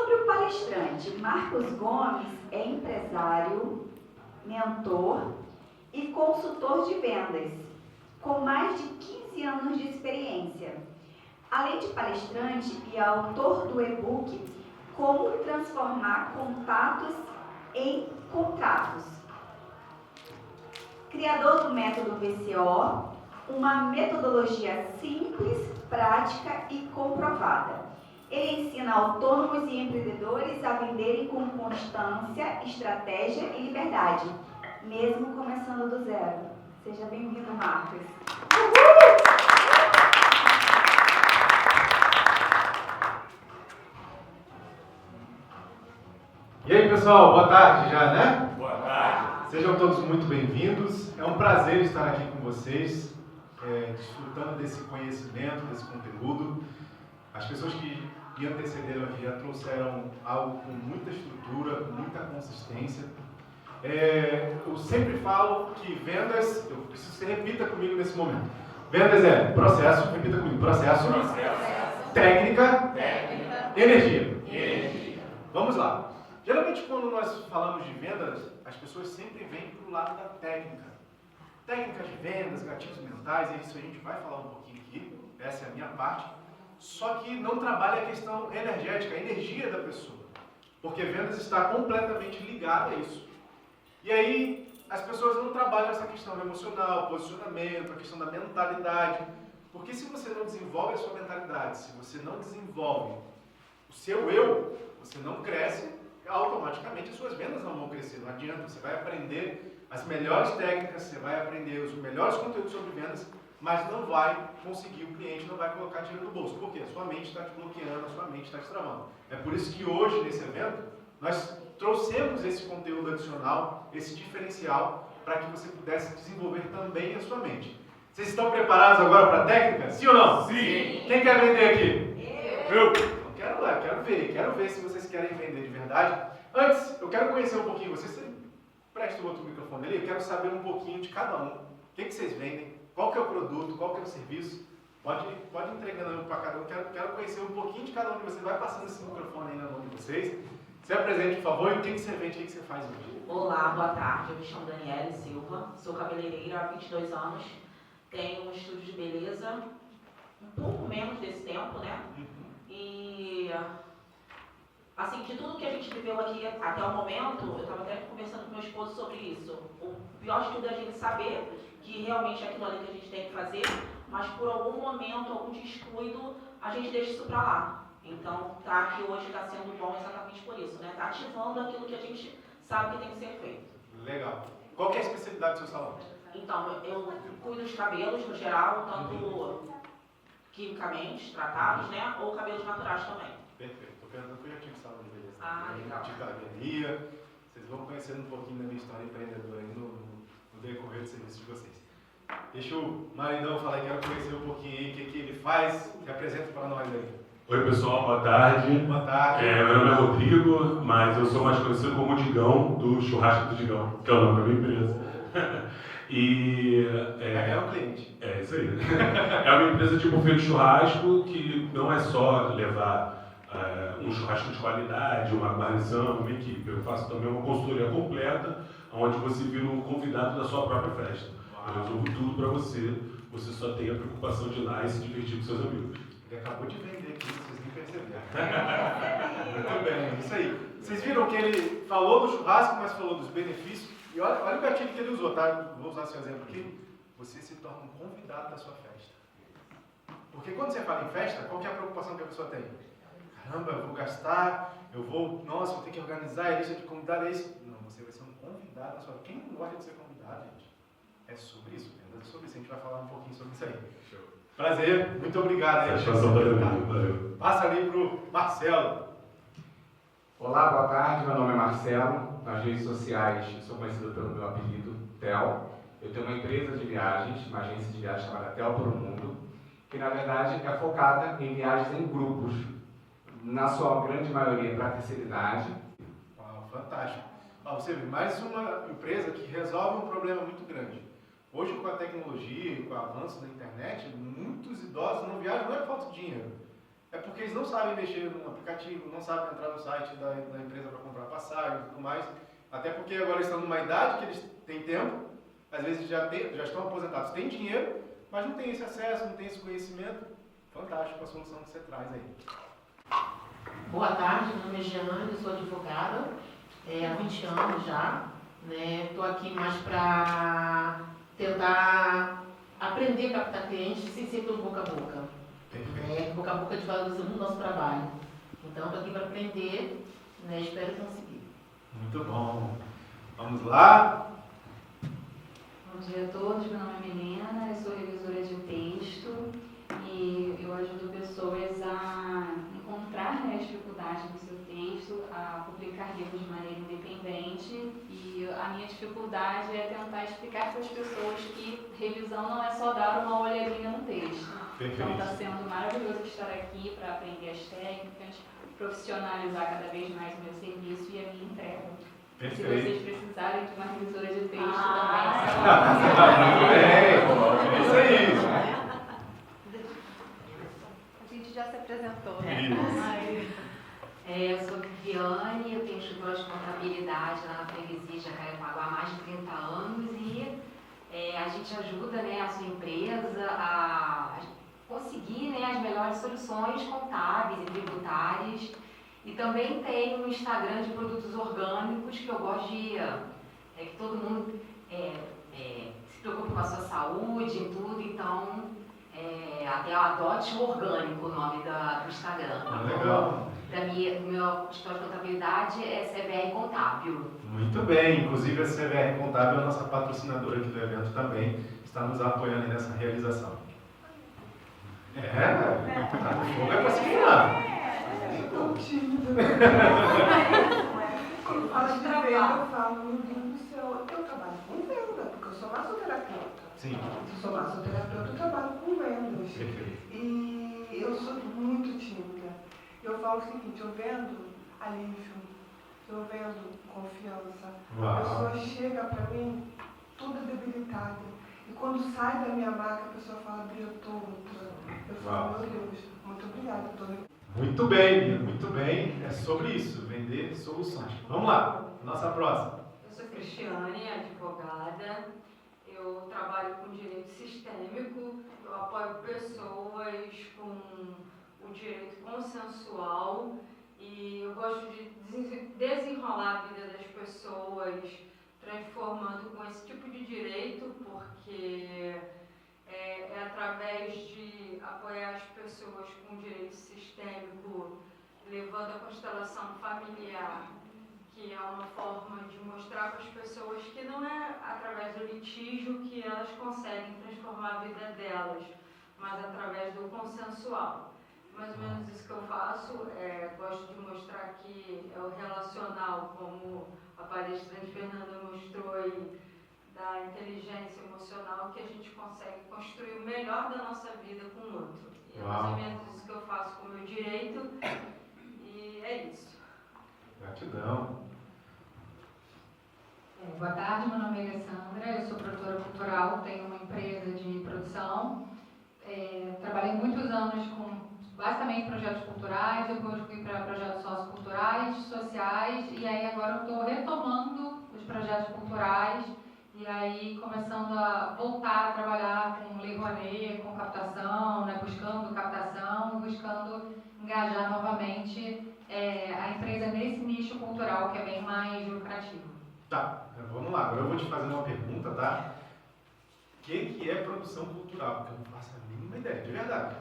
Sobre o palestrante, Marcos Gomes é empresário, mentor e consultor de vendas, com mais de 15 anos de experiência. Além de palestrante e autor do e-book Como Transformar Contatos em Contratos. Criador do método VCO, uma metodologia simples, prática e comprovada. Ele ensina autônomos e empreendedores a venderem com constância, estratégia e liberdade, mesmo começando do zero. Seja bem-vindo, Marcos. E aí, pessoal, boa tarde já, né? Boa tarde. Sejam todos muito bem-vindos. É um prazer estar aqui com vocês, desfrutando desse conhecimento, desse conteúdo. As pessoas que me antecederam aqui já trouxeram algo com muita estrutura, com muita consistência. Eu sempre falo que vendas, eu preciso que você repita comigo nesse momento. Vendas é processo, repita comigo, processo. Técnica. Energia. Vamos lá. Geralmente, quando nós falamos de vendas, as pessoas sempre vêm para o lado da técnica. Técnicas de vendas, gatilhos mentais, é isso a gente vai falar um pouquinho aqui, essa é a minha parte. Só que não trabalha a questão energética, a energia da pessoa. Porque vendas está completamente ligada a isso. E aí, as pessoas não trabalham essa questão emocional, posicionamento, a questão da mentalidade. Porque se você não desenvolve a sua mentalidade, se você não desenvolve o seu eu, você não cresce, automaticamente as suas vendas não vão crescer, não adianta. Você vai aprender as melhores técnicas, você vai aprender os melhores conteúdos sobre vendas, mas não vai conseguir, o cliente não vai colocar dinheiro no bolso. Por quê? A sua mente está te bloqueando, a sua mente está te travando. É por isso que hoje, nesse evento, nós trouxemos esse conteúdo adicional, esse diferencial, para que você pudesse desenvolver também a sua mente. Vocês estão preparados agora para a técnica? Sim ou não? Sim! Quem quer vender aqui? Eu! Quero ver se vocês querem vender de verdade. Antes, eu quero conhecer um pouquinho vocês. Você presta o outro microfone ali, eu quero saber um pouquinho de cada um. O que vocês vendem? Qual que é o produto? Qual que é o serviço? Pode entregando para cada um. Quero conhecer um pouquinho de cada um de vocês. Vai passando esse microfone aí na mão de vocês. Se apresente, por favor, e o que você vende, o que você faz hoje? Olá, boa tarde. Eu me chamo Daniele Silva, sou cabeleireira há 22 anos, tenho um estúdio de beleza um pouco menos desse tempo, né? E, assim, de tudo que a gente viveu aqui até o momento, eu estava até conversando com meu esposo sobre isso. O pior de tudo é a gente saber que realmente é aquilo ali que a gente tem que fazer, mas por algum momento, algum descuido, a gente deixa isso para lá. Então, tá aqui hoje está sendo bom exatamente por isso, né? Está ativando aquilo que a gente sabe que tem que ser feito. Legal. Qual que é a especialidade do seu salão? Então, eu cuido dos cabelos no geral, tanto quimicamente tratados, né? Ou cabelos naturais também. Perfeito. Estou perguntando porque eu já tive salão de beleza. Ah, legal. De cabeleireria. Vocês vão conhecendo um pouquinho da minha história empreendedora aí no decorrer do serviço de vocês. Deixa o maridão falar aí, quero conhecer um pouquinho aí, o que ele faz. Se apresenta para nós aí. Oi, pessoal, boa tarde. Boa tarde. Meu nome é Rodrigo, mas eu sou mais conhecido como Digão, do Churrasco do Digão, que é o nome da minha empresa. É um cliente. É isso aí. É uma empresa de buffet de churrasco que não é só levar um churrasco de qualidade, uma guarnição, uma equipe. Eu faço também uma consultoria completa, onde você vira um convidado da sua própria festa. Eu resolvo tudo para você, você só tem a preocupação de ir lá e se divertir com seus amigos. Ele acabou de vender aqui, vocês nem perceberam. Muito bem, isso aí. Vocês viram que ele falou do churrasco, mas falou dos benefícios. E olha o gatilho que ele usou, tá? Vou usar seu exemplo aqui. Você se torna um convidado da sua festa. Porque quando você fala em festa, qual que é a preocupação que a pessoa tem? Caramba, eu vou gastar, nossa, vou ter que organizar a lista de convidados, é isso? Não, você vai ser um convidado da sua festa. Quem não gosta de ser convidado, gente? É sobre isso, é sobre isso. A gente vai falar um pouquinho sobre isso aí. Show. Prazer, muito obrigado. Satisfação para mim, valeu. Passa ali para o Marcelo. Olá, boa tarde, meu nome é Marcelo. Nas redes sociais sou conhecido pelo meu apelido, Tel. Eu tenho uma empresa de viagens, uma agência de viagens chamada Tel por o Mundo, que na verdade é focada em viagens em grupos, na sua grande maioria para a terceira idade. Uau, fantástico. Você vê, mais uma empresa que resolve um problema muito grande. Hoje, com a tecnologia, com o avanço da internet, muitos idosos não viajam, não é falta de dinheiro. é porque eles não sabem mexer no aplicativo, não sabem entrar no site da empresa para comprar passagem e tudo mais. Até porque agora eles estão numa idade que eles têm tempo, às vezes já estão aposentados, têm dinheiro, mas não têm esse acesso, não têm esse conhecimento. Fantástico a solução que você traz aí. Boa tarde, meu nome é Jeane, sou advogada há 20 anos já. Estou aqui mais para tentar aprender a captar clientes sem ser pelo boca a boca. Boca a boca desvaloriza muito o nosso trabalho. Então, estou aqui para aprender, espero conseguir. Muito bom. Vamos lá. Bom dia a todos, meu nome é Milena, eu sou revisora de texto e eu ajudo pessoas a encontrar as dificuldades no seu texto, a publicar livros de maneira independente, e a minha dificuldade é tentar explicar para as pessoas que revisão não é só dar uma olhadinha no texto. Então está sendo maravilhoso estar aqui para aprender as técnicas, profissionalizar cada vez mais o meu serviço e a minha entrega. Se vocês precisarem de uma revisora de texto também. Muito bem, é isso aí. A gente já se apresentou, Eu sou Viviane, eu tenho escritório de contabilidade lá na freguesia de Jacarepaguá há mais de 30 anos e a gente ajuda a sua empresa a conseguir as melhores soluções contábeis e tributárias. E também tem um Instagram de produtos orgânicos que eu gosto de que todo mundo se preocupe com a sua saúde e tudo, então até Adote Orgânico, o nome do Instagram. Legal. Do meu escritório de contabilidade é CVR Contábil. Muito bem, inclusive a CVR Contábil é a nossa patrocinadora aqui do evento também, está nos apoiando nessa realização. Tá no fogo é para se queimar. Estou tímida. Quando falo de venda, eu falo, meu Deus do céu, eu trabalho com venda, porque eu sou massoterapeuta. Sim. Eu sou massoterapeuta, eu trabalho com vendas. Perfeito. E eu sou muito tímida. Eu falo o seguinte, eu vendo alívio, eu vendo confiança. Uau. A pessoa chega para mim toda debilitada. E quando sai da minha marca, a pessoa fala, Bri, eu tô outra. Eu falo, meu Deus, muito obrigada, Muito bem, muito bem. É sobre isso, vender soluções. Vamos lá, nossa próxima. Eu sou Cristiane, advogada. Eu trabalho com direito sistêmico. Eu apoio pessoas com o direito consensual e eu gosto de desenrolar a vida das pessoas transformando com esse tipo de direito, porque é através de apoiar as pessoas com direito sistêmico, levando a constelação familiar, que é uma forma de mostrar para as pessoas que não é através do litígio que elas conseguem transformar a vida delas, mas através do consensual. Mais ou menos isso que eu faço, gosto de mostrar que é o relacional, como a palestrante Fernanda mostrou aí, da inteligência emocional, que a gente consegue construir o melhor da nossa vida com o outro. E é mais ou menos isso que eu faço com o meu direito, e é isso. Gratidão. Boa tarde, meu nome é Alessandra, eu sou produtora cultural, tenho uma empresa de produção. Trabalhei muitos anos com basicamente projetos culturais, depois fui para projetos socioculturais, sociais, e aí agora eu estou retomando os projetos culturais e aí começando a voltar a trabalhar com Lei Rouanet, com captação, buscando captação, buscando engajar novamente a empresa nesse nicho cultural que é bem mais lucrativo. Tá, vamos lá. Agora eu vou te fazer uma pergunta, tá? O que é produção cultural? Porque eu não faço a mínima ideia, de verdade.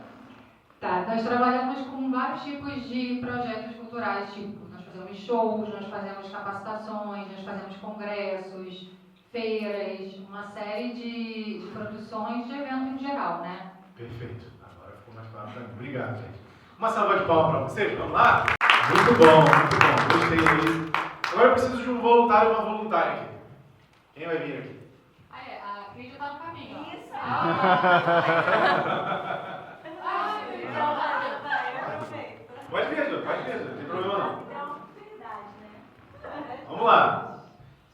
Tá, nós trabalhamos com vários tipos de projetos culturais, tipo, nós fazemos shows, nós fazemos capacitações, nós fazemos congressos, feiras, uma série de produções de evento em geral, né? Perfeito. Agora ficou mais claro para mim. Obrigado, gente. Uma salva de palmas para vocês, vamos lá? Muito bom, gostei disso. Agora eu preciso de um voluntário e uma voluntária aqui. Quem vai vir aqui? A Cris já tá no caminho. Isso! Pode vir, Ju, não tem problema não. É uma oportunidade, né? Vamos lá.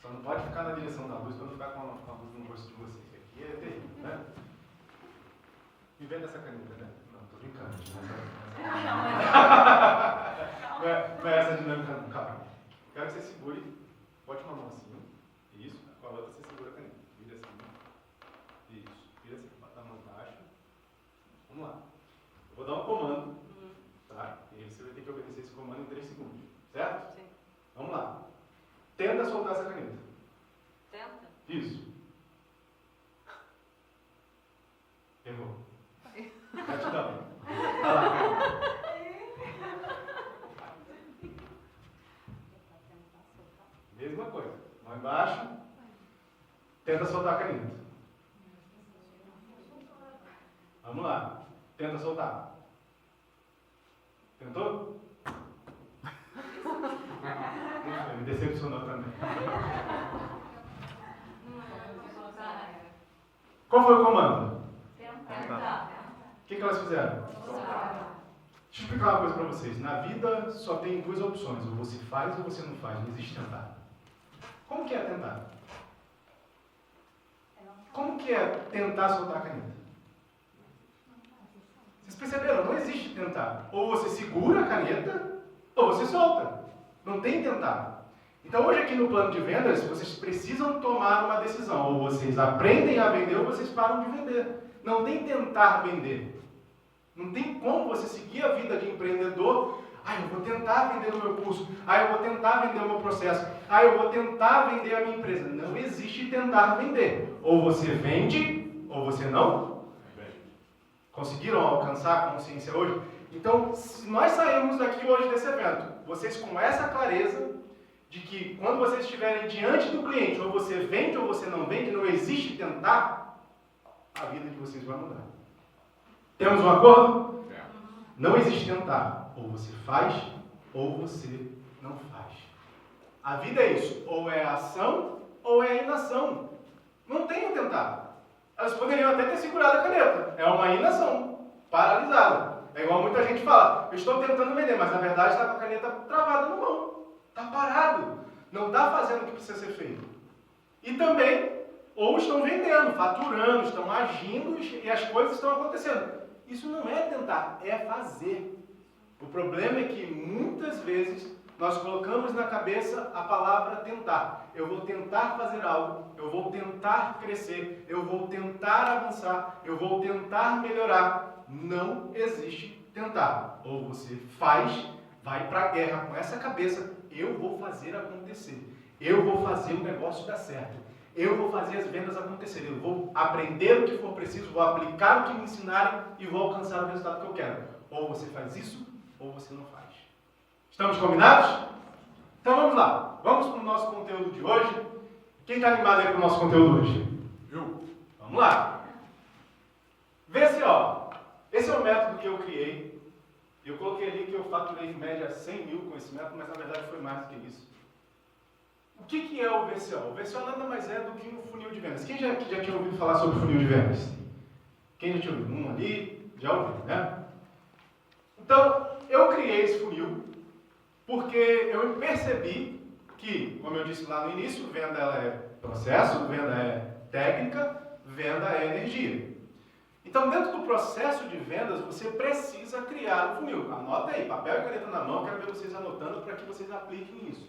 Só não pode ficar na direção da luz para não ficar com a luz no rosto de vocês. Aqui é terrível, né? Me vende essa caneta, né? Não, tô picante, não é essa a dinâmica, não. Calma. Quero que você segure, bote uma mão assim, isso, com a outra você segura a caneta. Vira assim, isso, vira assim, bota a mão embaixo. Vamos lá. Eu vou dar um comando, tá? E aí você vai ter que obedecer esse comando em 3 segundos, certo? Sim. Vamos lá. Tenta soltar essa caneta. Tenta? Isso. Errou. Gratidão. Vai lá. Mesma coisa. Mão embaixo. Tenta soltar a caneta. Vamos lá. Tenta soltar. Tentou? Me decepcionou também. Qual foi o comando? Tentar. O que elas fizeram? Deixa eu explicar uma coisa para vocês. Na vida só tem 2 opções. Ou você faz ou você não faz. Não existe tentar. Como que é tentar? Como que é tentar soltar a caneta? Vocês perceberam? Não existe tentar. Ou você segura a caneta, ou você solta. Não tem tentar. Então hoje aqui no plano de vendas, vocês precisam tomar uma decisão. Ou vocês aprendem a vender, ou vocês param de vender. Não tem tentar vender. Não tem como você seguir a vida de empreendedor. Eu vou tentar vender o meu curso. Eu vou tentar vender o meu processo. Eu vou tentar vender a minha empresa. Não existe tentar vender. Ou você vende, ou você não vende. Conseguiram alcançar a consciência hoje? Então, se nós sairmos daqui hoje desse evento, vocês com essa clareza de que quando vocês estiverem diante do cliente, ou você vende ou você não vende, não existe tentar, a vida de vocês vai mudar. Temos um acordo? Não existe tentar. Ou você faz, ou você não faz. A vida é isso. Ou é ação, ou é inação. Não tem o tentar. Elas poderiam até ter segurado a caneta. É uma inação. Paralisada. É igual muita gente fala, eu estou tentando vender, mas na verdade está com a caneta travada na mão. Está parado. Não está fazendo o que precisa ser feito. E também, ou estão vendendo, faturando, estão agindo e as coisas estão acontecendo. Isso não é tentar, é fazer. O problema é que muitas vezes nós colocamos na cabeça a palavra tentar. Eu vou tentar fazer algo, eu vou tentar crescer, eu vou tentar avançar, eu vou tentar melhorar. Não existe tentar. Ou você faz, vai para a guerra com essa cabeça, eu vou fazer acontecer. Eu vou fazer o negócio dar certo. Eu vou fazer as vendas acontecerem. Eu vou aprender o que for preciso, vou aplicar o que me ensinarem e vou alcançar o resultado que eu quero. Ou você faz isso, ou você não faz. Estamos combinados? Então vamos lá. Vamos para o nosso conteúdo de hoje. Quem está animado aí para o nosso conteúdo hoje? Eu. Vamos lá. VCO. Esse é o método que eu criei. Eu coloquei ali que eu faturei em média 100 mil com esse método, mas na verdade foi mais do que isso. O que é o VCO? O VCO nada mais é do que um funil de vendas. Quem já tinha ouvido falar sobre funil de vendas? Quem já tinha ouvido? Um ali, já ouviu, né? Então, eu criei esse funil porque eu percebi que, como eu disse lá no início, venda ela é processo, venda é técnica, venda é energia. Então, dentro do processo de vendas, você precisa criar um funil. Anota aí, papel e caneta na mão, quero ver vocês anotando para que vocês apliquem isso.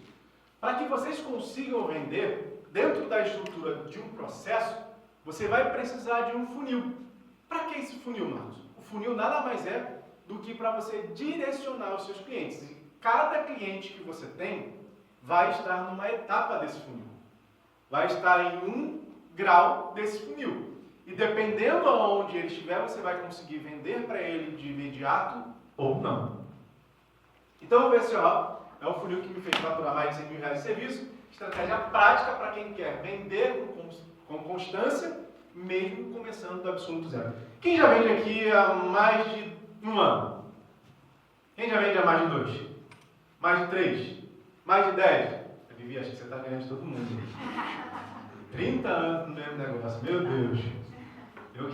Para que vocês consigam vender, dentro da estrutura de um processo, você vai precisar de um funil. Para que esse funil, Marcos? O funil nada mais é do que para você direcionar os seus clientes. E cada cliente que você tem vai estar numa etapa desse funil. Vai estar em um grau desse funil. E dependendo de onde ele estiver, você vai conseguir vender para ele de imediato ou não. Então, o VCO é o funil que me fez faturar mais de 100 mil reais de serviço. Estratégia prática para quem quer vender com constância, mesmo começando do absoluto zero. Quem já vende aqui há mais de 1 ano? Quem já vende há mais de 2? Mais de 3? Mais de 10? Vivi, acho que você está ganhando de todo mundo. 30 anos no mesmo negócio, meu Deus.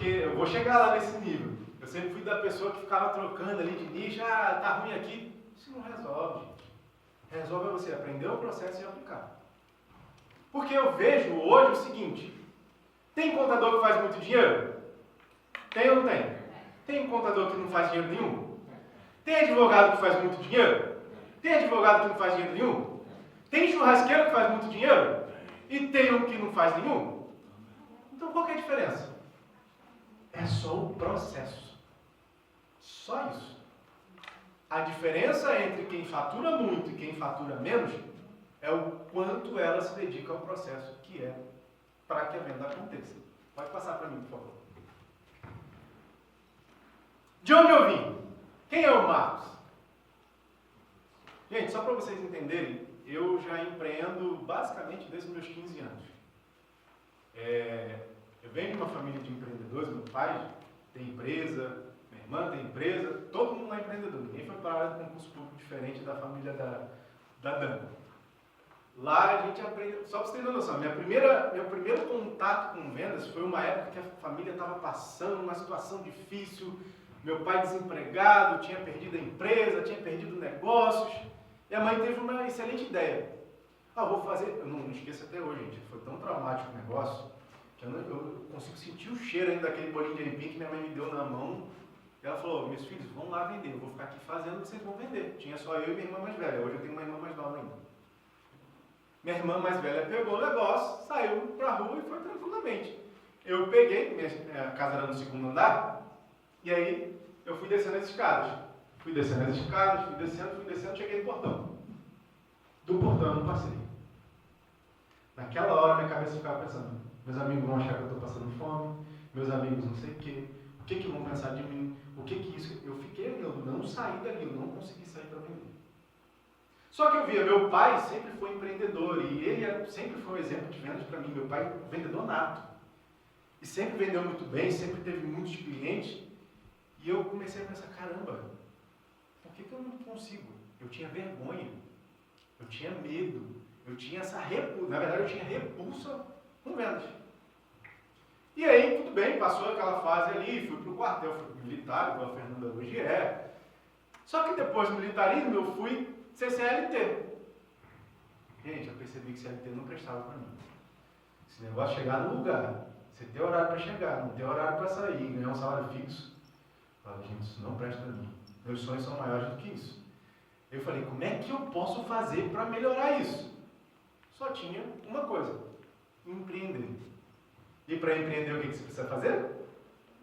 Eu vou chegar lá nesse nível. Eu sempre fui da pessoa que ficava trocando ali de nicho. Tá ruim aqui. Isso não resolve, gente. Resolve você aprender o processo e aplicar. Porque eu vejo hoje o seguinte. Tem contador que faz muito dinheiro? Tem ou não tem? Tem contador que não faz dinheiro nenhum? Tem advogado que faz muito dinheiro? Tem advogado que não faz dinheiro nenhum? Tem churrasqueiro que faz muito dinheiro? E tem um que não faz nenhum? Então qual que é a diferença? É só o processo. Só isso. A diferença entre quem fatura muito e quem fatura menos é o quanto ela se dedica ao processo que é para que a venda aconteça. Pode passar para mim, por favor. De onde eu vim? Quem é o Marcos? Gente, só para vocês entenderem, eu já empreendo basicamente desde os meus 15 anos. Eu venho de uma família de empreendedores, meu pai tem empresa, minha irmã tem empresa, todo mundo é empreendedor. Ninguém foi para a área de concurso público diferente da família da Dana. Lá a gente aprende, só para vocês terem noção, meu primeiro contato com vendas foi uma época que a família estava passando uma situação difícil, meu pai desempregado, tinha perdido a empresa, tinha perdido negócios, e a mãe teve uma excelente ideia. Vou fazer, eu não esqueço até hoje, gente, foi tão traumático o negócio, que eu consigo sentir o cheiro ainda daquele bolinho de aipim que minha mãe me deu na mão. Ela falou, meus filhos, vão lá vender, eu vou ficar aqui fazendo o que vocês vão vender. Tinha só eu e minha irmã mais velha, hoje eu tenho uma irmã mais nova ainda. Minha irmã mais velha pegou o negócio, saiu para a rua e foi tranquilamente. Eu peguei, minha casa era no segundo andar, e aí eu fui descendo as escadas. Fui descendo, cheguei no portão. Do portão eu não passei. Naquela hora minha cabeça ficava pensando, meus amigos vão achar que eu estou passando fome, meus amigos não sei o quê, o que vão pensar de mim, o que isso... Eu fiquei ali, eu não saí dali, eu não consegui sair para vender. Só que eu via, meu pai sempre foi empreendedor e ele sempre foi um exemplo de vendas para mim. Meu pai é um vendedor nato. E sempre vendeu muito bem, sempre teve muitos clientes. E eu comecei a pensar, caramba, por que eu não consigo? Eu tinha vergonha, eu tinha medo, eu tinha essa repulsa. Na verdade, eu tinha repulsa com vendas. E aí, tudo bem, passou aquela fase ali, fui para o quartel, fui militar, igual a Fernanda hoje é. Só que depois do militarismo, eu fui ser CLT. Gente, eu percebi que CLT não prestava para mim. Esse negócio de chegar no lugar, você ter horário para chegar, não ter horário para sair, ganhar um salário fixo. Eu falei, gente, isso não presta para mim. Meus sonhos são maiores do que isso. Eu falei, como é que eu posso fazer para melhorar isso? Só tinha uma coisa, empreender. E para empreender, o que você precisa fazer?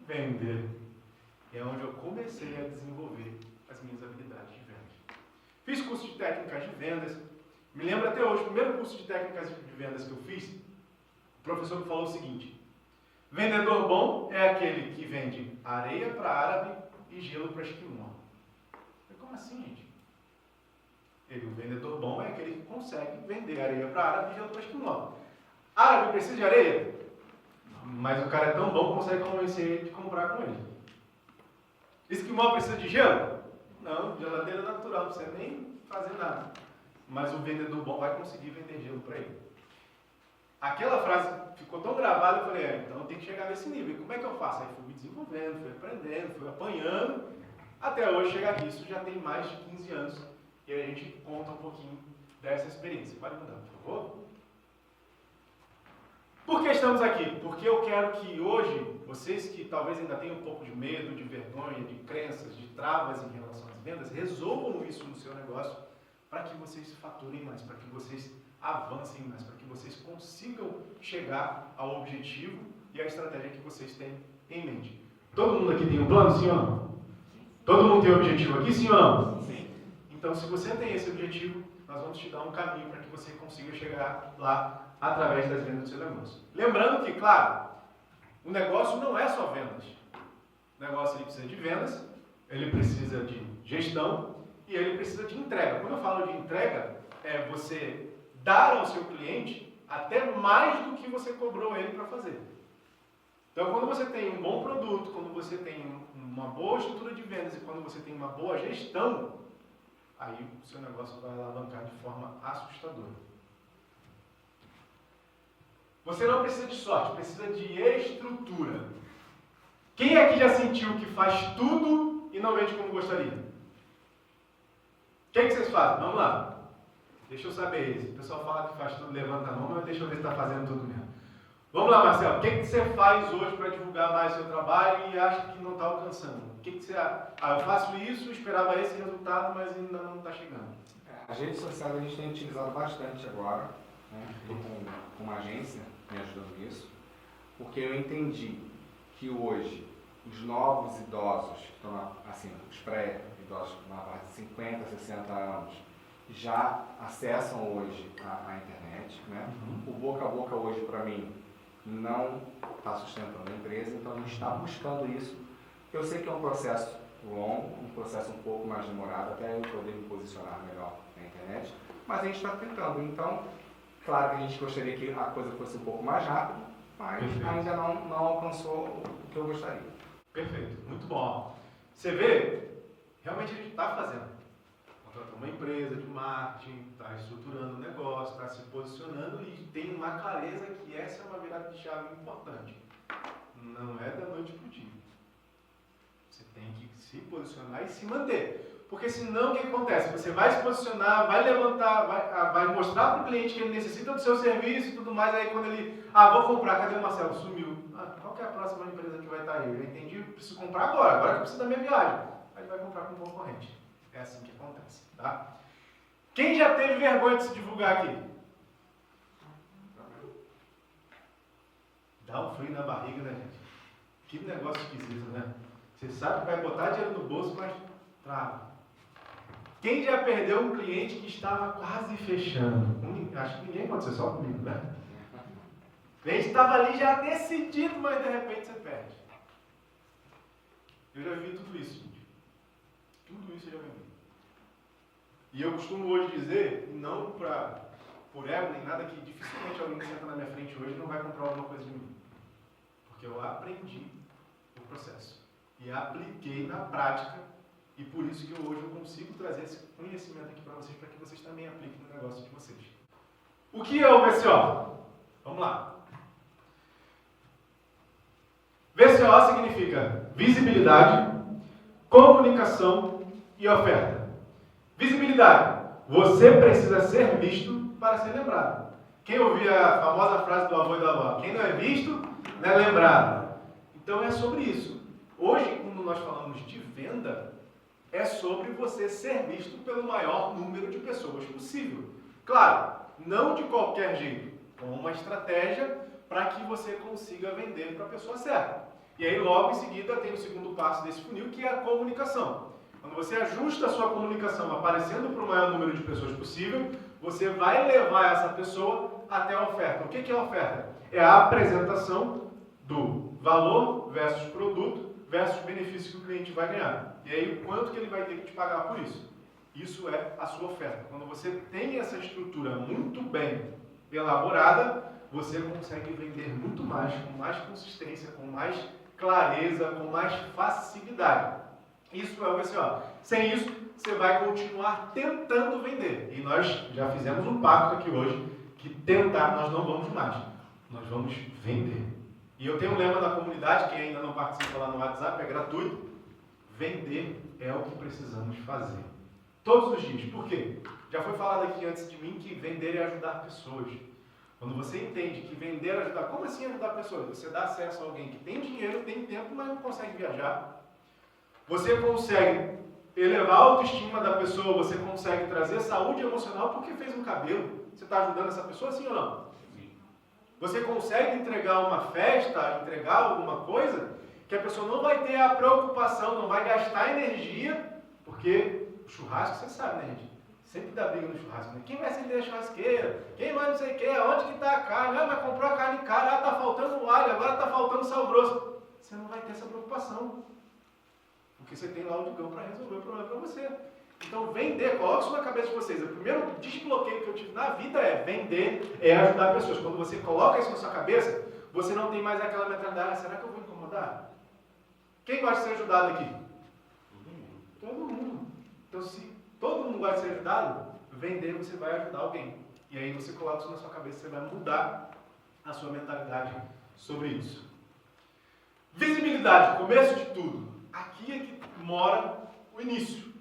Vender. E é onde eu comecei a desenvolver as minhas habilidades de vendas. Fiz curso de técnicas de vendas. Me lembro até hoje, o primeiro curso de técnicas de vendas que eu fiz, o professor me falou o seguinte: vendedor bom é aquele que vende areia para árabe e gelo para esquimó. Eu falei, como assim, gente? O vendedor bom é aquele que consegue vender areia para árabe e gelo para esquimó. Árabe precisa de areia? Mas o cara é tão bom que consegue convencer ele de comprar com ele. Esquimó precisa de gelo? Não, geladeira natural, não precisa nem fazer nada. Mas o vendedor bom vai conseguir vender gelo para ele. Aquela frase ficou tão gravada, eu falei, então eu tenho que chegar nesse nível. E como é que eu faço? Aí fui me desenvolvendo, fui aprendendo, fui apanhando, até hoje chegar aqui. Isso já tem mais de 15 anos. E aí a gente conta um pouquinho dessa experiência. Pode mudar, por favor? Por que estamos aqui? Porque eu quero que hoje, vocês que talvez ainda tenham um pouco de medo, de vergonha, de crenças, de travas em relação às vendas, resolvam isso no seu negócio para que vocês faturem mais, para que vocês avancem mais, para que vocês consigam chegar ao objetivo e à estratégia que vocês têm em mente. Todo mundo aqui tem um plano, sim ou não? Todo mundo tem um objetivo aqui, sim ou não? Sim. Então, se você tem esse objetivo, nós vamos te dar um caminho para que você consiga chegar lá através das vendas do seu negócio. Lembrando que, claro, o negócio não é só vendas. O negócio ele precisa de vendas, ele precisa de gestão e ele precisa de entrega. Quando eu falo de entrega, é você dar ao seu cliente até mais do que você cobrou ele para fazer. Então, quando você tem um bom produto, quando você tem uma boa estrutura de vendas e quando você tem uma boa gestão, aí o seu negócio vai alavancar de forma assustadora. Você não precisa de sorte, precisa de estrutura. Quem aqui já sentiu que faz tudo e não vende como gostaria? O que vocês fazem? Vamos lá. Deixa eu saber isso. O pessoal fala que faz tudo, levanta a mão, mas deixa eu ver se está fazendo tudo mesmo. Vamos lá, Marcelo. O que você faz hoje para divulgar mais o seu trabalho e acha que não está alcançando? que você... eu faço isso, esperava esse resultado, mas ainda não está chegando. As redes sociais a gente tem utilizado bastante agora, né? Estou com uma agência me ajudando nisso, porque eu entendi que hoje os novos idosos, que estão assim, os pré-idosos na parte de 50, 60 anos, já acessam hoje a internet, né? O boca a boca hoje, para mim, não está sustentando a empresa, então a gente está buscando isso. Eu sei que é um processo longo, um processo um pouco mais demorado, até eu poder me posicionar melhor na internet, mas a gente está tentando. Então, claro que a gente gostaria que a coisa fosse um pouco mais rápida, mas ainda não alcançou o que eu gostaria. Perfeito, muito bom. Você vê, realmente a gente está fazendo. Contratou uma empresa de marketing, está estruturando o negócio, está se posicionando e tem uma clareza que essa é uma virada de chave importante. Não é da noite para o dia. Você tem que se posicionar e se manter. Porque senão o que acontece? Você vai se posicionar, vai levantar, vai mostrar para o cliente que ele necessita do seu serviço e tudo mais, aí quando ele, vou comprar, cadê o Marcelo? Sumiu. Qual que é a próxima empresa que vai estar aí? Eu já entendi, preciso comprar agora que eu preciso da minha viagem. Aí ele vai comprar com um concorrente. É assim que acontece, tá? Quem já teve vergonha de se divulgar aqui? Dá um frio na barriga, né, gente? Que negócio esquisito, né? Você sabe que vai botar dinheiro no bolso, mas trava. Quem já perdeu um cliente que estava quase fechando? Acho que ninguém aconteceu, só comigo, né? O cliente estava ali já decidido, mas de repente você perde. Eu já vi tudo isso, gente. Tudo isso eu já vivi. E eu costumo hoje dizer, não por ego nem nada, que dificilmente alguém que senta na minha frente hoje não vai comprar alguma coisa de mim. Porque eu aprendi o processo. E apliquei na prática. E por isso que hoje eu consigo trazer esse conhecimento aqui para vocês que vocês também apliquem no negócio de vocês. O que é o VCO? Vamos lá. VCO significa visibilidade, comunicação e oferta. Visibilidade. Você precisa ser visto para ser lembrado. Quem ouvia a famosa frase do avô e da avó? Quem não é visto, não é lembrado. Então é sobre isso. Hoje, quando nós falamos de venda, é sobre você ser visto pelo maior número de pessoas possível. Claro, não de qualquer jeito, com uma estratégia para que você consiga vender para a pessoa certa. E aí, logo em seguida, tem o segundo passo desse funil, que é a comunicação. Quando você ajusta a sua comunicação aparecendo para o maior número de pessoas possível, você vai levar essa pessoa até a oferta. O que é a oferta? É a apresentação do valor versus produto versus benefício que o cliente vai ganhar. E aí, o quanto que ele vai ter que te pagar por isso. Isso é a sua oferta. Quando você tem essa estrutura muito bem elaborada, você consegue vender muito mais, com mais consistência, com mais clareza, com mais facilidade. Isso é o VCO. Sem isso, você vai continuar tentando vender. E nós já fizemos um pacto aqui hoje, que tentar nós não vamos mais. Nós vamos vender. E eu tenho um lema da comunidade, quem ainda não participa lá no WhatsApp, é gratuito. Vender é o que precisamos fazer. Todos os dias. Por quê? Já foi falado aqui antes de mim que vender é ajudar pessoas. Quando você entende que vender é ajudar... Como assim ajudar pessoas? Você dá acesso a alguém que tem dinheiro, tem tempo, mas não consegue viajar. Você consegue elevar a autoestima da pessoa, você consegue trazer saúde emocional porque fez um cabelo. Você está ajudando essa pessoa, sim ou não? Você consegue entregar uma festa, entregar alguma coisa, que a pessoa não vai ter a preocupação, não vai gastar energia, porque o churrasco, você sabe, né, gente? Sempre dá briga no churrasco, né? Quem vai acender a churrasqueira? Quem vai não sei o quê? Onde que está a carne? Mas comprou a carne cara, está faltando alho, agora está faltando sal grosso. Você não vai ter essa preocupação. Porque você tem lá o digão para resolver o problema para você. Então, vender, coloque isso na cabeça de vocês. O primeiro desbloqueio que eu tive na vida é vender, é ajudar pessoas. Quando você coloca isso na sua cabeça, você não tem mais aquela mentalidade, será que eu vou incomodar? Quem gosta de ser ajudado aqui? Todo mundo. Então, se todo mundo gosta de ser ajudado, vender você vai ajudar alguém. E aí você coloca isso na sua cabeça, você vai mudar a sua mentalidade sobre isso. Visibilidade, começo de tudo. Aqui é que mora o início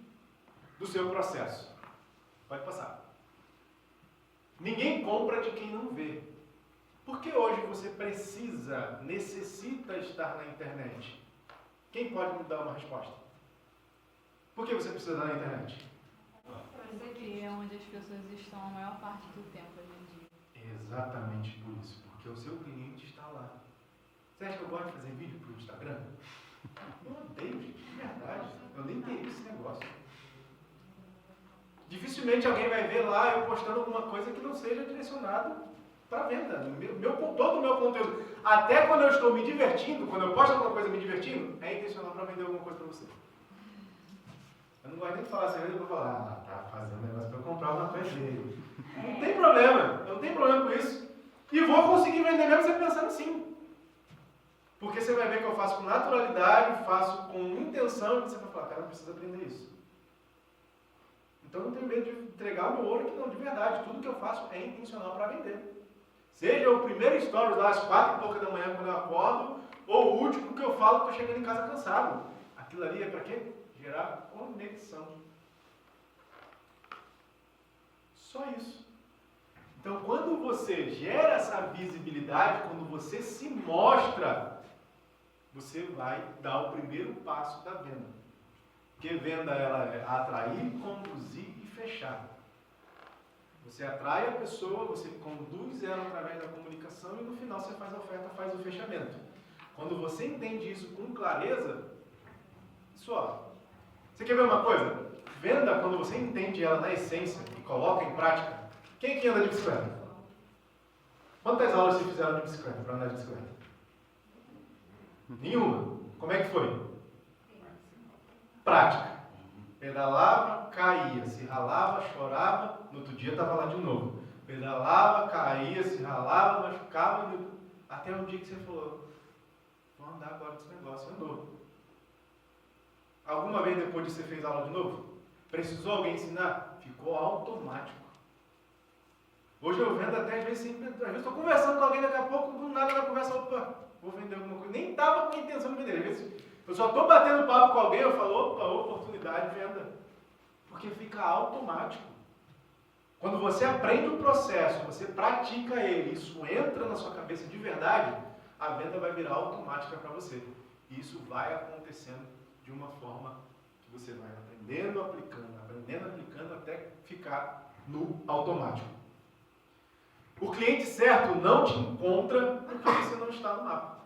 do seu processo. Pode passar. Ninguém compra de quem não vê. Porque hoje você necessita estar na internet. Quem pode me dar uma resposta? Por que você precisa dar na internet? Porque é onde as pessoas estão a maior parte do tempo hoje em dia. Exatamente por isso, porque o seu cliente está lá. Você acha que eu gosto de fazer vídeo para o Instagram? Eu odeio, gente, de verdade. Eu nem teria esse negócio. Dificilmente alguém vai ver lá eu postando alguma coisa que não seja direcionado para venda. Todo o meu conteúdo, até quando eu estou me divertindo, quando eu posto alguma coisa me divertindo, é intencional para vender alguma coisa para você. Eu não gosto nem de falar assim, eu vou falar, tá fazendo negócio para eu comprar uma coisa dele. Não tem problema, eu não tenho problema com isso. E vou conseguir vender mesmo você pensando assim. Porque você vai ver que eu faço com naturalidade, faço com intenção, e você vai falar, cara, precisa aprender isso. Então não tenho medo de entregar o meu ouro aqui, não, de verdade. Tudo que eu faço é intencional para vender. Seja o primeiro story lá às 4 e pouca da manhã quando eu acordo, ou o último que eu falo que eu chegando em casa cansado. Aquilo ali é para quê? Gerar conexão. Só isso. Então, quando você gera essa visibilidade, quando você se mostra, você vai dar o primeiro passo da venda. Porque venda ela é atrair, conduzir e fechar. Você atrai a pessoa, você conduz ela através da comunicação e no final você faz a oferta, faz o fechamento. Quando você entende isso com clareza, só. Você quer ver uma coisa? Venda, quando você entende ela na essência e coloca em prática. Quem aqui anda de bicicleta? Quantas aulas vocês fizeram de bicicleta, para andar de bicicleta? Nenhuma. Como é que foi? Prática. Pedalava, caía, se ralava, chorava, no outro dia estava lá de novo. Pedalava, caía, se ralava, machucava, até o dia que você falou, vou andar agora desse negócio, andou. Alguma vez depois de você fez aula de novo? Precisou alguém ensinar? Ficou automático. Hoje eu vendo até, às vezes estou conversando com alguém, daqui a pouco, do nada na conversa, opa, vou vender alguma coisa. Nem estava com a intenção de vender. Às vezes eu só estou batendo papo com alguém, eu falo, opa, oportunidade, venda. Porque fica automático. Quando você aprende o processo, você pratica ele, isso entra na sua cabeça de verdade, a venda vai virar automática para você. E isso vai acontecendo de uma forma que você vai aprendendo, aplicando até ficar no automático. O cliente certo não te encontra porque você não está no mapa.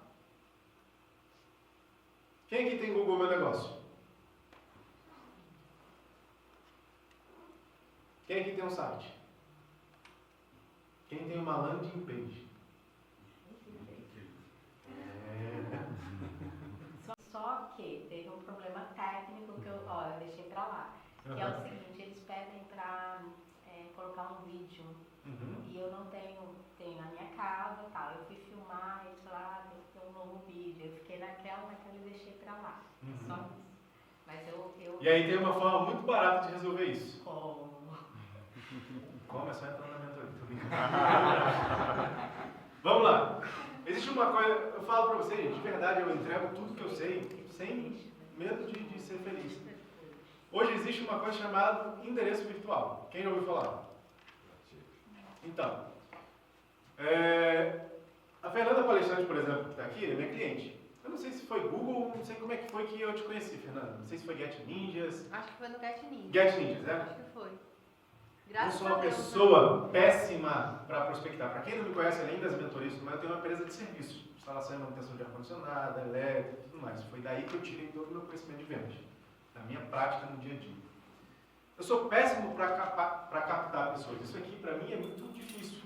Quem aqui tem Google Meu Negócio? Quem aqui tem um site? Quem tem uma landing page? Só que teve um problema técnico que eu deixei pra lá. Que é o seguinte, eles pedem pra colocar um vídeo. E eu não tenho na minha casa e tal. Eu fui filmar e eles falaram, tem que ter um novo vídeo. Eu fiquei naquela e deixei pra lá. Só isso. Mas E aí tem uma forma muito barata de resolver isso. Como? Como? É só entrar na mentoria. Tô brincando. Vamos lá. Existe uma coisa, eu falo pra vocês, de verdade, eu entrego tudo que eu sei, sem medo de ser feliz. Hoje existe uma coisa chamada endereço virtual. Quem já ouviu falar? Então, a Fernanda Palestrante, por exemplo, que está aqui, é minha cliente. Eu não sei se foi Google, não sei como é que foi que eu te conheci, Fernanda. Não sei se foi Get Ninjas. Acho que foi no Get Ninjas. Get Ninjas, né? Acho que foi. Eu sou uma pessoa péssima para prospectar. Para quem não me conhece, além das mentorias, eu tenho uma empresa de serviço. Instalação e manutenção de ar-condicionado, elétrico e tudo mais. Foi daí que eu tirei todo o meu conhecimento de vendas. Da minha prática no dia a dia. Eu sou péssimo para captar pessoas. Isso aqui, para mim, é muito difícil.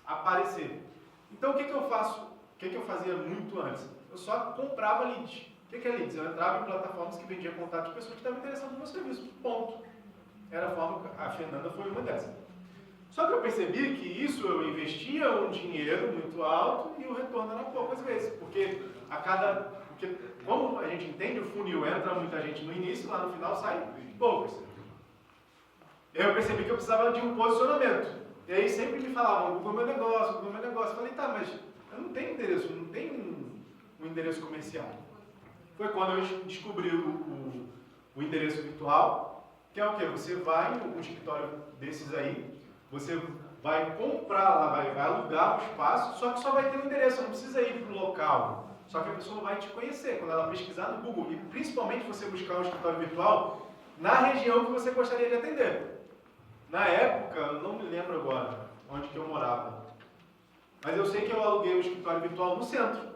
Aparecer. Então, o que eu faço? O que eu fazia muito antes? Eu só comprava leads. O que é leads? Eu entrava em plataformas que vendiam contato de pessoas que estavam interessadas no meu serviço. Ponto. Era a forma que a Fernanda foi uma dessas. Só que eu percebi que isso eu investia um dinheiro muito alto e o retorno era poucas vezes. Porque como a gente entende, o funil entra muita gente no início, lá no final sai poucas. Eu percebi que eu precisava de um posicionamento. E aí sempre me falavam, Google Meu Negócio, Google Meu Negócio. Eu falei, tá, mas eu não tenho endereço, não tenho um endereço comercial. Foi quando eu descobri o endereço virtual, que é o quê? Você vai em um escritório desses aí, você vai comprar lá, vai alugar o espaço, só que só vai ter um endereço, não precisa ir para o local. Só que a pessoa vai te conhecer quando ela pesquisar no Google, e principalmente você buscar um escritório virtual na região que você gostaria de atender. Na época, eu não me lembro agora onde que eu morava, mas eu sei que eu aluguei o escritório virtual no centro,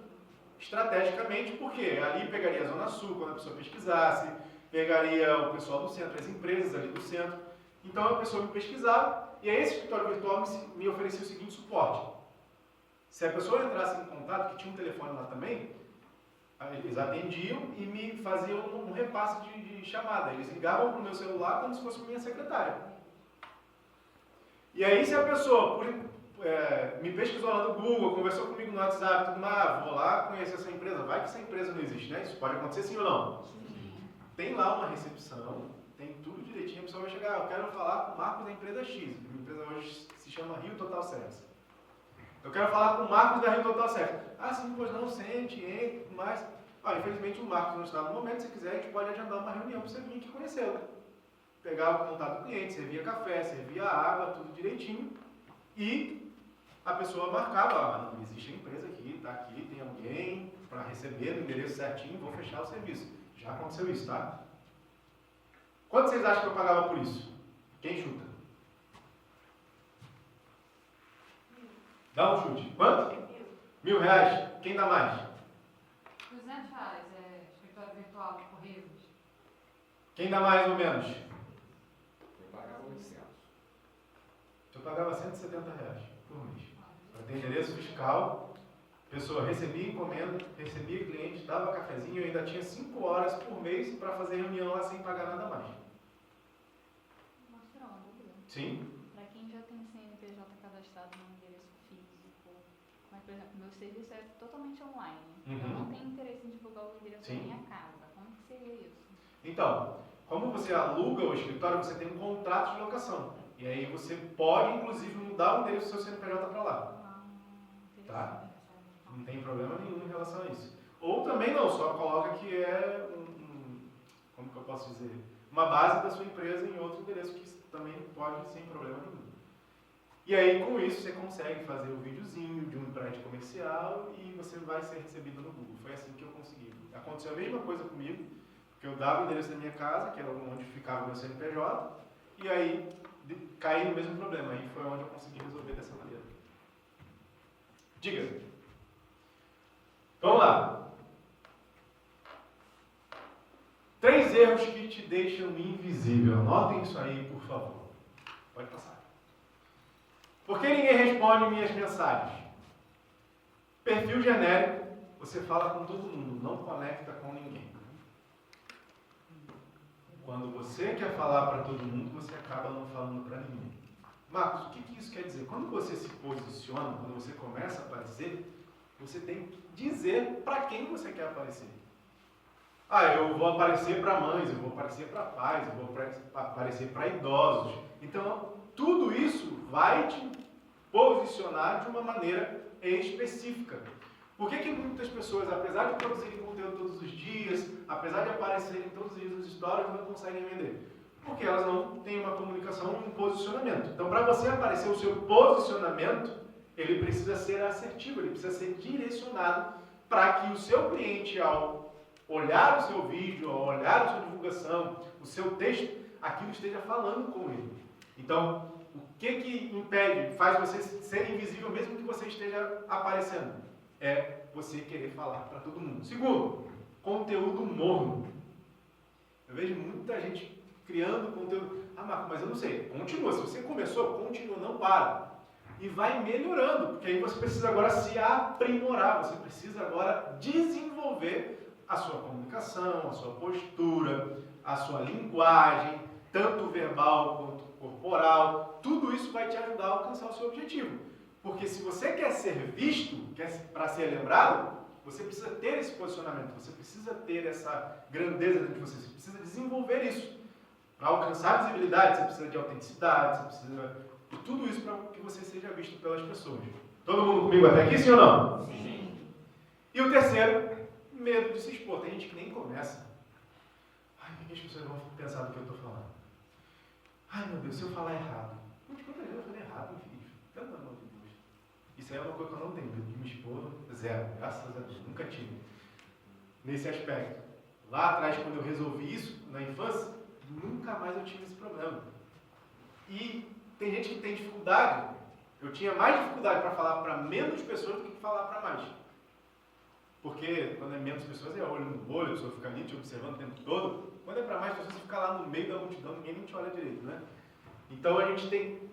estrategicamente, porque ali pegaria a Zona Sul, quando a pessoa pesquisasse, pegaria o pessoal do centro, as empresas ali do centro. Então a pessoa me pesquisava, e aí esse escritório virtual me oferecia o seguinte suporte. Se a pessoa entrasse em contato, que tinha um telefone lá também, eles atendiam e me faziam um repasse de chamada. Eles ligavam para o meu celular como se fosse minha secretária. E aí, se a pessoa me pesquisou lá no Google, conversou comigo no WhatsApp, tudo mais, vou lá conhecer essa empresa, vai que essa empresa não existe, né? Isso pode acontecer sim ou não? Sim. Tem lá uma recepção, tem tudo direitinho, a pessoa vai chegar, eu quero falar com o Marcos da empresa X. A empresa hoje se chama Rio Total Service. Eu quero falar com o Marcos da Rio Total Service. Ah, sim, pois não, sente, entre, tudo mais. Infelizmente o Marcos não está no momento, se quiser a gente pode agendar uma reunião para você vir aqui conhecê-lo. Pegar o contato do cliente, servia café, servia água, tudo direitinho. E a pessoa marcava, não existe a empresa aqui, está aqui, tem alguém para receber no endereço certinho, vou fechar o serviço. Já aconteceu isso, tá? Quanto vocês acham que eu pagava por isso? Quem chuta? Dá um chute. Quanto? R$1.000. Quem dá mais? R$200, escritório virtual de Correios. Quem dá mais ou menos? Eu pagava 800. Eu pagava R$170 por mês. Para ter endereço fiscal, a pessoa recebia encomenda, recebia cliente, dava cafezinho, eu ainda tinha 5 horas por mês para fazer reunião lá sem pagar nada mais. Mostrar uma dúvida. Sim? Para quem já tem CNPJ cadastrado no endereço físico, mas, por exemplo, meu serviço é totalmente online. Eu não tenho interesse em divulgar o endereço da minha casa. Como que seria isso? Então, como você aluga o escritório, você tem um contrato de locação. E aí você pode, inclusive, mudar o endereço do seu CNPJ para lá. Tá? Não tem problema nenhum em relação a isso. Ou também não, só coloca que é como que eu posso dizer? Uma base da sua empresa em outro endereço, que também pode sem problema nenhum. E aí, com isso, você consegue fazer o videozinho de um prédio comercial e você vai ser recebido no Google. Foi assim que eu consegui. Aconteceu a mesma coisa comigo, porque eu dava o endereço da minha casa, que era onde ficava o meu CNPJ, e aí caí no mesmo problema. Aí foi onde eu consegui resolver dessa maneira. Diga. Vamos lá. 3 erros que te deixam invisível. Anotem isso aí, por favor. Pode passar. Por que ninguém responde minhas mensagens? Perfil genérico, você fala com todo mundo, não conecta com ninguém. Quando você quer falar para todo mundo, você acaba não falando para ninguém. Marcos, o que isso quer dizer? Quando você se posiciona, quando você começa a aparecer, você tem que dizer para quem você quer aparecer. Eu vou aparecer para mães, eu vou aparecer para pais, eu vou aparecer para idosos. Então, tudo isso vai te posicionar de uma maneira específica. Por que muitas pessoas, apesar de produzirem conteúdo todos os dias, apesar de aparecerem todos os dias nos stories, não conseguem vender? Porque elas não têm uma comunicação e um posicionamento. Então, para você aparecer o seu posicionamento, ele precisa ser assertivo, ele precisa ser direcionado para que o seu cliente, ao olhar o seu vídeo, ao olhar a sua divulgação, o seu texto, aquilo esteja falando com ele. Então, o que impede, faz você ser invisível mesmo que você esteja aparecendo? É você querer falar para todo mundo. Segundo, conteúdo morno. Eu vejo muita gente criando conteúdo. Marco, mas eu não sei. Continua. Se você começou, continua, não para. E vai melhorando, porque aí você precisa agora se aprimorar, você precisa agora desenvolver a sua comunicação, a sua postura, a sua linguagem, tanto verbal quanto corporal. Tudo isso vai te ajudar a alcançar o seu objetivo. Porque se você quer ser visto, para ser lembrado, você precisa ter esse posicionamento, você precisa ter essa grandeza dentro de você precisa desenvolver isso. Para alcançar visibilidade, você precisa de autenticidade, você precisa de tudo isso para que você seja visto pelas pessoas. Todo mundo comigo até aqui, sim ou não? Sim. E o terceiro, medo de se expor. Tem gente que nem começa. O que as pessoas vão pensar do que eu estou falando? Meu Deus, se eu falar errado. Quantas vezes eu falei errado em vídeo? Pelo amor de Deus. Isso Isso é uma coisa que eu não tenho. Medo de me expor, zero. Graças a Deus. Nunca tive. Nesse aspecto. Lá atrás, quando eu resolvi isso, na infância, nunca mais eu tive esse problema. E tem gente que tem dificuldade. Eu tinha mais dificuldade para falar para menos pessoas do que falar para mais. Porque quando é menos pessoas, é olho no olho, a pessoa fica ali te observando o tempo todo. Quando é para mais pessoas, você fica lá no meio da multidão, ninguém nem te olha direito, né? Então a gente tem...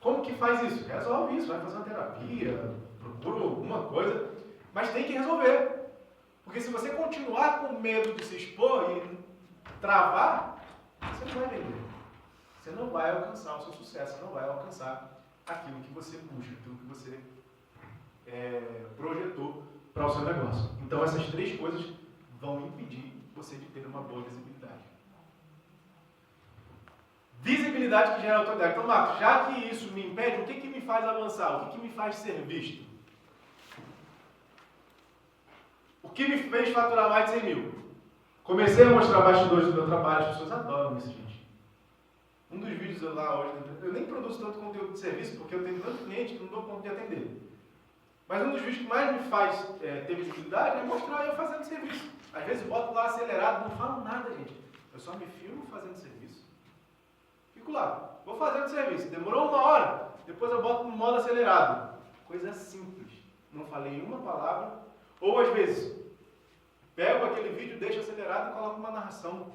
Como que faz isso? Resolve isso, vai fazer uma terapia, procura alguma coisa, mas tem que resolver. Porque se você continuar com medo de se expor e travar, você não vai vender. Você não vai alcançar o seu sucesso, você não vai alcançar aquilo que você busca, aquilo que você projetou para o seu negócio. Então essas três coisas vão impedir você de ter uma boa visibilidade. Visibilidade que gera autoridade. Então, Marcos, já que isso me impede, o que me faz avançar? O que me faz ser visto? O que me fez faturar mais de 100 mil? Comecei a mostrar bastidores do meu trabalho, as pessoas adoram isso, gente. Um dos vídeos lá hoje, eu nem produzo tanto conteúdo de serviço, porque eu tenho tanto cliente que não dou conta de atender. Mas um dos vídeos que mais me faz ter visibilidade é mostrar eu fazendo serviço. Às vezes eu boto lá acelerado, não falo nada, gente. Eu só me filmo fazendo serviço. Fico lá, vou fazendo serviço. Demorou 1 hora, depois eu boto no modo acelerado. Coisa simples. Não falei uma palavra. Ou às vezes, pego aquele vídeo, deixo acelerado e coloco uma narração.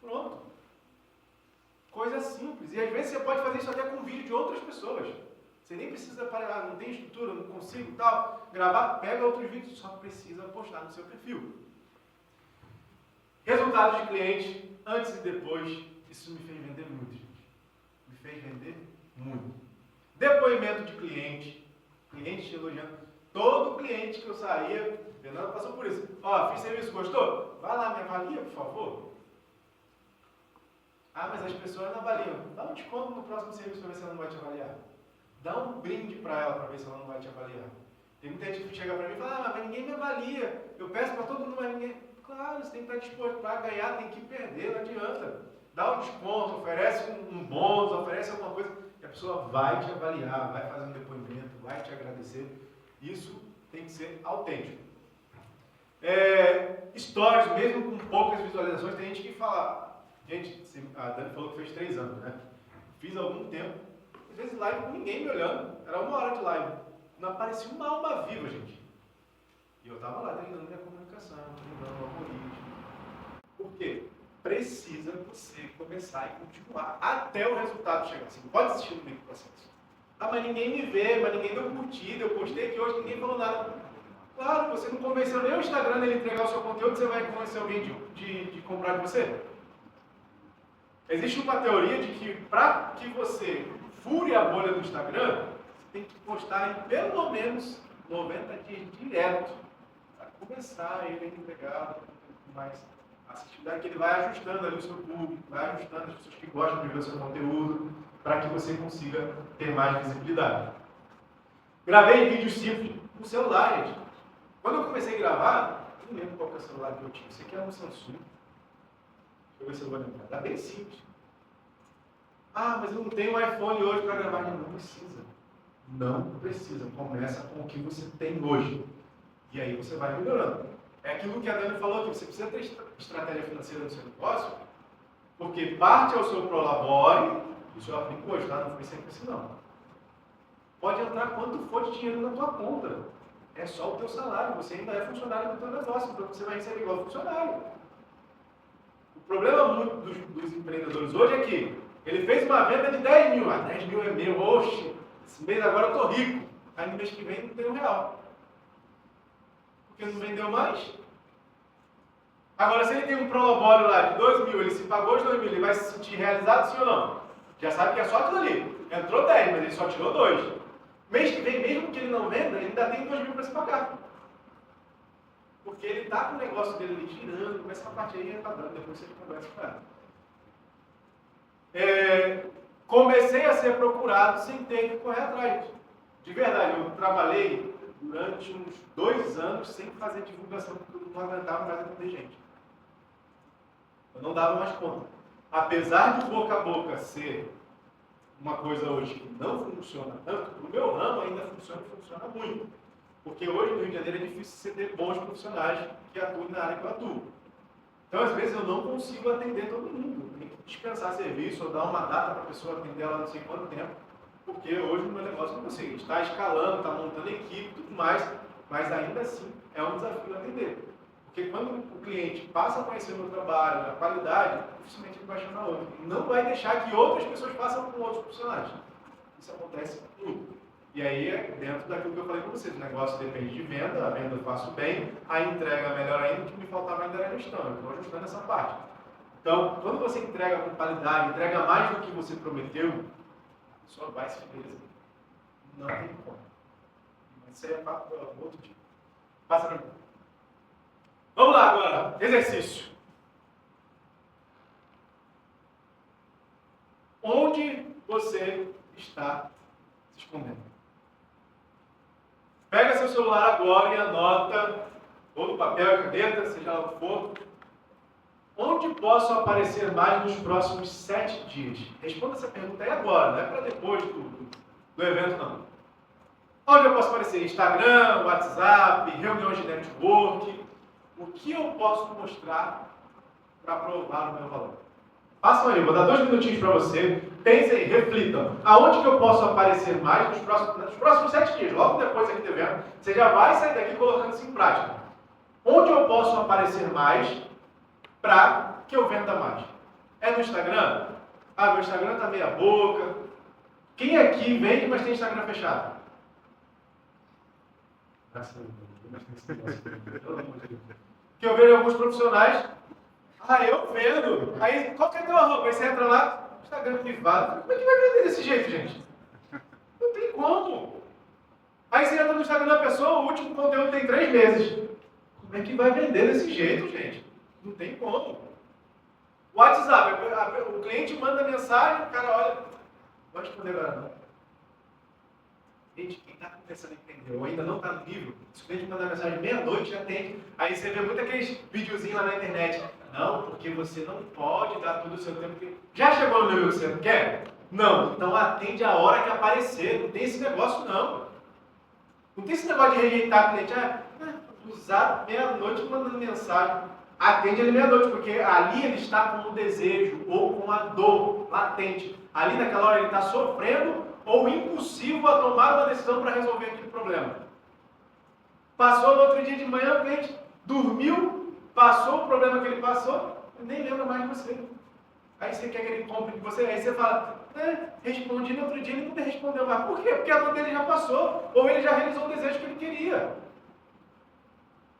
Pronto. Coisa simples. E às vezes você pode fazer isso até com vídeo de outras pessoas. Você nem precisa parar, não tem estrutura, não consigo tal. Gravar, pega outros vídeos, só precisa postar no seu perfil. Resultados de cliente, antes e depois, isso me fez vender muito, gente. Me fez vender muito. Depoimento de cliente te elogiando. Todo cliente que eu saía, Fernando passou por isso. Ó, fiz serviço, gostou? Vai lá, me avalia, por favor. Ah, mas as pessoas não avaliam. Dá um desconto no próximo serviço para ver se ela não vai te avaliar. Dá um brinde para ela para ver se ela não vai te avaliar. Tem muita gente que chega para mim e fala, mas ninguém me avalia. Eu peço para todo mundo, mas ninguém... Claro, você tem que estar disposto para ganhar, tem que perder, não adianta. Dá um desconto, oferece um bônus, oferece alguma coisa, e a pessoa vai te avaliar, vai fazer um depoimento, vai te agradecer. Isso tem que ser autêntico. Stories, mesmo com poucas visualizações, tem gente que fala... Gente, a Dani falou que fez 3 anos, né? Fiz há algum tempo. Às vezes live com ninguém me olhando. Era 1 hora de live. Não aparecia uma alma viva, gente. E eu estava lá treinando minha comunicação, treinando o algoritmo. Por quê? Precisa você começar e continuar até o resultado chegar. Você não pode desistir no meio do processo. Ah, mas ninguém me vê, mas ninguém deu curtida. Eu postei aqui hoje, ninguém falou nada. Claro, você não convenceu nem o Instagram dele entregar o seu conteúdo, você vai convencer alguém de comprar de você? Existe uma teoria de que para que você fure a bolha do Instagram, você tem que postar em pelo menos 90 dias direto. Para começar ele a entregar mais assistividade, que ele vai ajustando ali o seu público, vai ajustando as pessoas que gostam de ver o seu conteúdo, para que você consiga ter mais visibilidade. Gravei vídeos simples no celular, gente. Quando eu comecei a gravar, não lembro qual que é o celular que eu tinha. Esse aqui era um Samsung. Deixa eu ver se eu vou lembrar. Tá bem simples. Ah, mas eu não tenho um iPhone hoje para gravar. Não precisa. Não precisa. Começa com o que você tem hoje. E aí você vai melhorando. É aquilo que a Dani falou aqui. Você precisa ter estratégia financeira no seu negócio, porque parte ao seu prolabore. Isso eu aplico hoje, tá? Não foi sempre assim, não. Pode entrar quanto for de dinheiro na tua conta. É só o teu salário. Você ainda é funcionário do teu negócio. Então você vai receber igual funcionário. O problema muito dos empreendedores hoje é que ele fez uma venda de 10 mil. Ah, 10 mil é meu. Oxe, esse mês agora eu estou rico. Aí no mês que vem não tem R$1. Porque não vendeu mais. Agora, se ele tem um prolabore lá de 2 mil, ele se pagou os 2 mil, ele vai se sentir realizado sim ou não? Já sabe que é só aquilo ali. Entrou 10, mas ele só tirou 2. Mês que vem, mesmo que ele não venda, ele ainda tem 2 mil para se pagar. Porque ele está com o negócio dele ali girando, com essa parte aí está dando, depois você conversa com ela. Comecei a ser procurado sem ter que correr atrás. De verdade, eu trabalhei durante uns 2 anos sem fazer divulgação, porque eu não aguentava mais atender gente. Eu não dava mais conta. Apesar de boca a boca ser uma coisa hoje que não funciona tanto, para o meu ramo ainda funciona muito. Porque hoje no Rio de Janeiro é difícil você ter bons profissionais que atuem na área que eu atuo. Então, às vezes, eu não consigo atender todo mundo. Tem que dispensar serviço ou dar uma data para a pessoa atender ela não sei quanto tempo. Porque hoje o meu negócio não consigo. A gente está escalando, está montando equipe e tudo mais, mas ainda assim é um desafio atender. Porque quando o cliente passa a conhecer o meu trabalho, a qualidade, dificilmente ele vai chamar outro. E não vai deixar que outras pessoas façam com outros profissionais. Isso acontece muito. E aí é dentro daquilo que eu falei para vocês. O negócio depende de venda, a venda eu faço bem, a entrega melhor ainda, o que me faltava ainda era a gestão. Eu estou ajustando essa parte. Então, quando você entrega com qualidade, entrega mais do que você prometeu, só vai se feliz. Não tem como. Isso aí é papo para outro dia. Passa para mim. Vamos lá agora. Exercício. Onde você está se escondendo? Pega seu celular agora e anota, ou no papel e caneta, seja lá o que for. Onde posso aparecer mais nos próximos 7 dias? Responda essa pergunta aí agora, não é para depois do evento, não. Onde eu posso aparecer? Instagram, WhatsApp, reuniões de network. O que eu posso mostrar para provar o meu valor? Façam aí, vou dar 2 minutinhos para você. Pensem aí, reflitam. Aonde que eu posso aparecer mais nos próximos 7 dias? Logo depois aqui do evento, você já vai sair daqui colocando isso em prática. Onde eu posso aparecer mais para que eu venda mais? É no Instagram? Ah, meu Instagram está meia boca. Quem aqui vende, mas tem Instagram fechado? Que eu vejo alguns profissionais. Ah, eu vendo. Aí, qual que é teu arroba? Aí você entra lá, Instagram privado. Como é que vai vender desse jeito, gente? Não tem como. Aí você entra no Instagram da pessoa, o último conteúdo tem 3 meses. Como é que vai vender desse jeito, gente? Não tem como. WhatsApp, o cliente manda mensagem, o cara olha, não vou responder agora não. Gente, quem está começando a entender ou ainda não está no nível, se o cliente mandar mensagem meia-noite, já tem. Aí você vê muito aqueles videozinhos lá na internet. Não, porque você não pode dar todo o seu tempo. Já chegou no nível que você quer? Não. Então atende a hora que aparecer. Não tem esse negócio, não. Não tem esse negócio de rejeitar o cliente. Usar meia-noite mandando mensagem. Atende ele meia-noite, porque ali ele está com um desejo ou com a dor latente. Ali naquela hora ele está sofrendo ou impulsivo a tomar uma decisão para resolver aquele problema. Passou no outro dia de manhã, o cliente dormiu, passou o problema que ele passou, nem lembra mais de você. Aí você quer que ele compre de você, aí você fala, respondi no outro dia, ele não respondeu mais. Por quê? Porque a dor dele já passou, ou ele já realizou o desejo que ele queria.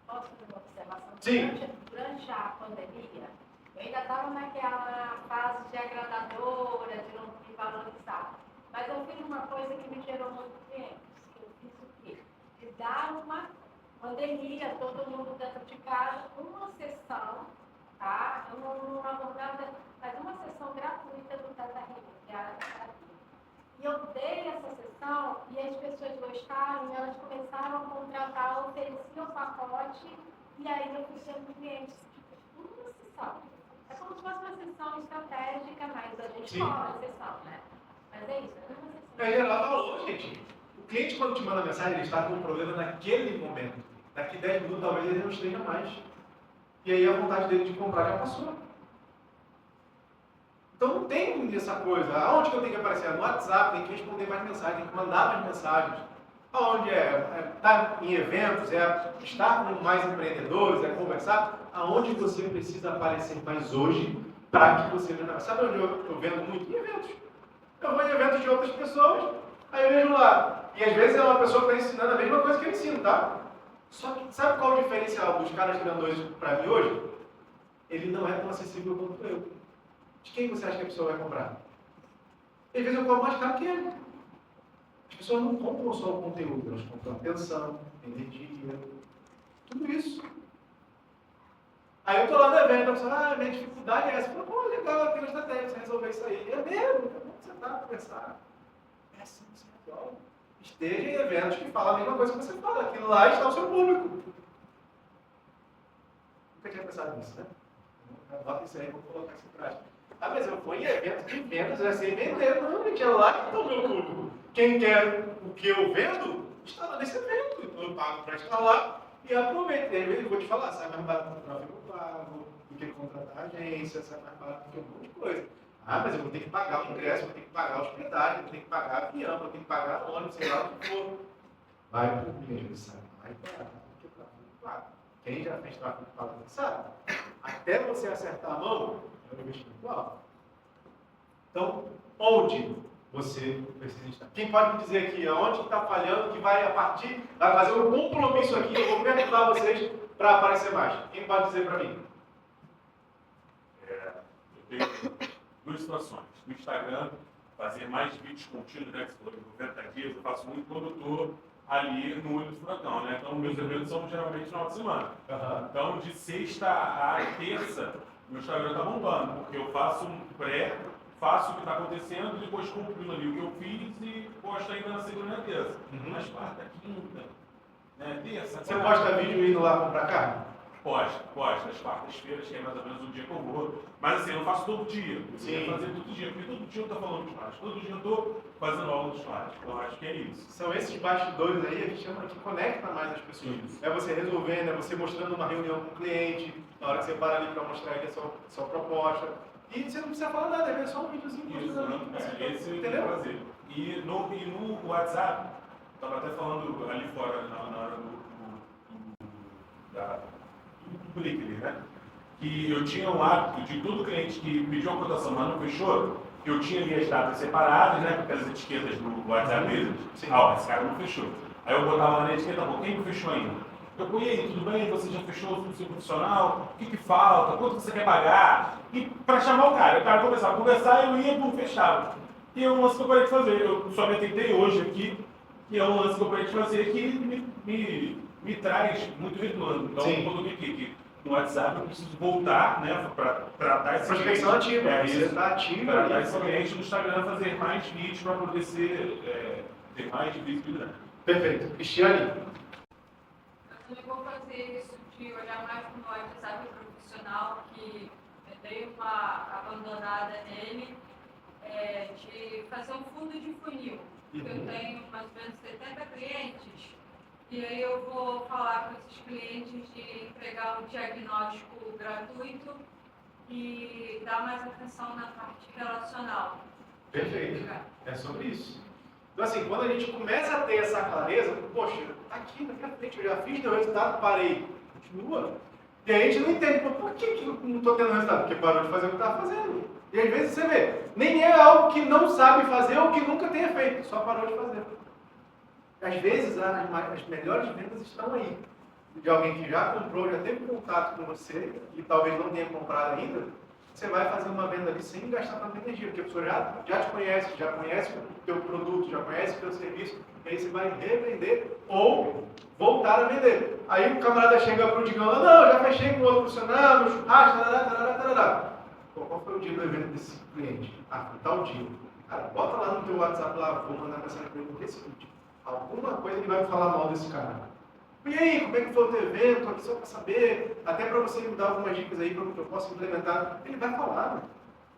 Posso fazer uma observação? Sim. Durante a pandemia, eu ainda estava naquela fase de agradadora, de não me valorizar. Mas eu fiz uma coisa que me gerou muitos clientes. Eu fiz o quê? De dar uma pandemia, todo mundo dentro de casa, uma sessão, tá? Eu não abordava, mas uma sessão gratuita do Teta Healing, que é a área da terapia. E eu dei essa sessão e as pessoas gostaram e elas começaram a contratar, ofereciam o pacote e aí eu fui tendo clientes, tipo, uma sessão. É como se fosse uma sessão estratégica, mas a gente fala a sessão, né? Mas é isso, é uma sessão. É gerar valor, gente. O cliente, quando te manda mensagem, ele está com um problema naquele momento. Daqui 10 minutos, talvez ele não esteja mais. E aí a vontade dele de comprar já passou. Então não tem essa coisa. Aonde que eu tenho que aparecer? No WhatsApp, tem que responder mais mensagens, tem que mandar mais mensagens. Aonde estar em eventos, estar com mais empreendedores, conversar. Aonde você precisa aparecer mais hoje para que você venda. Sabe onde eu vendo muito? Em eventos. Eu vou em eventos de outras pessoas, aí eu vejo lá. E às vezes é uma pessoa que está ensinando a mesma coisa que eu ensino, tá? Só que sabe qual é o diferencial dos caras grandões para mim hoje? Ele não é tão acessível quanto eu. De quem você acha que a pessoa vai comprar? Às vezes eu cobro mais caro que ele. As pessoas não compram só o conteúdo, elas compram atenção, energia, tudo isso. Aí eu estou lá no evento, a pessoa, minha dificuldade é essa. Eu falo, pô, legal, eu tenho uma estratégia para resolver isso aí. É mesmo, vamos sentar, conversar. É assim que se resolve. Esteja em eventos que falam a mesma coisa que você fala. Aquilo lá está o seu público. Nunca tinha pensado nisso, né? Anota isso aí, vou colocar isso em prática. Ah, mas eu fui em eventos de vendas, eu sei vender. Não, gente, é lá que está o meu público. Quem quer o que eu vendo, está lá nesse evento. Então eu pago para estar lá e aproveito. E aí eu vou te falar, sai mais barato do tráfego eu pago, do que contratar a agência, sai mais barato do que um monte de coisa. Ah, mas eu vou ter que pagar o ingresso, vou ter que pagar a hospedagem, vou ter que pagar avião, vou ter que pagar ônibus, sei lá o que for. Vai por mesmo, sai mais barato do que o tráfego pago. Quem já fez tráfego pago sabe? Até você acertar a mão, é um investimento alto. Então, onde você precisa estar? Quem pode me dizer aqui aonde está falhando, que vai fazer um compromisso aqui, eu vou me ajudar vocês para aparecer mais. Quem pode dizer para mim? Eu tenho duas situações. No Instagram, fazer mais vídeos contínuos, né? Que você falou de 90 dias, eu faço muito quando eu estou ali no olho do furacão, né? Então, meus eventos são geralmente no final de semana. Então, de sexta a terça, meu Instagram está bombando, porque eu faço um faço o que está acontecendo, depois concluo ali o que eu fiz e posto ainda na segunda e na terça. Mas quarta, quinta, né? Terça. Você posta vídeo indo lá comprar carne? Posta, as quartas-feiras, que é mais ou menos o dia que eu vou. Mas assim, eu não faço todo dia. Eu queria fazer todo dia, porque todo dia eu estou falando dos pais. Todo dia eu estou fazendo aula dos pais. Então acho que é isso. São esses bastidores aí, a gente chama que conecta mais as pessoas. Isso. É você resolvendo, é você mostrando uma reunião com o cliente, na hora que você para ali para mostrar ele a sua proposta. E você não precisa falar nada, é só um videozinho mostrando. Esse eu tenho que fazer. E no WhatsApp, estava até falando ali fora, na hora do Blickly, né? Que eu tinha um hábito de todo cliente que pediu uma cotação, mas não fechou, eu tinha ali as datas separadas, né? Com aquelas etiquetas do WhatsApp mesmo. Esse cara não fechou. Aí eu botava lá na etiqueta, quem não fechou ainda? Eu falei, e aí, tudo bem? Você já fechou o seu profissional? O que falta? Quanto você quer pagar? E para chamar o cara começava a conversar, eu ia e fechava. E é um lance que eu parei de fazer. Eu só me atentei hoje aqui, que é um lance que eu parei de fazer que me traz muito retorno. Então, eu coloquei aqui que no WhatsApp eu preciso voltar, né, para tratar esse cliente. Prospecção ativa, você está ativo. Para tratar esse cliente no Instagram, fazer mais vídeos para poder ter mais visibilidade. Perfeito. Cristiane? Eu vou fazer isso de olhar mais no WhatsApp profissional, que eu dei uma abandonada nele, de fazer um fundo de funil. Eu tenho mais ou menos 70 clientes, e aí eu vou falar com esses clientes de entregar um diagnóstico gratuito e dar mais atenção na parte relacional. Perfeito. É sobre isso. Então, assim, quando a gente começa a ter essa clareza, poxa, tá aqui na minha frente, eu já fiz meu resultado, parei, continua. E aí a gente não entende, por que eu não estou tendo resultado? Porque parou de fazer o que estava fazendo. E às vezes você vê, nem é algo que não sabe fazer ou que nunca tenha feito, só parou de fazer. Às vezes, as melhores vendas estão aí. De alguém que já comprou, já teve contato com você, e talvez não tenha comprado ainda, você vai fazer uma venda ali sem gastar tanta energia, porque a pessoa já te conhece, já conhece o teu produto, já conhece o teu serviço, e aí você vai revender ou voltar a vender. Aí o camarada chega pro Digão, não, já fechei com outro profissional, no churrasco, tarará. Pô, qual foi o dia do evento desse cliente? Ah, foi tal dia. Cara, bota lá no teu WhatsApp, lá, vou mandar mensagem para ele, porque é o seguinte, alguma coisa ele vai falar mal desse cara. E aí, como é que foi o teu evento? Aqui só para saber, até para você me dar algumas dicas aí para que eu possa implementar. Ele vai falar.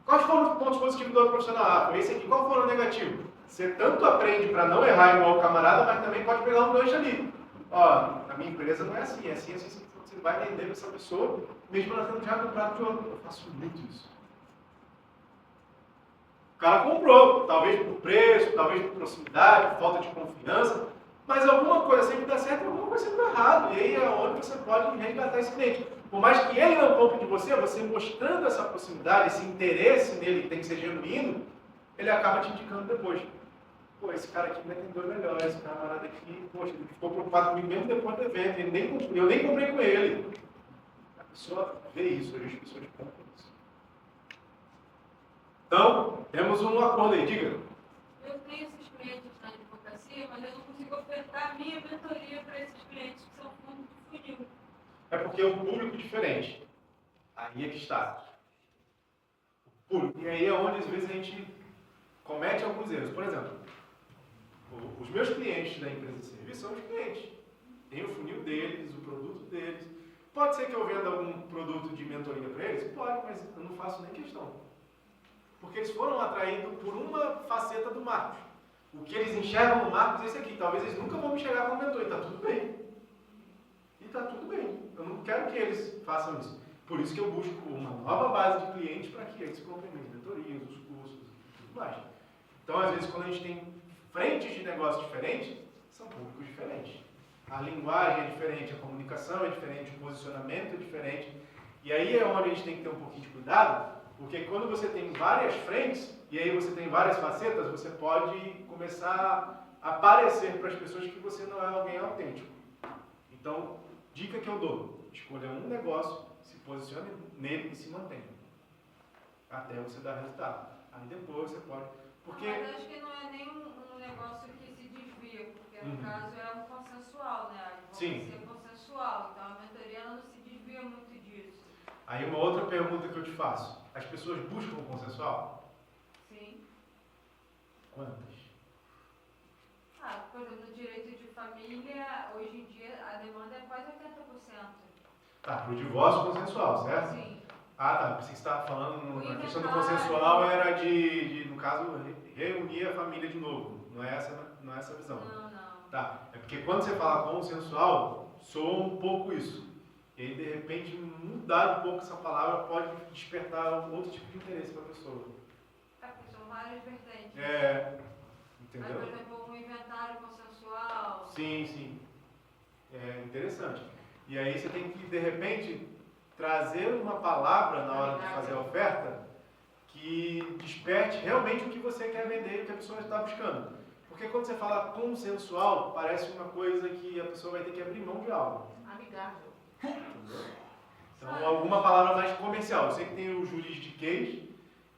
Quais foram os pontos positivos do outro profissional? Ah, foi esse aqui. Qual foram os negativos? Você tanto aprende para não errar igual o camarada, mas também pode pegar um gancho ali. Ó, a minha empresa não é assim, assim. Você vai vender essa pessoa, mesmo ela tendo já comprado de outro. Eu faço muito isso. O cara comprou, talvez por preço, talvez por proximidade, por falta de confiança, mas alguma coisa sempre dá certo e alguma coisa sempre dá errado. E aí é onde você pode resgatar esse cliente. Por mais que ele não compre de você mostrando essa proximidade, esse interesse nele que tem que ser genuíno, ele acaba te indicando depois. Pô, esse cara aqui me atendeu melhor, esse camarada aqui, poxa, ele ficou preocupado comigo mesmo depois do evento, eu nem comprei com ele. A pessoa vê isso, hoje as pessoas compram isso. Então, temos um acordo aí, diga. Eu tenho esses clientes na advocacia, mas eu não consigo ofertar a minha mentoria para esses clientes que são fundo de funil. É porque é um público diferente. Aí é que está. O público. E aí é onde às vezes a gente comete alguns erros. Por exemplo, os meus clientes da empresa de serviço são os clientes. Tem o funil deles, o produto deles. Pode ser que eu venda algum produto de mentoria para eles? Pode, mas eu não faço nem questão. Porque eles foram atraídos por uma faceta do Marcos. O que eles enxergam no Marcos é esse aqui. Talvez eles nunca vão me enxergar como mentor. E está tudo bem. E está tudo bem. Eu não quero que eles façam isso. Por isso que eu busco uma nova base de clientes para que eles comprem minhas mentorias, os cursos e tudo mais. Então, às vezes, quando a gente tem frentes de negócio diferentes, são públicos diferentes. A linguagem é diferente, a comunicação é diferente, o posicionamento é diferente. E aí é onde a gente tem que ter um pouquinho de cuidado, porque quando você tem várias frentes, e aí você tem várias facetas, você pode começar a parecer para as pessoas que você não é alguém autêntico. Então, dica que eu dou, escolha um negócio, se posicione nele e se mantenha. Até você dar resultado. Aí depois você pode... Porque... Mas acho que não é nem um negócio que se desvia, porque no caso é um consensual, né? A advocacia é consensual, então a mentoria ela não se desvia muito disso. Aí uma outra pergunta que eu te faço. As pessoas buscam o consensual? Sim. Quantas? Por exemplo, no direito de família, hoje em dia a demanda é quase 80%. Tá, para o divórcio consensual, certo? Sim. Ah, tá. Pensei que você estava falando, a questão do consensual era de, no caso, reunir a família de novo. Não é essa a visão. Não. Tá. É porque quando você fala consensual, soa um pouco isso. E aí, de repente, mudar um pouco essa palavra pode despertar outro tipo de interesse para a pessoa. Porque são várias vertentes. Entendeu? Aí, por exemplo, um inventário consensual. Sim. É interessante. E aí você tem que, de repente, trazer uma palavra na hora de fazer a oferta que desperte realmente o que você quer vender e o que a pessoa está buscando. Porque quando você fala consensual, parece uma coisa que a pessoa vai ter que abrir mão de algo. Amigável. Entendeu? Então, alguma palavra mais comercial. Eu sei que tem o juridiquês,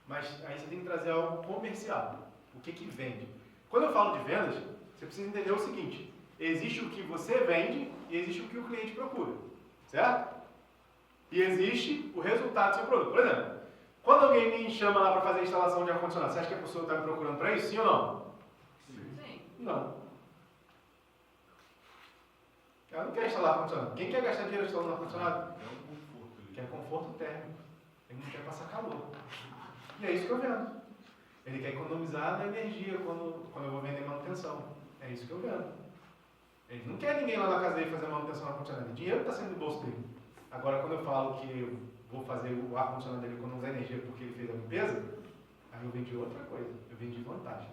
mas aí você tem que trazer algo comercial. O que vende? Quando eu falo de vendas, você precisa entender o seguinte. Existe o que você vende e existe o que o cliente procura. Certo? E existe o resultado do seu produto. Por exemplo, quando alguém me chama lá para fazer a instalação de ar-condicionado, você acha que a pessoa está me procurando para isso? Sim ou não? Sim. Não. Ela não quer instalar ar-condicionado. Quem quer gastar dinheiro instalando ar-condicionado? Quer conforto térmico. Ele não quer passar calor. E é isso que eu vendo. Ele quer economizar na energia quando eu vou vender manutenção. É isso que eu vendo. Ele não quer ninguém lá na casa dele fazer manutenção no ar-condicionado. O dinheiro está sendo no bolso dele. Agora, quando eu falo que eu vou fazer o ar-condicionado dele economizar energia porque ele fez a limpeza, aí eu vendi outra coisa. Eu vendi vantagem.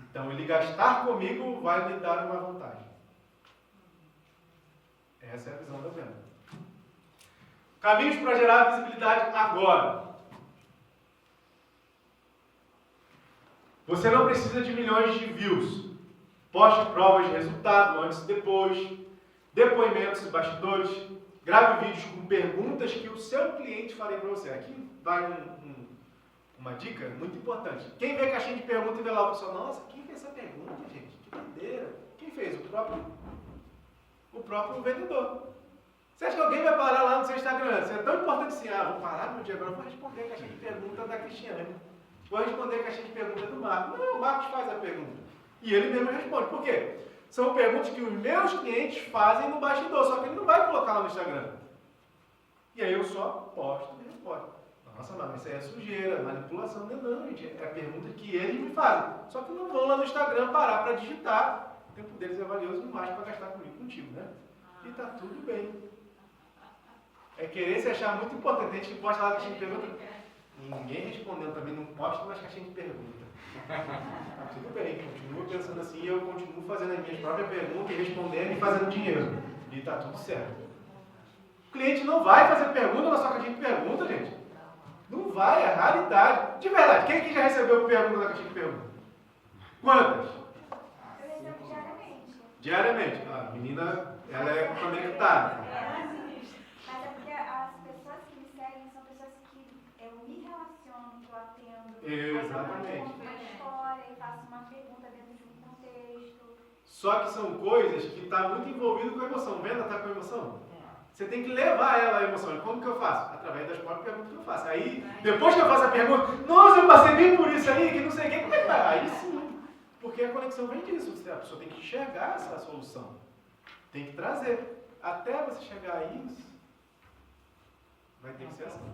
Então, ele gastar comigo vai me dar uma vantagem. Essa é a visão da venda. Caminhos para gerar visibilidade agora. Você não precisa de milhões de views. Poste provas de resultado antes e depois. Depoimentos e bastidores. Grave vídeos com perguntas que o seu cliente faria para você. Aqui vai uma dica muito importante. Quem vê a caixinha de pergunta e vê lá o pessoal, nossa, quem fez essa pergunta, gente? Que doideira. Quem fez? O próprio vendedor. Você acha que alguém vai parar lá no seu Instagram? Você é tão importante assim, vou parar meu dia agora, vou responder a caixinha de pergunta da Cristiane. Vou responder a caixinha de pergunta do Marcos. Não, o Marcos faz a pergunta. E ele mesmo responde. Por quê? São perguntas que os meus clientes fazem no bastidor, só que ele não vai colocar lá no Instagram. E aí eu só posto e respondo. Nossa, mas isso aí é sujeira, manipulação. Não, gente. É a pergunta que eles me fazem. Só que não vão lá no Instagram parar para digitar. O tempo deles é valioso demais para gastar contigo, né? E tá tudo bem. É querer se achar muito importante. A gente que posta lá a caixinha de pergunta. Ninguém respondeu também, não posta nas caixinhas de pergunta. Tá tudo bem, continuo pensando assim, eu continuo fazendo as minhas próprias perguntas e respondendo e fazendo dinheiro. E tá tudo certo. O cliente não vai fazer pergunta na sua caixinha de pergunta, gente. Não vai, é raridade. De verdade, quem aqui já recebeu pergunta na caixinha de pergunta? Quantas? Eu recebo diariamente. Diariamente. A menina, ela é conectada. Mas é porque as pessoas que me seguem são pessoas que eu me relaciono, que eu atendo. Exatamente. Aí eu conto uma história e faço uma pergunta dentro de um contexto. Só que são coisas que estão muito envolvidas com a emoção. Venda está com a emoção? Você tem que levar ela à emoção. E como que eu faço? Através das próprias perguntas que eu faço. Aí, depois que eu faço a pergunta, nossa, eu passei bem por isso aí, que não sei o que, como é que vai? Aí sim. Porque a conexão vem disso. A pessoa tem que enxergar essa solução. Tem que trazer. Até você chegar a isso, vai ter que ser assim.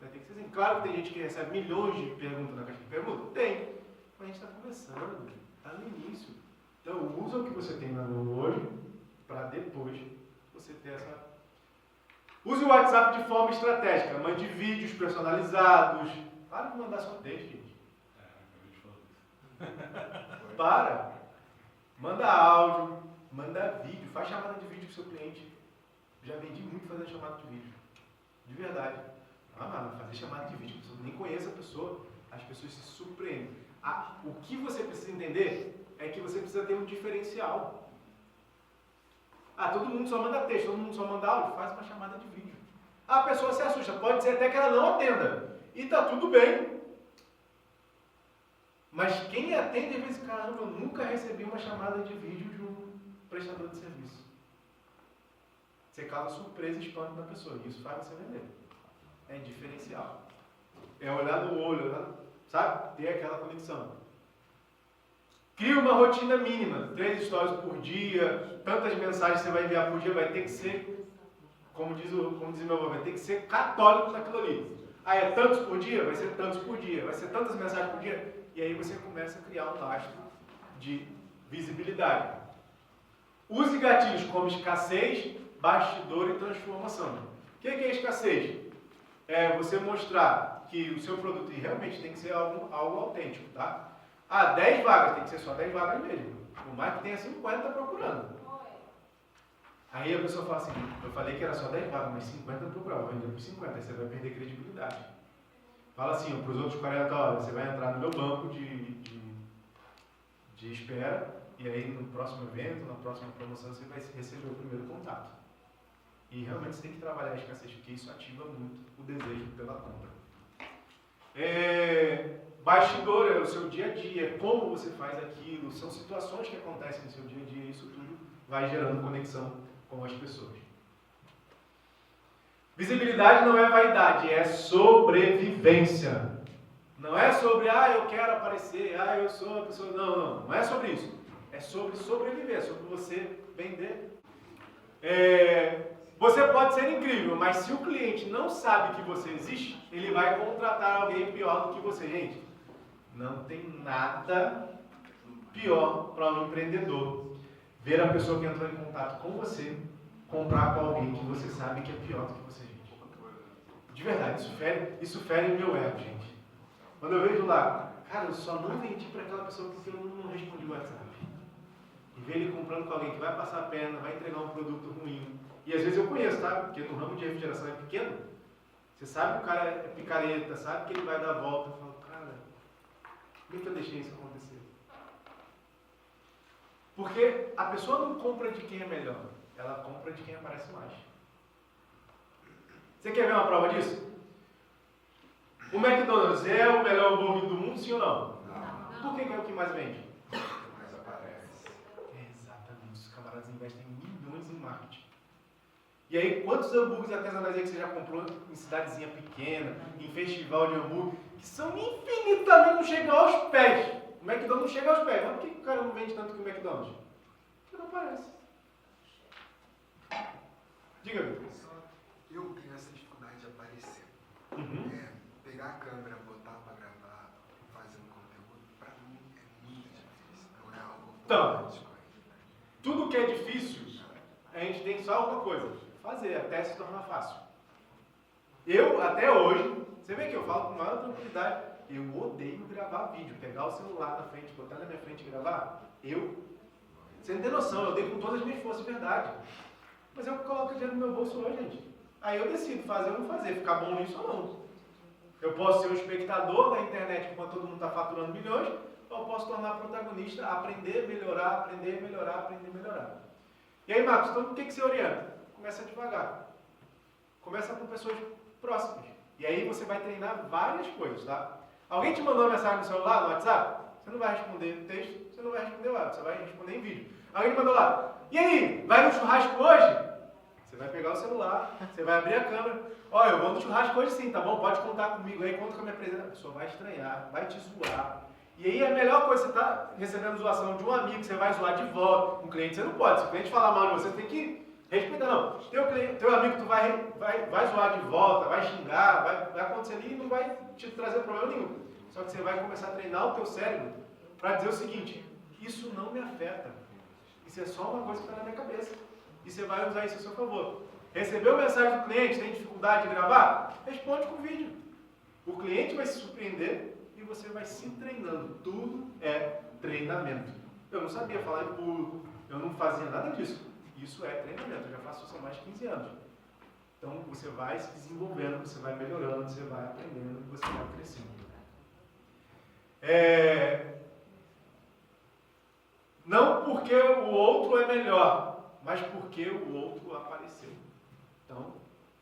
Vai ter que ser assim. Claro que tem gente que recebe milhões de perguntas na caixa de perguntas. Tem. Mas a gente está começando. Está no início. Então, usa o que você tem na mão hoje para depois você ter essa... Use o WhatsApp de forma estratégica. Mande vídeos personalizados. Para de mandar só texto, gente. Para. Manda áudio. Manda vídeo. Faz chamada de vídeo para o seu cliente. Já vendi muito fazendo chamada de vídeo. De verdade. Fazer chamada de vídeo. Você nem conhece a pessoa. As pessoas se surpreendem. O que você precisa entender é que você precisa ter um diferencial. Todo mundo só manda texto, todo mundo só manda áudio. Faz uma chamada de vídeo. A pessoa se assusta. Pode ser até que ela não atenda. E tá tudo bem. Mas quem atende, às vezes, caramba, eu nunca recebi uma chamada de vídeo de um prestador de serviço. Você causa surpresa e espanto na pessoa. E isso faz você vender. É diferencial. É olhar no olho, sabe? Ter aquela conexão. Cria uma rotina mínima. 3 stories por dia, tantas mensagens você vai enviar por dia, vai ter que ser, como diz meu avô, vai ter que ser católico naquilo ali. É tantos por dia? Vai ser tantos por dia. Vai ser tantas mensagens por dia? E aí você começa a criar um lastro de visibilidade. Use gatilhos como escassez, bastidor e transformação. O que é escassez? É você mostrar que o seu produto realmente tem que ser algo autêntico, tá? 10 vagas, tem que ser só 10 vagas mesmo. Por mais que tenha 50 procurando. Aí a pessoa fala assim, eu falei que era só 10 vagas, mas 50 procurava, vou vender por 50, aí você vai perder credibilidade. Fala assim, para os outros 40 horas, você vai entrar no meu banco de espera, e aí no próximo evento, na próxima promoção, você vai receber o primeiro contato. E realmente você tem que trabalhar a escassez, porque isso ativa muito o desejo pela compra. Bastidor é o seu dia a dia, como você faz aquilo, são situações que acontecem no seu dia a dia, e isso tudo vai gerando conexão com as pessoas. Visibilidade não é vaidade, é sobrevivência. Não é sobre, eu quero aparecer, eu sou a pessoa. Não é sobre isso. É sobre sobreviver, é sobre você vender. Você pode ser incrível, mas se o cliente não sabe que você existe, ele vai contratar alguém pior do que você. Gente, não tem nada pior para um empreendedor ver a pessoa que entrou em contato com você comprar com alguém que você sabe que é pior do que você, gente. De verdade, isso fere o meu ego, gente. Quando eu vejo lá, cara, eu só não vendi para aquela pessoa porque eu não respondi o WhatsApp. E ver ele comprando com alguém que vai passar a perna, vai entregar um produto ruim. E às vezes eu conheço, tá? Porque no ramo de refrigeração é pequeno. Você sabe que o cara é picareta, sabe que ele vai dar a volta. Eu falo, cara, por que eu deixei isso acontecer? Porque a pessoa não compra de quem é melhor. Ela compra de quem aparece mais. Você quer ver uma prova disso? O McDonald's é o melhor hambúrguer do mundo, sim ou não? Não. Por que é o que mais vende? Mais aparece. Exatamente. Os camaradas investem milhões em marketing. E aí, quantos hambúrgueres artesanais aí que você já comprou em cidadezinha pequena, em festival de hambúrguer, que são infinitamente, não chegam aos pés. O McDonald's não chega aos pés. Mas por que o cara não vende tanto que o McDonald's? Porque não aparece. Diga, Vitor. Eu tenho essa dificuldade de aparecer. Pegar a câmera, botar para gravar, fazer um conteúdo, para mim é muito difícil. Não é algo Então, tudo que é difícil, a gente tem só uma coisa, fazer até se tornar fácil. Eu, até hoje, você vê que eu falo com maior tranquilidade, eu odeio gravar vídeo, pegar o celular na frente, botar na minha frente e gravar. Você não tem noção, eu odeio com todas as minhas forças, de verdade. Mas eu coloco dinheiro no meu bolso hoje, gente. Aí eu decido fazer ou não fazer, ficar bom nisso ou não. Eu posso ser um espectador da internet enquanto todo mundo está faturando milhões, ou eu posso tornar protagonista, aprender, melhorar, aprender, melhorar, aprender, melhorar. E aí, Marcos, então o que você orienta? Começa devagar. Começa com pessoas próximas. E aí você vai treinar várias coisas, tá? Alguém te mandou uma mensagem no celular, no WhatsApp? Você não vai responder texto, você não vai responder WhatsApp, você vai responder em vídeo. Alguém te mandou lá, e aí, vai no churrasco hoje? Você vai pegar o celular, você vai abrir a câmera. Eu vou no churrasco hoje sim, tá bom? Pode contar comigo aí, conta com a minha presença. A pessoa vai estranhar, vai te zoar. E aí a melhor coisa, você tá recebendo zoação de um amigo, você vai zoar de volta. Um cliente você não pode. Se o cliente falar mal de você, tem que Respeita não. Teu amigo tu vai zoar de volta, vai xingar, vai acontecer ali e não vai te trazer problema nenhum. Só que você vai começar a treinar o teu cérebro para dizer o seguinte: isso não me afeta. Isso é só uma coisa que está na minha cabeça. E você vai usar isso a seu favor. Recebeu mensagem do cliente, tem dificuldade de gravar? Responde com vídeo. O cliente vai se surpreender e você vai se treinando. Tudo é treinamento. Eu não sabia falar em público, eu não fazia nada disso. Isso é treinamento, eu já faço isso há mais de 15 anos. Então você vai se desenvolvendo, você vai melhorando, você vai aprendendo, você vai crescendo. Não porque o outro é melhor, mas porque o outro apareceu. Então,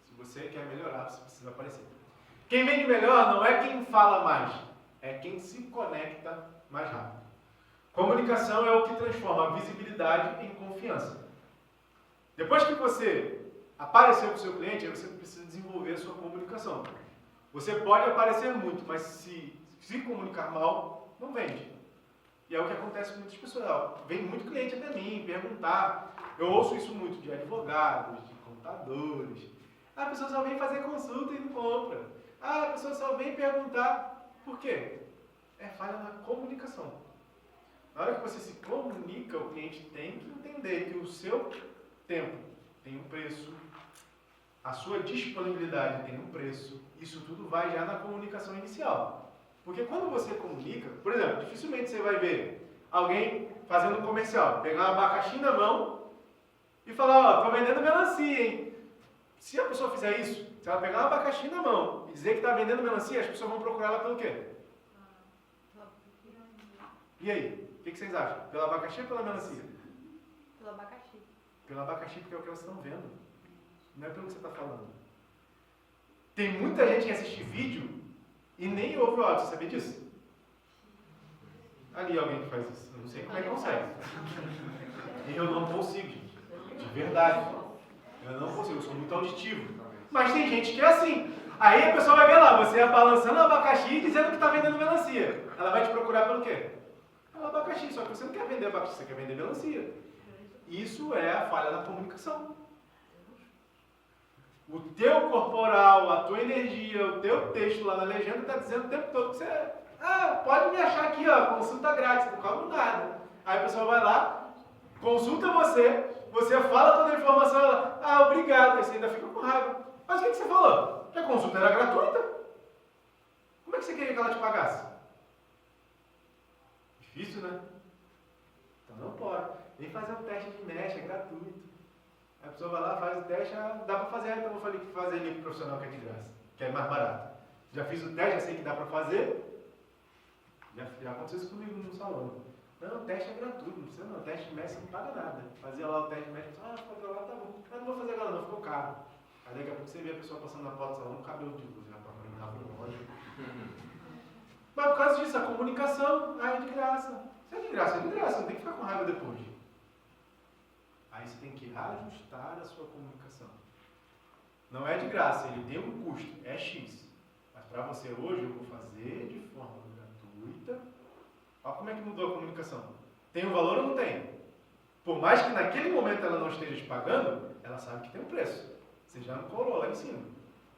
se você quer melhorar, você precisa aparecer. Quem vende melhor não é quem fala mais, é quem se conecta mais rápido. Comunicação é o que transforma a visibilidade em confiança. Depois que você apareceu com o seu cliente, aí você precisa desenvolver a sua comunicação. Você pode aparecer muito, mas se comunicar mal, não vende. E é o que acontece com muitas pessoas. Vem muito cliente até mim perguntar. Eu ouço isso muito de advogados, de contadores. A pessoa só vem fazer consulta e não compra. A pessoa só vem perguntar. Por quê? É falha na comunicação. Na hora que você se comunica, o cliente tem que entender que o seu tempo tem um preço, a sua disponibilidade tem um preço. Isso tudo vai já na comunicação inicial. Porque quando você comunica, por exemplo, dificilmente você vai ver alguém fazendo um comercial, pegar um abacaxi na mão e falar, ó, tô vendendo melancia, hein? Se a pessoa fizer isso, se ela pegar um abacaxi na mão e dizer que está vendendo melancia, as pessoas vão procurar ela pelo quê? E aí? O que vocês acham? Pelo abacaxi ou pela melancia? Pelo abacaxi. Pelo abacaxi, porque é o que elas estão vendo. Não é pelo que você está falando. Tem muita gente que assiste vídeo e nem ouve o áudio. Você sabia disso? Ali alguém que faz isso. Eu não sei como é que consegue. Eu não consigo, gente. De verdade. Eu não consigo. Eu sou muito auditivo. Mas tem gente que é assim. Aí a pessoa vai ver lá, você balançando o abacaxi e dizendo que está vendendo melancia. Ela vai te procurar pelo quê? Pelo abacaxi. Só que você não quer vender abacaxi, você quer vender melancia. Isso é a falha da comunicação. O teu corporal, a tua energia, o teu texto lá na legenda está dizendo o tempo todo que você... pode me achar aqui, ó, consulta grátis, não cobro nada. Aí a pessoa vai lá, consulta você fala toda a informação, ela, obrigado, aí você ainda fica com raiva. Mas o que você falou? Que a consulta era gratuita. Como é que você queria que ela te pagasse? Difícil, né? Então não pode. Vem fazer um teste de mesh, é gratuito. A pessoa vai lá, faz o teste, dá para fazer, então eu falei que fazer ali profissional que é de graça, que é mais barato. Já fiz o teste, já sei que dá para fazer. Já aconteceu isso comigo no salão. Não, o teste é gratuito, não precisa não, o teste de mesh você não paga nada. Fazia lá o teste de mesh, fazer lá, tá bom. Mas não vou fazer agora não, ficou caro. Aí daqui a pouco você vê a pessoa passando na porta do salão, um cabelo de luz, para terminar por loja. Mas por causa disso, a comunicação, é de graça. Se é de graça, não tem que ficar com raiva depois. Aí você tem que ajustar a sua comunicação. Não é de graça, ele tem um custo, é X. Mas para você hoje, eu vou fazer de forma gratuita. Olha como é que mudou a comunicação. Tem um valor ou não tem? Por mais que naquele momento ela não esteja te pagando, ela sabe que tem um preço. Você já não colou lá em cima.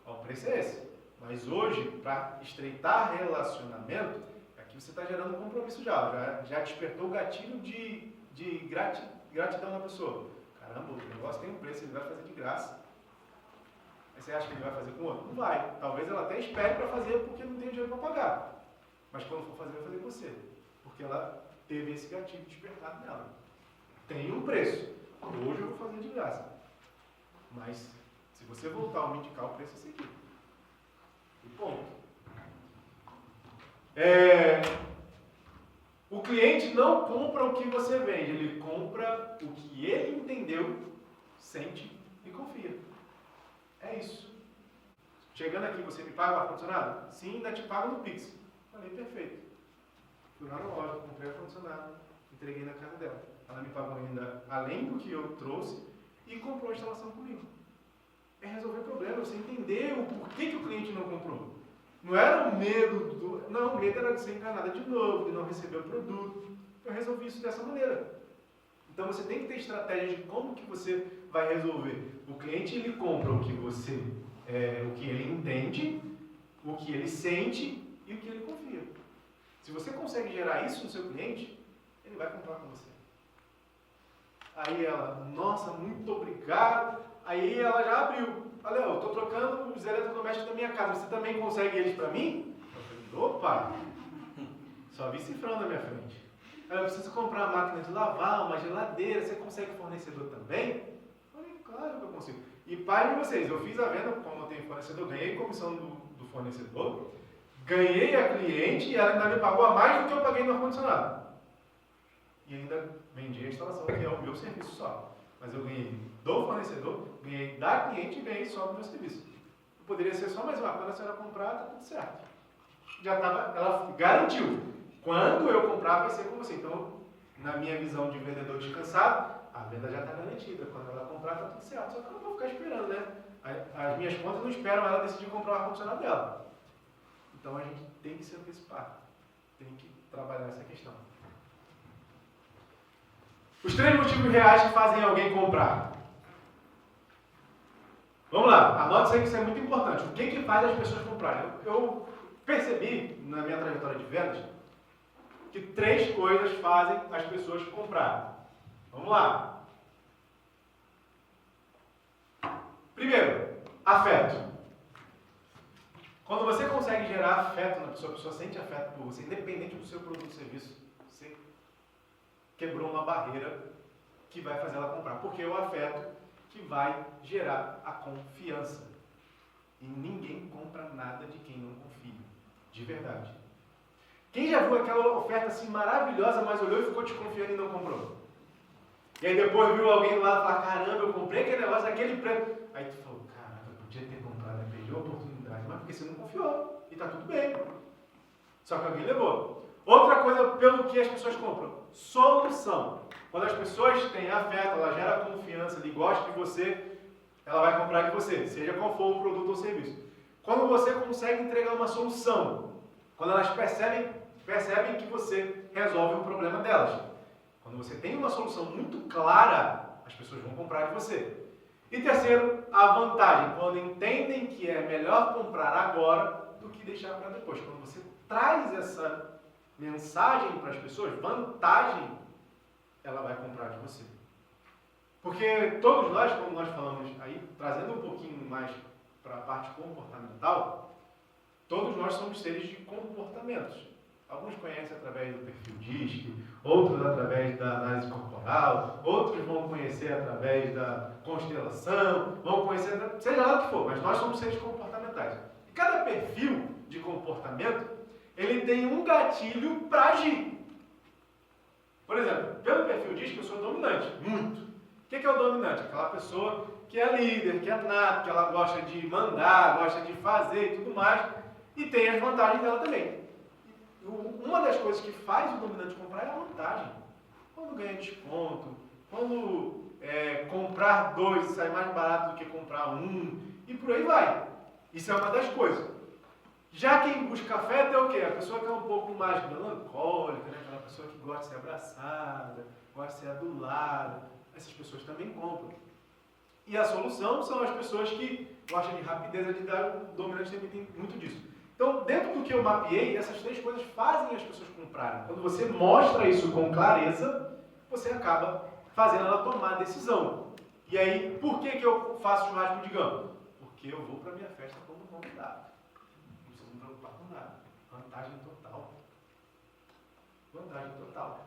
O preço é esse. Mas hoje, para estreitar relacionamento, aqui você está gerando um compromisso já despertou o gatilho de gratidão na pessoa. Caramba, o negócio tem um preço, ele vai fazer de graça. Aí você acha que ele vai fazer com o outro? Não vai. Talvez ela até espere para fazer porque não tem dinheiro para pagar. Mas quando for fazer, vai fazer com você. Porque ela teve esse gatilho despertado nela. Tem um preço. Hoje eu vou fazer de graça. Mas, se você voltar a me indicar, o preço é esse aqui. E ponto. O cliente não compra o que você vende, ele compra o que ele entendeu, sente e confia. É isso. Chegando aqui, você me paga o ar-condicionado? Sim, ainda te pago no Pix. Falei, perfeito. Fui lá na loja, comprei o ar-condicionado, entreguei na casa dela. Ela me pagou ainda além do que eu trouxe e comprou a instalação comigo. É resolver problema, você entender o porquê que o cliente não comprou. Não era o medo Não, o medo era de ser enganada de novo, de não receber o produto. Eu resolvi isso dessa maneira. Então você tem que ter estratégia de como que você vai resolver? O cliente, ele compra o que o que ele entende, o que ele sente e o que ele confia. Se você consegue gerar isso no seu cliente, ele vai comprar com você. Aí ela, nossa, muito obrigado. Aí ela já abriu. Olha, eu estou trocando os eletrodomésticos da minha casa. Você também consegue eles para mim? Eu falei, opa! Só vi cifrando na minha frente. Aí eu preciso comprar uma máquina de lavar, uma geladeira. Você consegue fornecedor também? Eu falei, claro que eu consigo. E parem vocês, eu fiz a venda, como eu tenho fornecedor, ganhei comissão do fornecedor, ganhei a cliente e ela ainda me pagou a mais do que eu paguei no ar-condicionado. E ainda vendi a instalação, que é o meu serviço só. Mas eu ganhei do fornecedor, ganhei da cliente e ganhei só do meu serviço. Poderia ser só mais uma, quando a senhora comprar, tá tudo certo. Já estava, ela garantiu. Quando eu comprar, vai ser com você. Então, na minha visão de vendedor descansado, a venda já está garantida. Quando ela comprar, tá tudo certo. Só que eu não vou ficar esperando, né? As minhas contas não esperam ela decidir comprar o ar-condicionado dela. Então, a gente tem que se antecipar. Tem que trabalhar essa questão. Os 3 motivos reais que fazem alguém comprar. Vamos lá, anote isso aí que isso é muito importante. O que faz as pessoas comprarem? Eu percebi, na minha trajetória de vendas, que 3 coisas fazem as pessoas comprarem. Vamos lá. Primeiro, afeto. Quando você consegue gerar afeto na pessoa, a pessoa sente afeto por você, independente do seu produto ou serviço, você quebrou uma barreira que vai fazer ela comprar. Porque é o afeto que vai gerar a confiança. E ninguém compra nada de quem não confia. De verdade. Quem já viu aquela oferta assim maravilhosa, mas olhou e ficou desconfiando e não comprou? E aí depois viu alguém lá e falou, caramba, eu comprei aquele negócio daquele preço. Aí tu falou, caraca, eu podia ter comprado, eu perdi a oportunidade. Mas porque você não confiou. E tá tudo bem. Só que alguém levou. Outra coisa pelo que as pessoas compram. Solução. Quando as pessoas têm afeto, ela gera confiança, ele gosta de você, ela vai comprar de você, seja qual for o produto ou serviço. Quando você consegue entregar uma solução, quando elas percebem que você resolve o problema delas. Quando você tem uma solução muito clara, as pessoas vão comprar de você. E terceiro, a vantagem. Quando entendem que é melhor comprar agora do que deixar para depois. Quando você traz essa mensagem para as pessoas, vantagem, ela vai comprar de você. Porque todos nós, como nós falamos aí, trazendo um pouquinho mais para a parte comportamental, todos nós somos seres de comportamentos. Alguns conhecem através do perfil DISC, outros através da análise corporal, outros vão conhecer através da constelação, vão conhecer, seja lá o que for, mas nós somos seres comportamentais. E cada perfil de comportamento, ele tem um gatilho para agir. Por exemplo, pelo perfil DISC, eu sou dominante, muito. O que é o dominante? Aquela pessoa que é líder, que é nato, que ela gosta de mandar, gosta de fazer e tudo mais, e tem as vantagens dela também. Uma das coisas que faz o dominante comprar é a vantagem. Quando ganha desconto, quando comprar 2 sai mais barato do que comprar 1, e por aí vai. Isso é uma das coisas. Já quem busca afeto é o quê? A pessoa que é um pouco mais melancólica, né? Aquela pessoa que gosta de ser abraçada, gosta de ser adulada. Essas pessoas também compram. E a solução são as pessoas que gostam de rapidez, agilidade, o dominante também tem muito disso. Então, dentro do que eu mapeei, essas 3 coisas fazem as pessoas comprarem. Quando você mostra isso com clareza, você acaba fazendo ela tomar a decisão. E aí, por que eu faço churrasco de gama? Porque eu vou para a minha festa como convidado. Não preciso me preocupar com nada. Vantagem total. Vantagem total.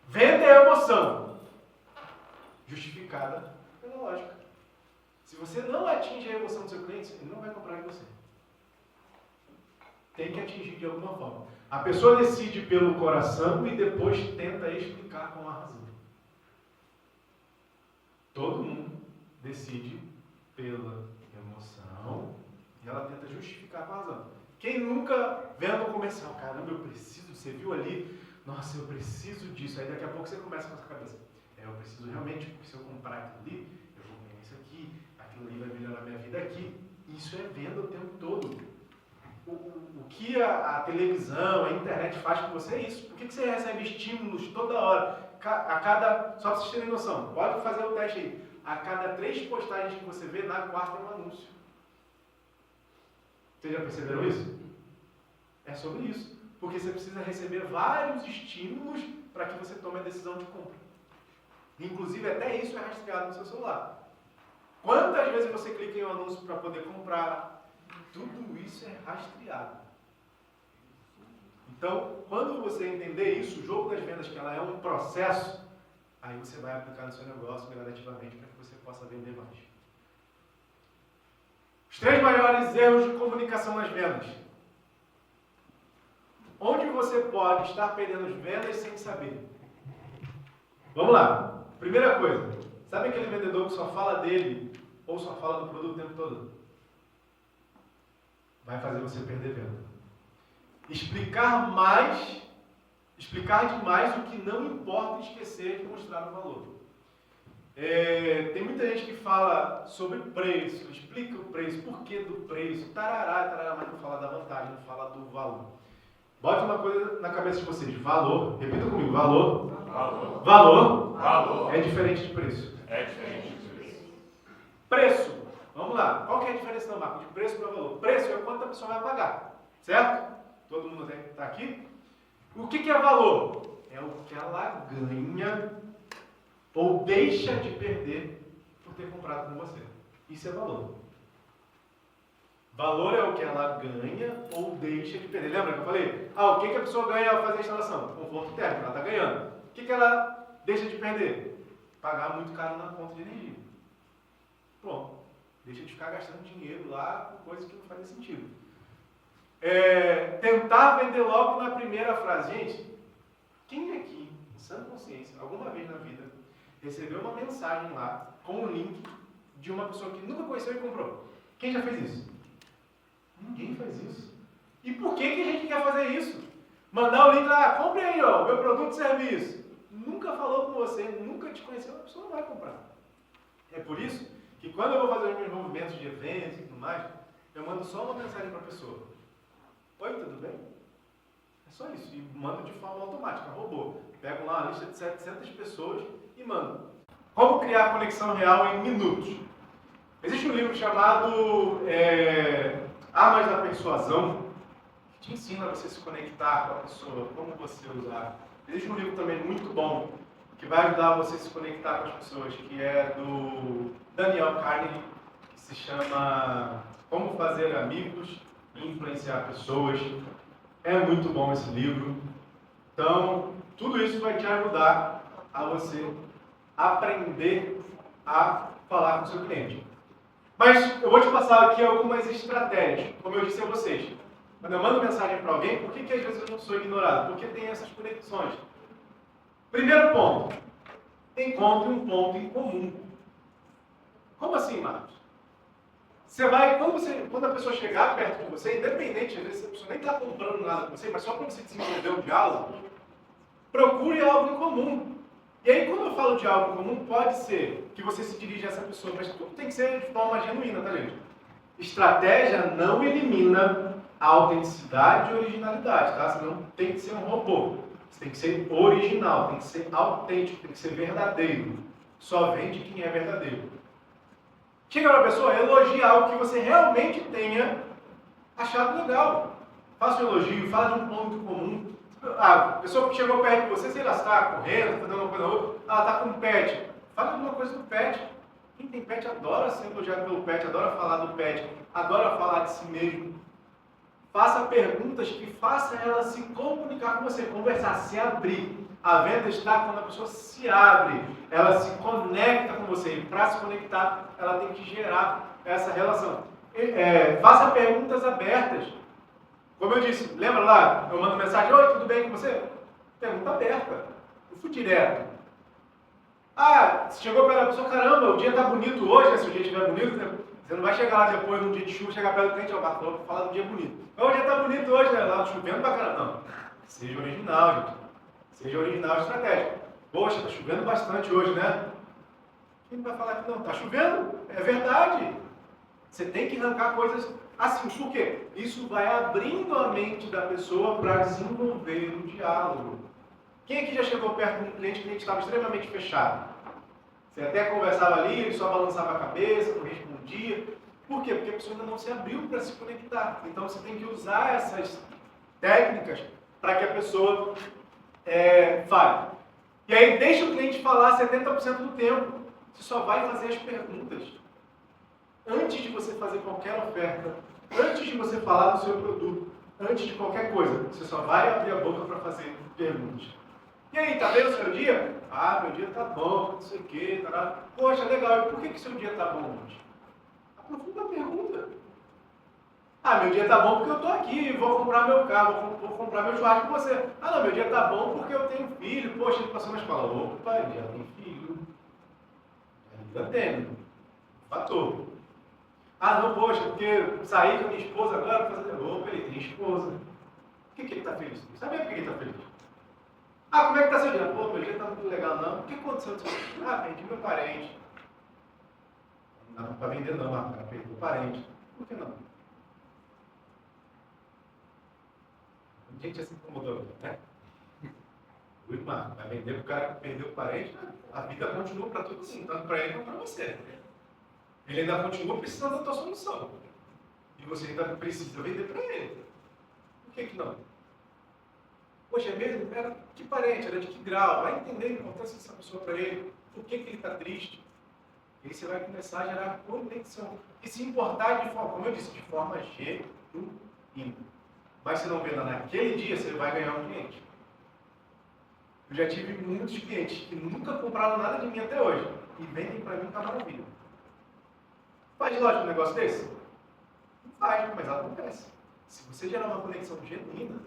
Venda é emoção. Justificada pela lógica. Se você não atinge a emoção do seu cliente, ele não vai comprar de você. Tem que atingir de alguma forma. A pessoa decide pelo coração e depois tenta explicar com a razão. Todo mundo decide pela emoção e ela tenta justificar com a razão. Quem nunca vendo o comercial, caramba, eu preciso, você viu ali, nossa, eu preciso disso. Aí daqui a pouco você começa com essa cabeça. Eu preciso realmente, porque se eu comprar aquilo ali, eu vou ganhar isso aqui, aquilo ali vai melhorar a minha vida aqui. Isso é venda o tempo todo. O que a televisão, a internet faz com você é isso. Por que você recebe estímulos toda hora? Só para vocês terem noção, pode fazer o teste aí. A cada 3 postagens que você vê, na quarta é um anúncio. Vocês já perceberam isso? É sobre isso. Porque você precisa receber vários estímulos para que você tome a decisão de compra. Inclusive, até isso é rastreado no seu celular. Quantas vezes você clica em um anúncio para poder comprar? Tudo isso é rastreado. Então, quando você entender isso, o jogo das vendas, que ela é um processo, aí você vai aplicar no seu negócio gradativamente para que você possa vender mais. Os 3 maiores erros de comunicação nas vendas. Onde você pode estar perdendo as vendas sem saber? Vamos lá. Primeira coisa. Sabe aquele vendedor que só fala dele ou só fala do produto o tempo todo? Vai fazer você perder venda. Explicar demais o que não importa e esquecer de mostrar o valor. Tem muita gente que fala sobre preço, explica o preço, porquê do preço, tarará, mas não fala da vantagem, não fala do valor. Bote uma coisa na cabeça de vocês, valor, repita comigo, valor é diferente de preço. É diferente de preço. Preço, vamos lá, qual que é a diferença na marca de preço para valor? Preço é quanto a pessoa vai pagar, certo? Todo mundo está aqui? O que é valor? É o que ela ganha ou deixa de perder por ter comprado com você. Isso é valor. Valor é o que ela ganha ou deixa de perder. Lembra que eu falei? O que a pessoa ganha ao fazer a instalação? Conforto térmico, ela está ganhando. O que ela deixa de perder? Pagar muito caro na conta de energia. Pronto. Deixa de ficar gastando dinheiro lá com coisas que não fazem sentido. Tentar vender logo na primeira frase. Gente, quem aqui, em sã consciência, alguma vez na vida, recebeu uma mensagem lá com um link de uma pessoa que nunca conheceu e comprou? Quem já fez isso? Ninguém faz isso. E por que a gente quer fazer isso? Mandar o link lá, compre aí, ó, meu produto e serviço. Nunca falou com você, nunca te conheceu, a pessoa não vai comprar. É por isso que quando eu vou fazer os meus movimentos de eventos e tudo mais, eu mando só uma mensagem para a pessoa. Oi, tudo bem? É só isso. E mando de forma automática, robô. Pego lá uma lista de 700 pessoas e mando. Como criar conexão real em minutos? Existe um livro chamado Armas da Persuasão, que te ensina a você se conectar com a pessoa, como você usar. Existe um livro também muito bom, que vai ajudar você a se conectar com as pessoas, que é do Daniel Carnegie, que se chama Como Fazer Amigos e Influenciar Pessoas. É muito bom esse livro. Então, tudo isso vai te ajudar a você aprender a falar com o seu cliente. Mas eu vou te passar aqui algumas estratégias, como eu disse a vocês. Quando eu mando mensagem para alguém, por que às vezes eu não sou ignorado? Porque tem essas conexões. Primeiro ponto, encontre um ponto em comum. Como assim, Marcos? Você vai, quando a pessoa chegar perto de você, independente, às vezes a pessoa nem está comprando nada com você, mas só para você desenvolver um diálogo, procure algo em comum. E aí, quando eu falo de algo em comum, pode ser que você se dirija a essa pessoa, mas tudo tem que ser de forma genuína, tá, gente? Estratégia não elimina a autenticidade e originalidade, tá? Você não tem que ser um robô. Você tem que ser original, tem que ser autêntico, tem que ser verdadeiro. Só vende quem é verdadeiro. Chega para a pessoa, elogia algo que você realmente tenha achado legal. Faça um elogio, fala de um ponto comum. A pessoa que chegou perto de você, sei lá, está correndo, está fazendo alguma coisa na rua, está com um pet. Fala alguma coisa do pet. Quem tem pet adora ser elogiado pelo pet, adora falar do pet, adora falar de si mesmo. Faça perguntas que façam ela se comunicar com você, conversar, se abrir. A venda está quando a pessoa se abre, ela se conecta com você. E para se conectar, ela tem que gerar essa relação. Faça perguntas abertas. Como eu disse, lembra lá? Eu mando mensagem, oi, tudo bem com você? Pergunta aberta. Eu fui direto. Você chegou perto da pessoa, caramba, o dia está bonito hoje, né? Se o dia estiver bonito, né? Você não vai chegar lá depois, num dia de chuva, chegar perto do cliente, vou falar do dia bonito. O dia está bonito hoje, né? Lá chovendo pra caramba. Não. Seja original, gente. Seja original e estratégico. Poxa, está chovendo bastante hoje, né? Quem vai falar que não? Está chovendo? É verdade. Você tem que arrancar coisas Assim, por quê? Isso vai abrindo a mente da pessoa para desenvolver um diálogo. Quem aqui já chegou perto de um cliente que estava extremamente fechado? Você até conversava ali, ele só balançava a cabeça, não respondia. Por quê? Porque a pessoa ainda não se abriu para se conectar. Então você tem que usar essas técnicas para que a pessoa fale. E aí deixa o cliente falar 70% do tempo. Você só vai fazer as perguntas. Antes de você fazer qualquer oferta, antes de você falar do seu produto, antes de qualquer coisa, você só vai abrir a boca para fazer perguntas. E aí, tá bem o seu dia? Ah, meu dia tá bom, não sei o quê, tá. Poxa, legal, e por que o seu dia tá bom hoje? Aprofunda a pergunta. Ah, meu dia tá bom porque eu tô aqui, vou comprar meu carro, vou comprar meu churrasco com você. Ah, não, meu dia tá bom porque eu tenho filho, poxa, ele passou na escola. Opa, ele já tem filho. Ainda tem. Fator. Ah, não, poxa, porque saí com a minha esposa agora para fazer. Opa, ele tem esposa. Por que ele tá feliz? Sabe por que ele tá feliz? Ah, como é que tá seu dia? Pô, meu dia tá muito legal, não. O que aconteceu com seu dia? Ah, perdi meu parente. Não, para vender não, cara, perdi meu parente. Por que não? A gente já se incomodou, né? O irmão vai vender pro cara que perdeu o parente, né? A vida continua para todo mundo, tanto para ele quanto para você. Ele ainda continua precisando da tua solução. E você ainda precisa vender para ele. Por que não? Poxa, é mesmo? Era que parente? Era de que grau? Vai entender a importância dessa pessoa para ele. Por que ele está triste? E aí você vai começar a gerar conexão. E se importar de forma, como eu disse, de forma genuína. Mas se não venda naquele dia, você vai ganhar um cliente. Eu já tive muitos clientes que nunca compraram nada de mim até hoje. E vendem para mim, tá maravilha. Faz lógico um negócio desse? Não faz, mas acontece. Se você gerar uma conexão genuína,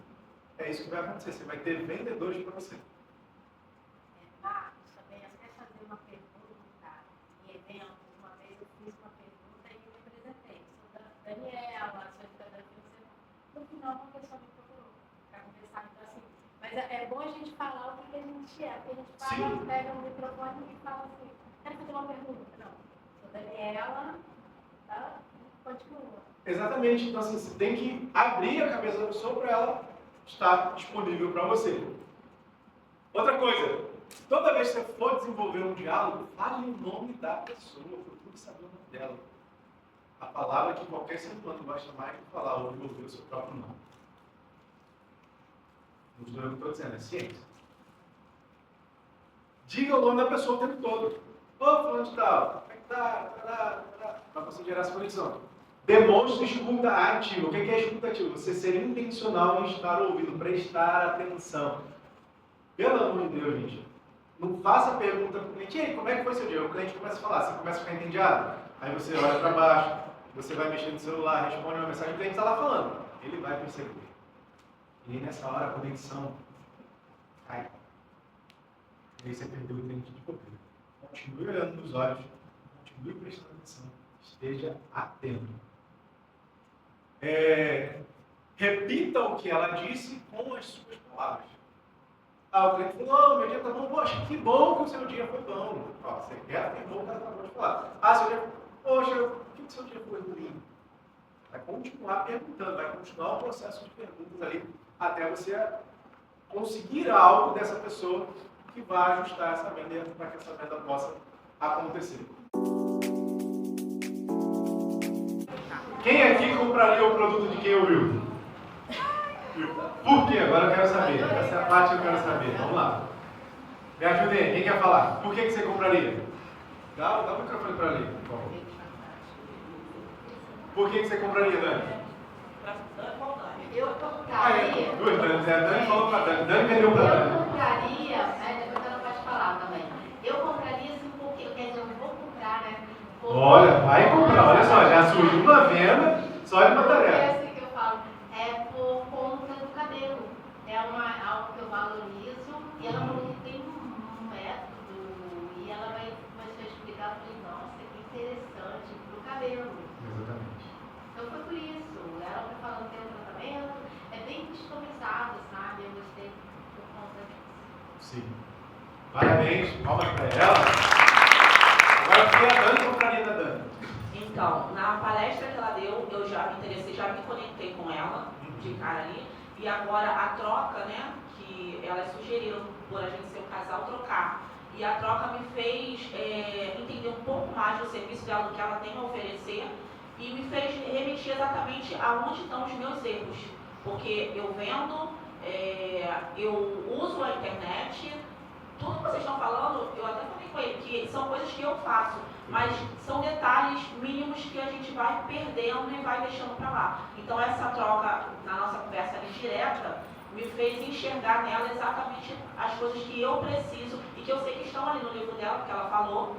é isso que vai acontecer. Você vai ter vendedores para você. Marcos, também até fazer uma pergunta em evento. Uma vez eu fiz uma pergunta e eu representei. Sou da Daniela, sou da Daniela. No final, uma pessoa me procurou para conversar. Então, assim, mas é bom a gente falar o que a gente é. Porque a gente fala, pega um microfone e fala assim, quero fazer uma pergunta. Não, sou Daniela, tá? Continua. Exatamente. Então, assim, você tem que abrir a cabeça da pessoa para ela estar disponível para você. Outra coisa, toda vez que você for desenvolver um diálogo, fale o nome da pessoa, procure saber o nome dela. A palavra que qualquer ser humano gosta mais de falar ou de ouvir o seu próprio nome. Não estou eu que estou dizendo, é ciência. Diga o nome da pessoa o tempo todo. Ô, fulano de tal, como é que tá? Para você gerar essa conexão. Demonstre escuta ativa. O que é escuta ativa? Você ser intencional em estar ouvindo, prestar atenção. Pelo amor de Deus, gente. Não faça pergunta para o cliente, e aí, como é que foi seu dia? O cliente começa a falar, você começa a ficar entediado. Aí você olha para baixo, você vai mexer no celular, responde uma mensagem, o cliente está lá falando. Ele vai perceber. E aí, nessa hora, a conexão cai. E aí você perdeu o cliente de poder. Continue olhando nos olhos, continue prestando atenção, esteja atento. Repita o que ela disse com as suas palavras. Ah, o cliente falou, não, meu dia tá bom. Poxa, que bom que o seu dia foi bom. Ó, você quer afirmar o que ela acabou de falar. Ah, seu dia, poxa, por que o seu dia foi ruim? Vai continuar perguntando, vai continuar o processo de perguntas ali, até você conseguir algo dessa pessoa que vai ajustar essa venda para que essa venda possa acontecer. Quem aqui compraria o produto de quem ouviu? Por quê? Agora eu quero saber. Essa é a parte que eu quero saber. Vamos lá. Me ajudem. Quem quer falar? Por que você compraria? Dá o microfone para ali, por favor. Por que você compraria, Dani? Eu compraria. Dani falou para Dani. Dani vendeu para Dani. Eu compraria, depois ela pode falar também. Eu compraria assim porque, quer dizer, eu vou comprar, né? Olha, vai comprar. Olha só, já surgiu uma venda, só olha para a tarefa. É assim que eu falo. É por conta do cabelo. É algo que eu valorizo e ela falou que tem um método e ela vai começar a explicar. Eu falei, nossa, que interessante pro cabelo. Exatamente. Então foi por isso. Ela foi falando que tem um tratamento, é bem customizado, sabe? Eu gostei por conta disso. Sim. Parabéns, palmas para ela. Agora, o que a Dani compraria da Dani? Então, na palestra que ela deu, eu já me interessei, já me conectei com ela, de cara ali, e agora a troca, né, que elas sugeriram, por a gente ser um casal, trocar. E a troca me fez entender um pouco mais do serviço dela, do que ela tem a oferecer, e me fez remeter exatamente aonde estão os meus erros. Porque eu vendo, eu uso a internet, tudo que vocês estão falando, eu até falei com ele, que são coisas que eu faço, mas são detalhes mínimos que a gente vai perdendo e vai deixando para lá. Então essa troca, na nossa conversa ali direta, me fez enxergar nela exatamente as coisas que eu preciso, e que eu sei que estão ali no livro dela, que ela falou,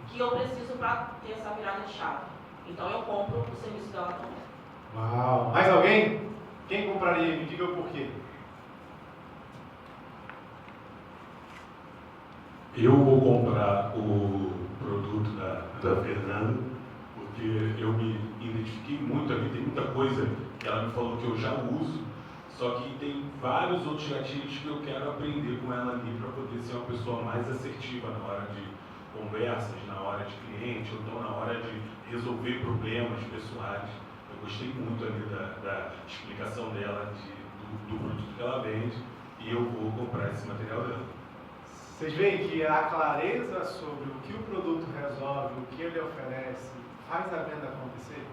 que eu preciso para ter essa virada de chave. Então eu compro o serviço dela também. Uau! Mais alguém? Quem compraria? Me diga o porquê. Eu vou comprar o produto da Fernanda, porque eu me identifiquei muito aqui, tem muita coisa que ela me falou que eu já uso, só que tem vários outros gatilhos que eu quero aprender com ela ali para poder ser uma pessoa mais assertiva na hora de conversas, na hora de cliente, ou então na hora de resolver problemas pessoais. Eu gostei muito ali da explicação dela do produto que ela vende, e eu vou comprar esse material dela. Vocês veem que a clareza sobre o que o produto resolve, o que ele oferece, faz a venda acontecer?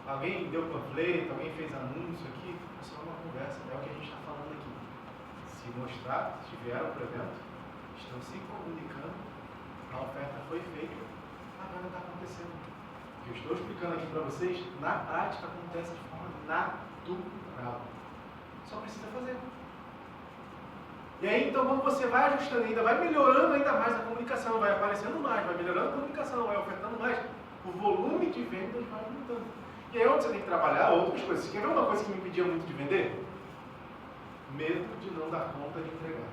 Alguém deu panfleto, alguém fez anúncio aqui? É só uma conversa, é o que a gente está falando aqui. Se mostrar, se vieram para o evento, estão se comunicando, a oferta foi feita, a venda está acontecendo. O que eu estou explicando aqui para vocês, na prática acontece de forma natural. Só precisa fazer. E aí, então, quando você vai ajustando ainda, vai melhorando ainda mais a comunicação, vai aparecendo mais, vai melhorando a comunicação, vai ofertando mais, o volume de vendas vai aumentando. E aí, onde você tem que trabalhar outras coisas. Você quer ver uma coisa que me impedia muito de vender? Medo de não dar conta de entregar.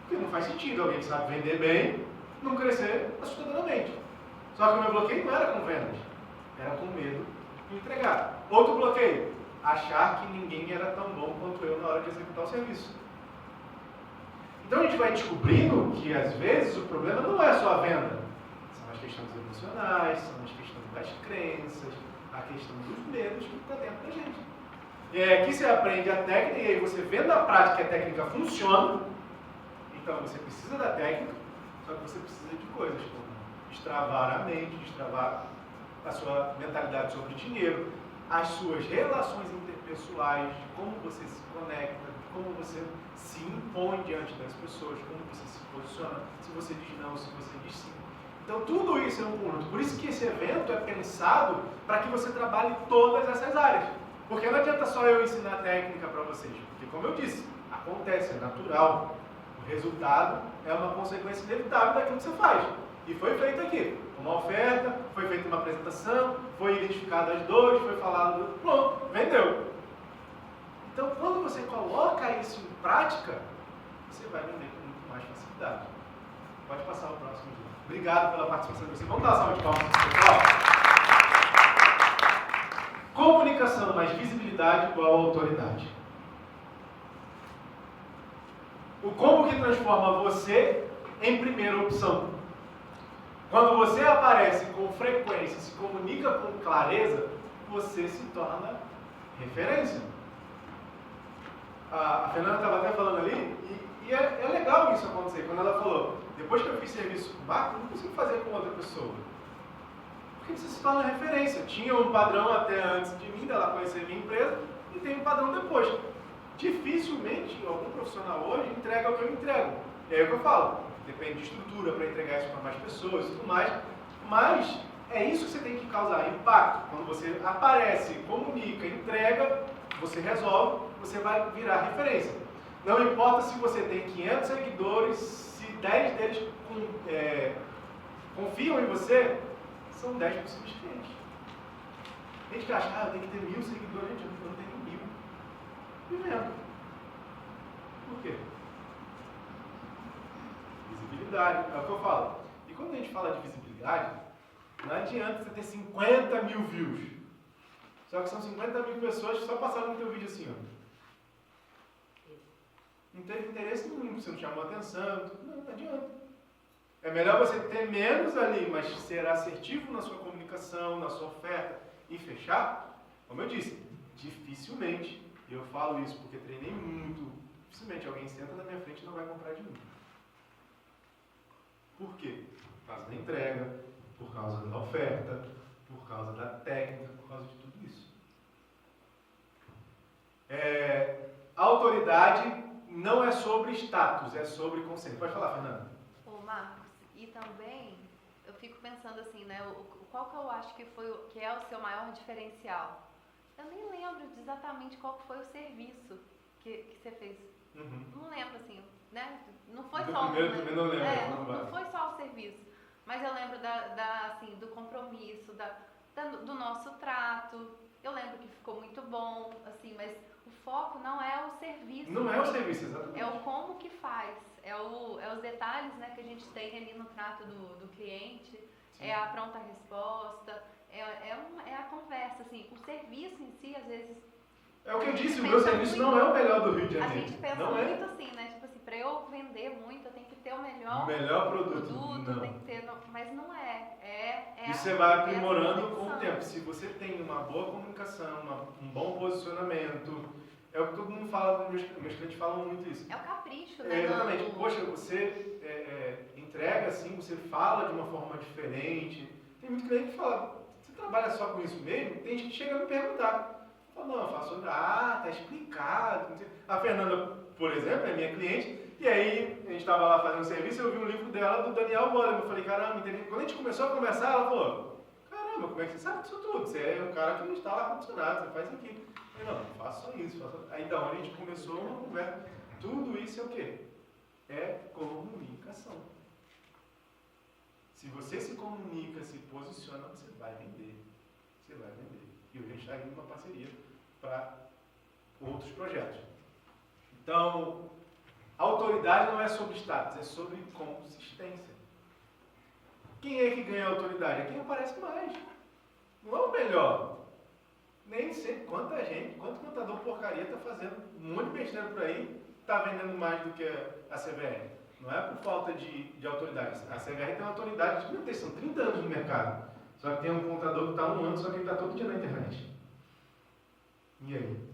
Porque não faz sentido alguém que sabe vender bem, não crescer assustadoramente. Só que o meu bloqueio não era com vendas, era com medo de entregar. Outro bloqueio, achar que ninguém era tão bom quanto eu na hora de executar o serviço. Então a gente vai descobrindo que às vezes o problema não é só a venda. São as questões emocionais, são as questões das crenças, a questão dos medos que está dentro da gente. E é aqui você aprende a técnica e aí você vê na prática que a técnica funciona. Então você precisa da técnica, só que você precisa de coisas como destravar a mente, destravar a sua mentalidade sobre dinheiro, as suas relações interpessoais, como você se conecta, como você se impõe diante das pessoas, como você se posiciona, se você diz não, se você diz sim. Então tudo isso é um conjunto. Por isso que esse evento é pensado para que você trabalhe todas essas áreas. Porque não adianta só eu ensinar técnica para vocês. Porque como eu disse, acontece, é natural. O resultado é uma consequência inevitável daquilo que você faz. E foi feito aqui. Uma oferta, foi feita uma apresentação, foi identificado as dores, foi falado, pronto, vendeu. Então, quando você coloca isso em prática, você vai vender com muito mais facilidade. Pode passar o próximo dia. Obrigado pela participação de vocês. Vamos dar uma salva de palmas para o pessoal? Comunicação mais visibilidade igual a autoridade. O como que transforma você em primeira opção. Quando você aparece com frequência, se comunica com clareza, você se torna referência. A Fernanda estava até falando ali, e é legal isso acontecer. Quando ela falou, depois que eu fiz serviço com marca, eu não consigo fazer com outra pessoa. Porque você se torna referência. Tinha um padrão até antes de mim, dela conhecer a minha empresa, e tem um padrão depois. Dificilmente algum profissional hoje entrega o que eu entrego. E aí é o que eu falo. Depende de estrutura para entregar isso para mais pessoas e tudo mais, mas é isso que você tem que causar impacto. Quando você aparece, comunica, entrega, você resolve, você vai virar referência. Não importa se você tem 500 seguidores, se 10 deles confiam em você, são 10 possíveis clientes. Tem gente que acha, eu tenho que ter 1000 seguidores, gente, eu não tenho 1000. Vivendo. Por quê? Visibilidade, é o que eu falo. E quando a gente fala de visibilidade, não adianta você ter 50 mil views. Só que são 50 mil pessoas que só passaram no teu vídeo assim, ó. Não teve interesse nenhum, você não chamou atenção, não adianta. É melhor você ter menos ali, mas ser assertivo na sua comunicação, na sua oferta e fechar. Como eu disse, dificilmente, e eu falo isso porque treinei muito, dificilmente alguém senta na minha frente e não vai comprar de mim. Por quê? Por causa da entrega, por causa da oferta, por causa da técnica, por causa de tudo isso. Autoridade não é sobre status, é sobre conceito. Pode falar, Fernanda. Ô, Marcos, e também eu fico pensando assim, né? Qual que eu acho que é o seu maior diferencial? Eu nem lembro exatamente qual que foi o serviço que você fez. Não lembro, assim, né? Não foi só primeiro também não lembro. não foi só o serviço. Mas eu lembro assim, do compromisso, do nosso trato. Eu lembro que ficou muito bom, assim, mas o foco não é o serviço. Não é o serviço, exatamente. É o como que faz. É os detalhes, né, que a gente tem ali no trato do cliente. Sim. É a pronta resposta. É a conversa, assim. O serviço em si, às vezes... É o que eu disse, o meu serviço não é o melhor do Rio de Janeiro. A gente pensa muito assim, né? Tipo assim, para eu vender muito, eu tenho que ter o melhor produto. Tem que ter, mas não é. E você vai aprimorando com o tempo. Se você tem uma boa comunicação, um bom posicionamento, é o que todo mundo fala, meus clientes falam muito isso. É o capricho, né? Exatamente. Poxa, você entrega assim, você fala de uma forma diferente. Tem muito cliente que fala, você trabalha só com isso mesmo? Tem gente que chega a me perguntar. Fala, não, eu faço, tá explicado. A Fernanda, por exemplo, é minha cliente, e aí a gente estava lá fazendo serviço, eu vi um livro dela do Daniel Goleman. Eu falei, caramba, entendi. Quando a gente começou a conversar, ela falou, caramba, como é que você sabe disso tudo? Você é um cara que não instala ar-condicionado, você faz aqui. Eu falei, não, eu faço só isso. Aí da onde a gente começou uma conversa. Tudo isso é o quê? É comunicação. Se você se comunica, se posiciona, você vai vender. Você vai vender. E hoje a gente está indo numa parceria para outros projetos. Então, autoridade não é sobre status, é sobre consistência. Quem é que ganha autoridade? É quem aparece mais. Não é o melhor. Nem sei quanto contador porcaria está fazendo um monte de besteira por aí, está vendendo mais do que a CVR. Não é por falta de autoridade. A CVR tem uma autoridade de são 30 anos no mercado. Só que tem um contador que está 1 ano, só que ele está todo dia na internet. E aí?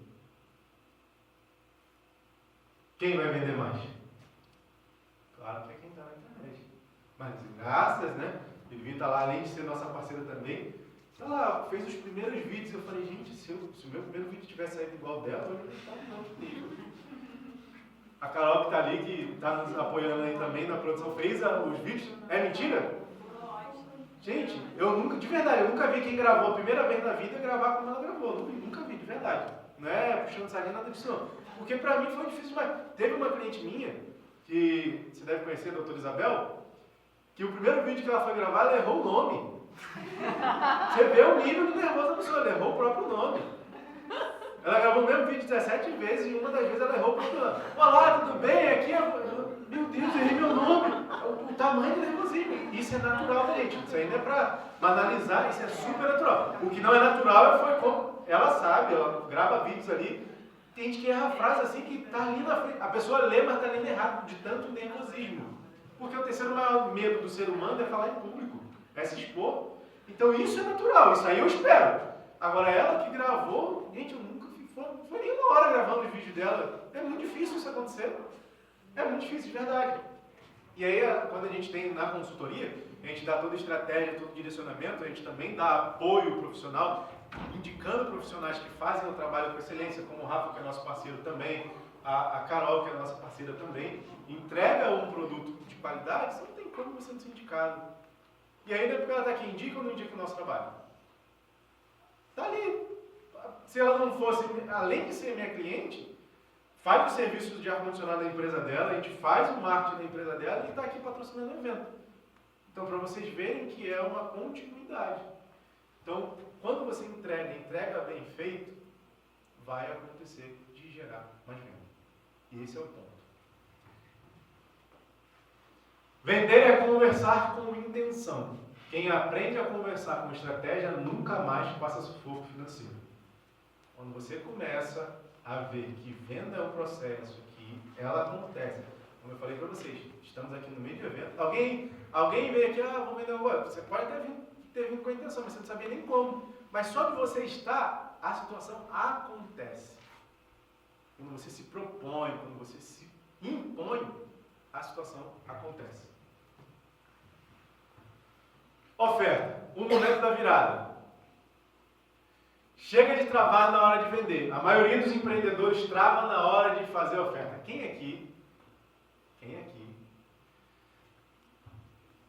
Quem vai vender mais? Claro que é quem está na internet. Mas graças, né? Ele está lá, além de ser nossa parceira também, está lá, fez os primeiros vídeos. Eu falei, gente, se o meu primeiro vídeo tivesse saído igual dela, eu ia estar um monte de nível. A Carol que está ali, que está nos apoiando aí também na produção, fez os vídeos. É mentira? Gente, de verdade, eu nunca vi quem gravou a primeira vez na vida gravar como ela gravou. Nunca vi, de verdade. Não é puxando sardinha, nada disso não. Porque pra mim foi difícil demais. Teve uma cliente minha, que você deve conhecer, a doutora Isabel, que o primeiro vídeo que ela foi gravar, ela errou o nome. Você vê o nível de nervoso da pessoa, ela errou o próprio nome. Ela gravou o mesmo vídeo 17 vezes e uma das vezes ela errou o próprio nome. Olá, tudo bem? Aqui meu Deus, eu errei meu nome. O tamanho do nervosismo. Isso é natural, gente. Isso ainda é pra analisar, isso é super natural. O que não é natural foi como ela sabe, ela grava vídeos ali. Tem gente que erra a frase assim que está ali na frente. A pessoa lê, mas está lendo errado, de tanto nervosismo. Porque o terceiro maior medo do ser humano é falar em público, é se expor. Então isso é natural, isso aí eu espero. Agora ela que gravou, gente, eu nunca foi nem 1 hora gravando o vídeo dela. É muito difícil isso acontecer. É muito difícil, de verdade. E aí, quando a gente tem na consultoria, a gente dá toda a estratégia, todo o direcionamento, a gente também dá apoio profissional, indicando profissionais que fazem o trabalho com excelência, como o Rafa, que é nosso parceiro também, a Carol, que é nossa parceira também, entrega um produto de qualidade, você não tem como você não ser indicado. E ainda porque ela está aqui, indica ou não indica o nosso trabalho? Está ali. Se ela não fosse, além de ser minha cliente, faz o serviço de ar-condicionado da empresa dela, a gente faz o marketing da empresa dela e está aqui patrocinando o evento. Então, para vocês verem que é uma continuidade. Então, quando você entrega bem feito, vai acontecer de gerar mais venda. E esse é o ponto. Vender é conversar com intenção. Quem aprende a conversar com estratégia nunca mais passa sufoco financeiro. Quando você começa a ver que venda é um processo, que ela acontece, Como eu falei para vocês, estamos aqui no meio de evento. Alguém veio aqui, vou vender um negócio. Você pode ter vindo com a intenção, mas você não sabia nem como. Mas só de você estar, a situação acontece. Quando você se propõe, quando você se impõe, a situação acontece. Oferta, o momento da virada. Chega de travar na hora de vender. A maioria dos empreendedores trava na hora de fazer a oferta. Quem aqui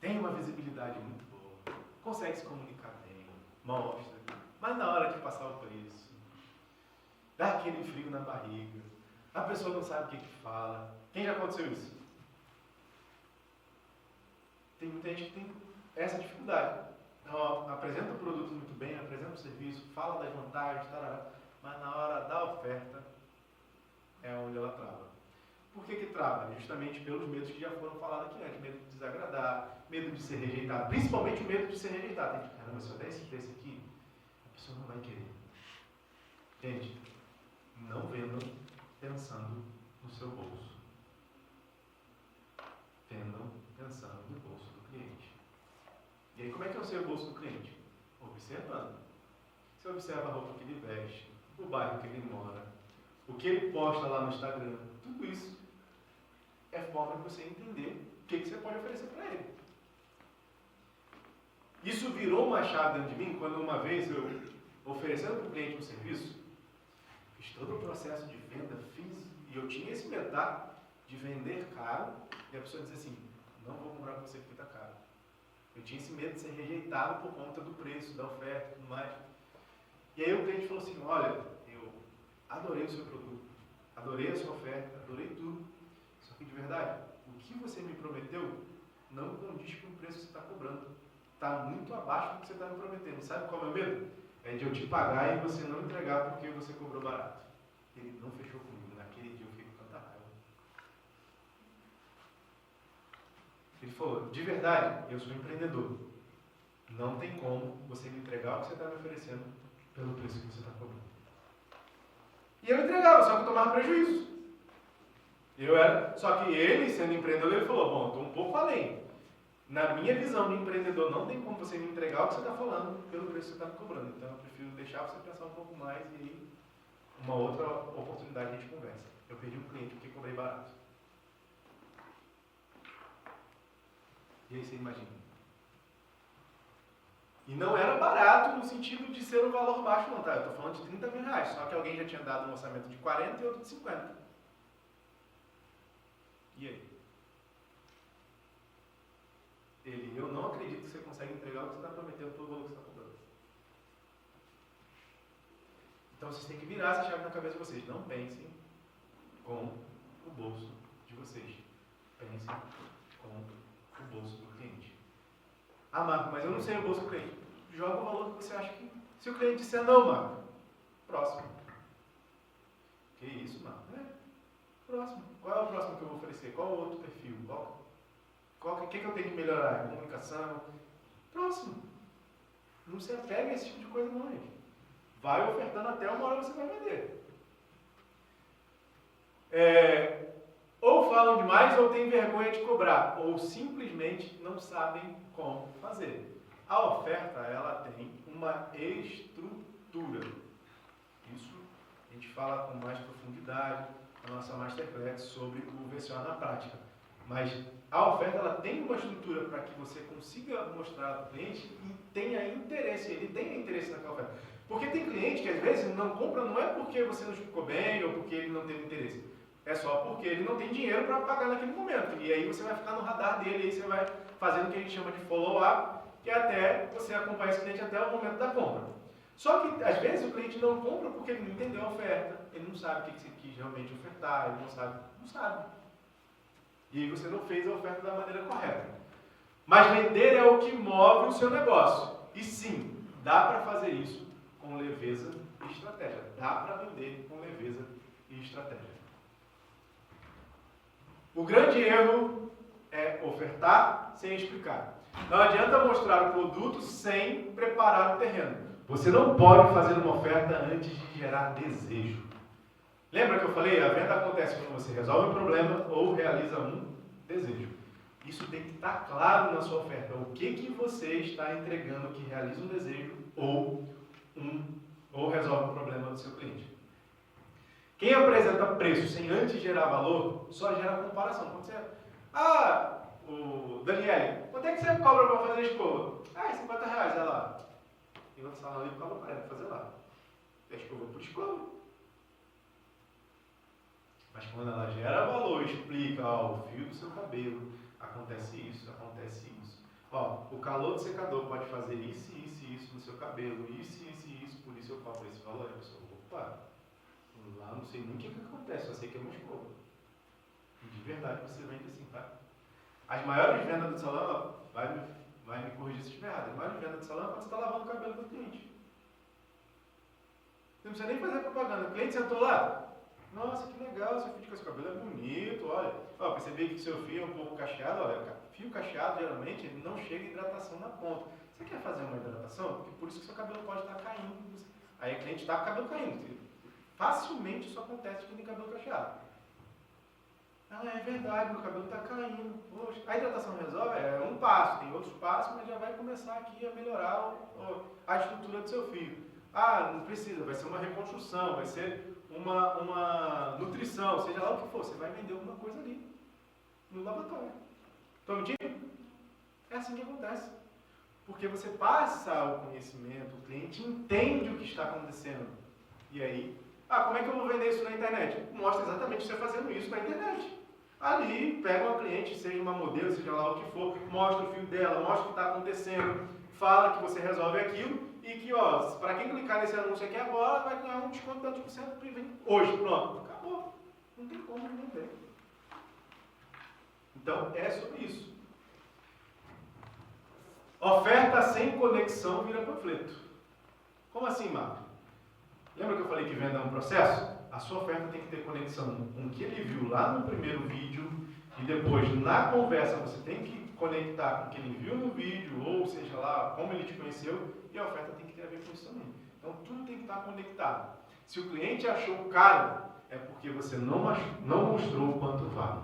tem uma visibilidade muito boa, consegue se comunicar bem, mostra, mas na hora de passar o preço, dá aquele frio na barriga, a pessoa não sabe o que fala. Quem já aconteceu isso? Tem muita gente que tem essa dificuldade. Então, apresenta o produto muito bem, apresenta o serviço, fala das vantagens, tarará, mas na hora da oferta é onde ela trava. Por que trava? Justamente pelos medos que já foram falados aqui antes. Medo de desagradar, medo de ser rejeitado. Principalmente o medo de ser rejeitado. Tem que, caramba, se eu der esse preço aqui, a pessoa não vai querer. Gente, não vendam pensando no seu bolso. Vendam pensando no bolso do cliente. E aí, como é que eu sei o bolso do cliente? Observando. Você observa a roupa que ele veste, o bairro que ele mora, o que ele posta lá no Instagram, tudo isso é forma de você entender o que você pode oferecer para ele. Isso virou uma chave dentro de mim quando uma vez eu, oferecendo para o cliente um serviço, fiz todo o processo de venda, e eu tinha esse medo, tá? De vender caro, e a pessoa dizer assim, não vou comprar com você porque está caro. Eu tinha esse medo de ser rejeitado por conta do preço, da oferta e tudo mais. E aí o cliente falou assim, olha, eu adorei o seu produto, adorei a sua oferta, adorei tudo, só que de verdade, o que você me prometeu não condiz com o preço que você está cobrando. Está muito abaixo do que você está me prometendo. Sabe qual é o meu medo? É de eu te pagar e você não entregar porque você cobrou barato. Ele não fechou comigo. Naquele dia eu fiquei com tanta raiva. Ele falou, de verdade, eu sou empreendedor. Não tem como você me entregar o que você está me oferecendo pelo preço que você está cobrando. E eu entregava, só que eu tomava prejuízo. Só que ele, sendo empreendedor, ele falou, bom, eu estou um pouco além. Na minha visão de empreendedor, não tem como você me entregar o que você está falando pelo preço que você está me cobrando. Então, eu prefiro deixar você pensar um pouco mais e aí, uma outra oportunidade a gente conversa. Eu perdi um cliente porque cobrei barato. E aí você imagina. E não era barato no sentido de ser um valor baixo, não, tá? Eu estou falando de 30 mil reais, só que alguém já tinha dado um orçamento de 40 e outro de 50. E aí? Eu não acredito que você consegue entregar o que você está prometendo pelo valor que você está cobrando. Então vocês têm que virar essa chave na cabeça de vocês. Não pensem com o bolso de vocês. Pensem com o bolso do cliente. Ah, Marco, mas eu não sei o bolso do cliente. Joga o valor que você acha que... Se o cliente disser não, Marco, próximo. Que isso, Marco? Próximo. Qual é o próximo que eu vou oferecer? Qual é o outro perfil? O que eu tenho que melhorar? Comunicação? Próximo. Não se apega a esse tipo de coisa não, gente. Vai ofertando até uma hora você vai vender. Ou falam demais ou têm vergonha de cobrar, ou simplesmente não sabem como fazer. A oferta, ela tem uma estrutura. Isso a gente fala com mais profundidade na nossa Masterclass sobre o VCO na prática. Mas a oferta, ela tem uma estrutura para que você consiga mostrar para o cliente e tenha interesse, ele tenha interesse naquela oferta. Porque tem cliente que às vezes não compra, não é porque você não explicou bem ou porque ele não teve interesse. É só porque ele não tem dinheiro para pagar naquele momento. E aí você vai ficar no radar dele, aí você vai fazendo o que a gente chama de follow-up, que é até você acompanhar esse cliente até o momento da compra. Só que às vezes o cliente não compra porque ele não entendeu a oferta, ele não sabe o que você quis realmente ofertar, ele não sabe. E aí você não fez a oferta da maneira correta. Mas vender é o que move o seu negócio. E sim, dá para fazer isso com leveza e estratégia. Dá para vender com leveza e estratégia. O grande erro é ofertar sem explicar. Não adianta mostrar o produto sem preparar o terreno. Você não pode fazer uma oferta antes de gerar desejo. Lembra que eu falei? A venda acontece quando você resolve um problema ou realiza um desejo. Isso tem que estar claro na sua oferta. O que você está entregando que realiza um desejo ou resolve um problema do seu cliente. Quem apresenta preço sem antes gerar valor, só gera comparação. Quando você... o Daniele, quanto é que você cobra para fazer a escova? R$50, olha lá. Tem outro salão ali que cobra 40 para fazer lá. A escova por escova. Mas quando ela gera valor, explica, o fio do seu cabelo, acontece isso. O calor do secador pode fazer isso no seu cabelo, isso, por isso eu cobro esse valor. A pessoa, opa, lá não sei nem o que acontece, só sei que é uma escova. De verdade você vende assim, tá? As maiores vendas do salão, vai me corrigir se estiver errado, as maiores vendas do salão é quando você está lavando o cabelo do cliente. Você não precisa nem fazer propaganda. O cliente sentou lá, nossa, que legal, seu fio de cabelo é bonito, olha. Percebi que o seu fio é um pouco cacheado, olha, fio cacheado geralmente ele não chega a hidratação na ponta. Você quer fazer uma hidratação? Porque por isso que seu cabelo pode estar caindo. Aí o cliente está com o cabelo caindo. Facilmente isso acontece com o cabelo cacheado. É verdade, meu cabelo está caindo. Poxa, a hidratação resolve? É um passo, tem outros passos, mas já vai começar aqui a melhorar a estrutura do seu fio. Não precisa, vai ser uma reconstrução, vai ser uma nutrição, seja lá o que for, você vai vender alguma coisa ali, no laboratório. Estou mentindo? É assim que acontece. Porque você passa o conhecimento, o cliente entende o que está acontecendo. E aí, como é que eu vou vender isso na internet? Mostra exatamente você fazendo isso na internet. Ali, pega uma cliente, seja uma modelo, seja lá o que for, mostra o fio dela, mostra o que está acontecendo, fala que você resolve aquilo e que, para quem clicar nesse anúncio aqui agora, vai ganhar um desconto de tantos por cento hoje, pronto. Acabou. Não tem como vender. Então, é sobre isso. Oferta sem conexão vira panfleto. Como assim, Marco? Lembra que eu falei que venda é um processo? A sua oferta tem que ter conexão com o que ele viu lá no primeiro vídeo e depois, na conversa, você tem que conectar com o que ele viu no vídeo, ou seja lá, como ele te conheceu, e a oferta tem que ter a ver com isso também. Então, tudo tem que estar conectado. Se o cliente achou caro, é porque você não mostrou o quanto vale.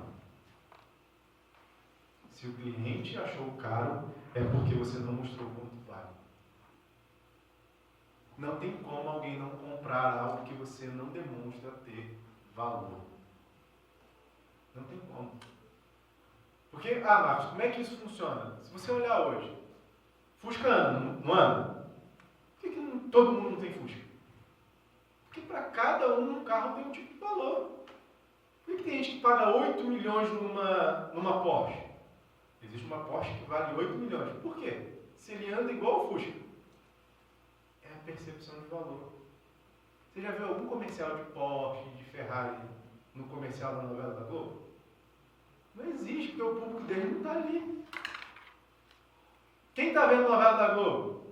Se o cliente achou caro, é porque você não mostrou o quanto vale. Não tem como alguém não comprar algo que você não demonstra ter valor. Não tem como. Porque, Marcos, como é que isso funciona? Se você olhar hoje, Fusca anda, não anda? Por que todo mundo não tem Fusca? Porque para cada um carro tem um tipo de valor. Por que tem gente que paga 8 milhões numa Porsche? Existe uma Porsche que vale 8 milhões. Por quê? Se ele anda igual ao Fusca. É a percepção de valor. Você já viu algum comercial de Porsche, de Ferrari, no comercial da novela da Globo? Não existe, porque o público dele não está ali. Quem está vendo a novela da Globo?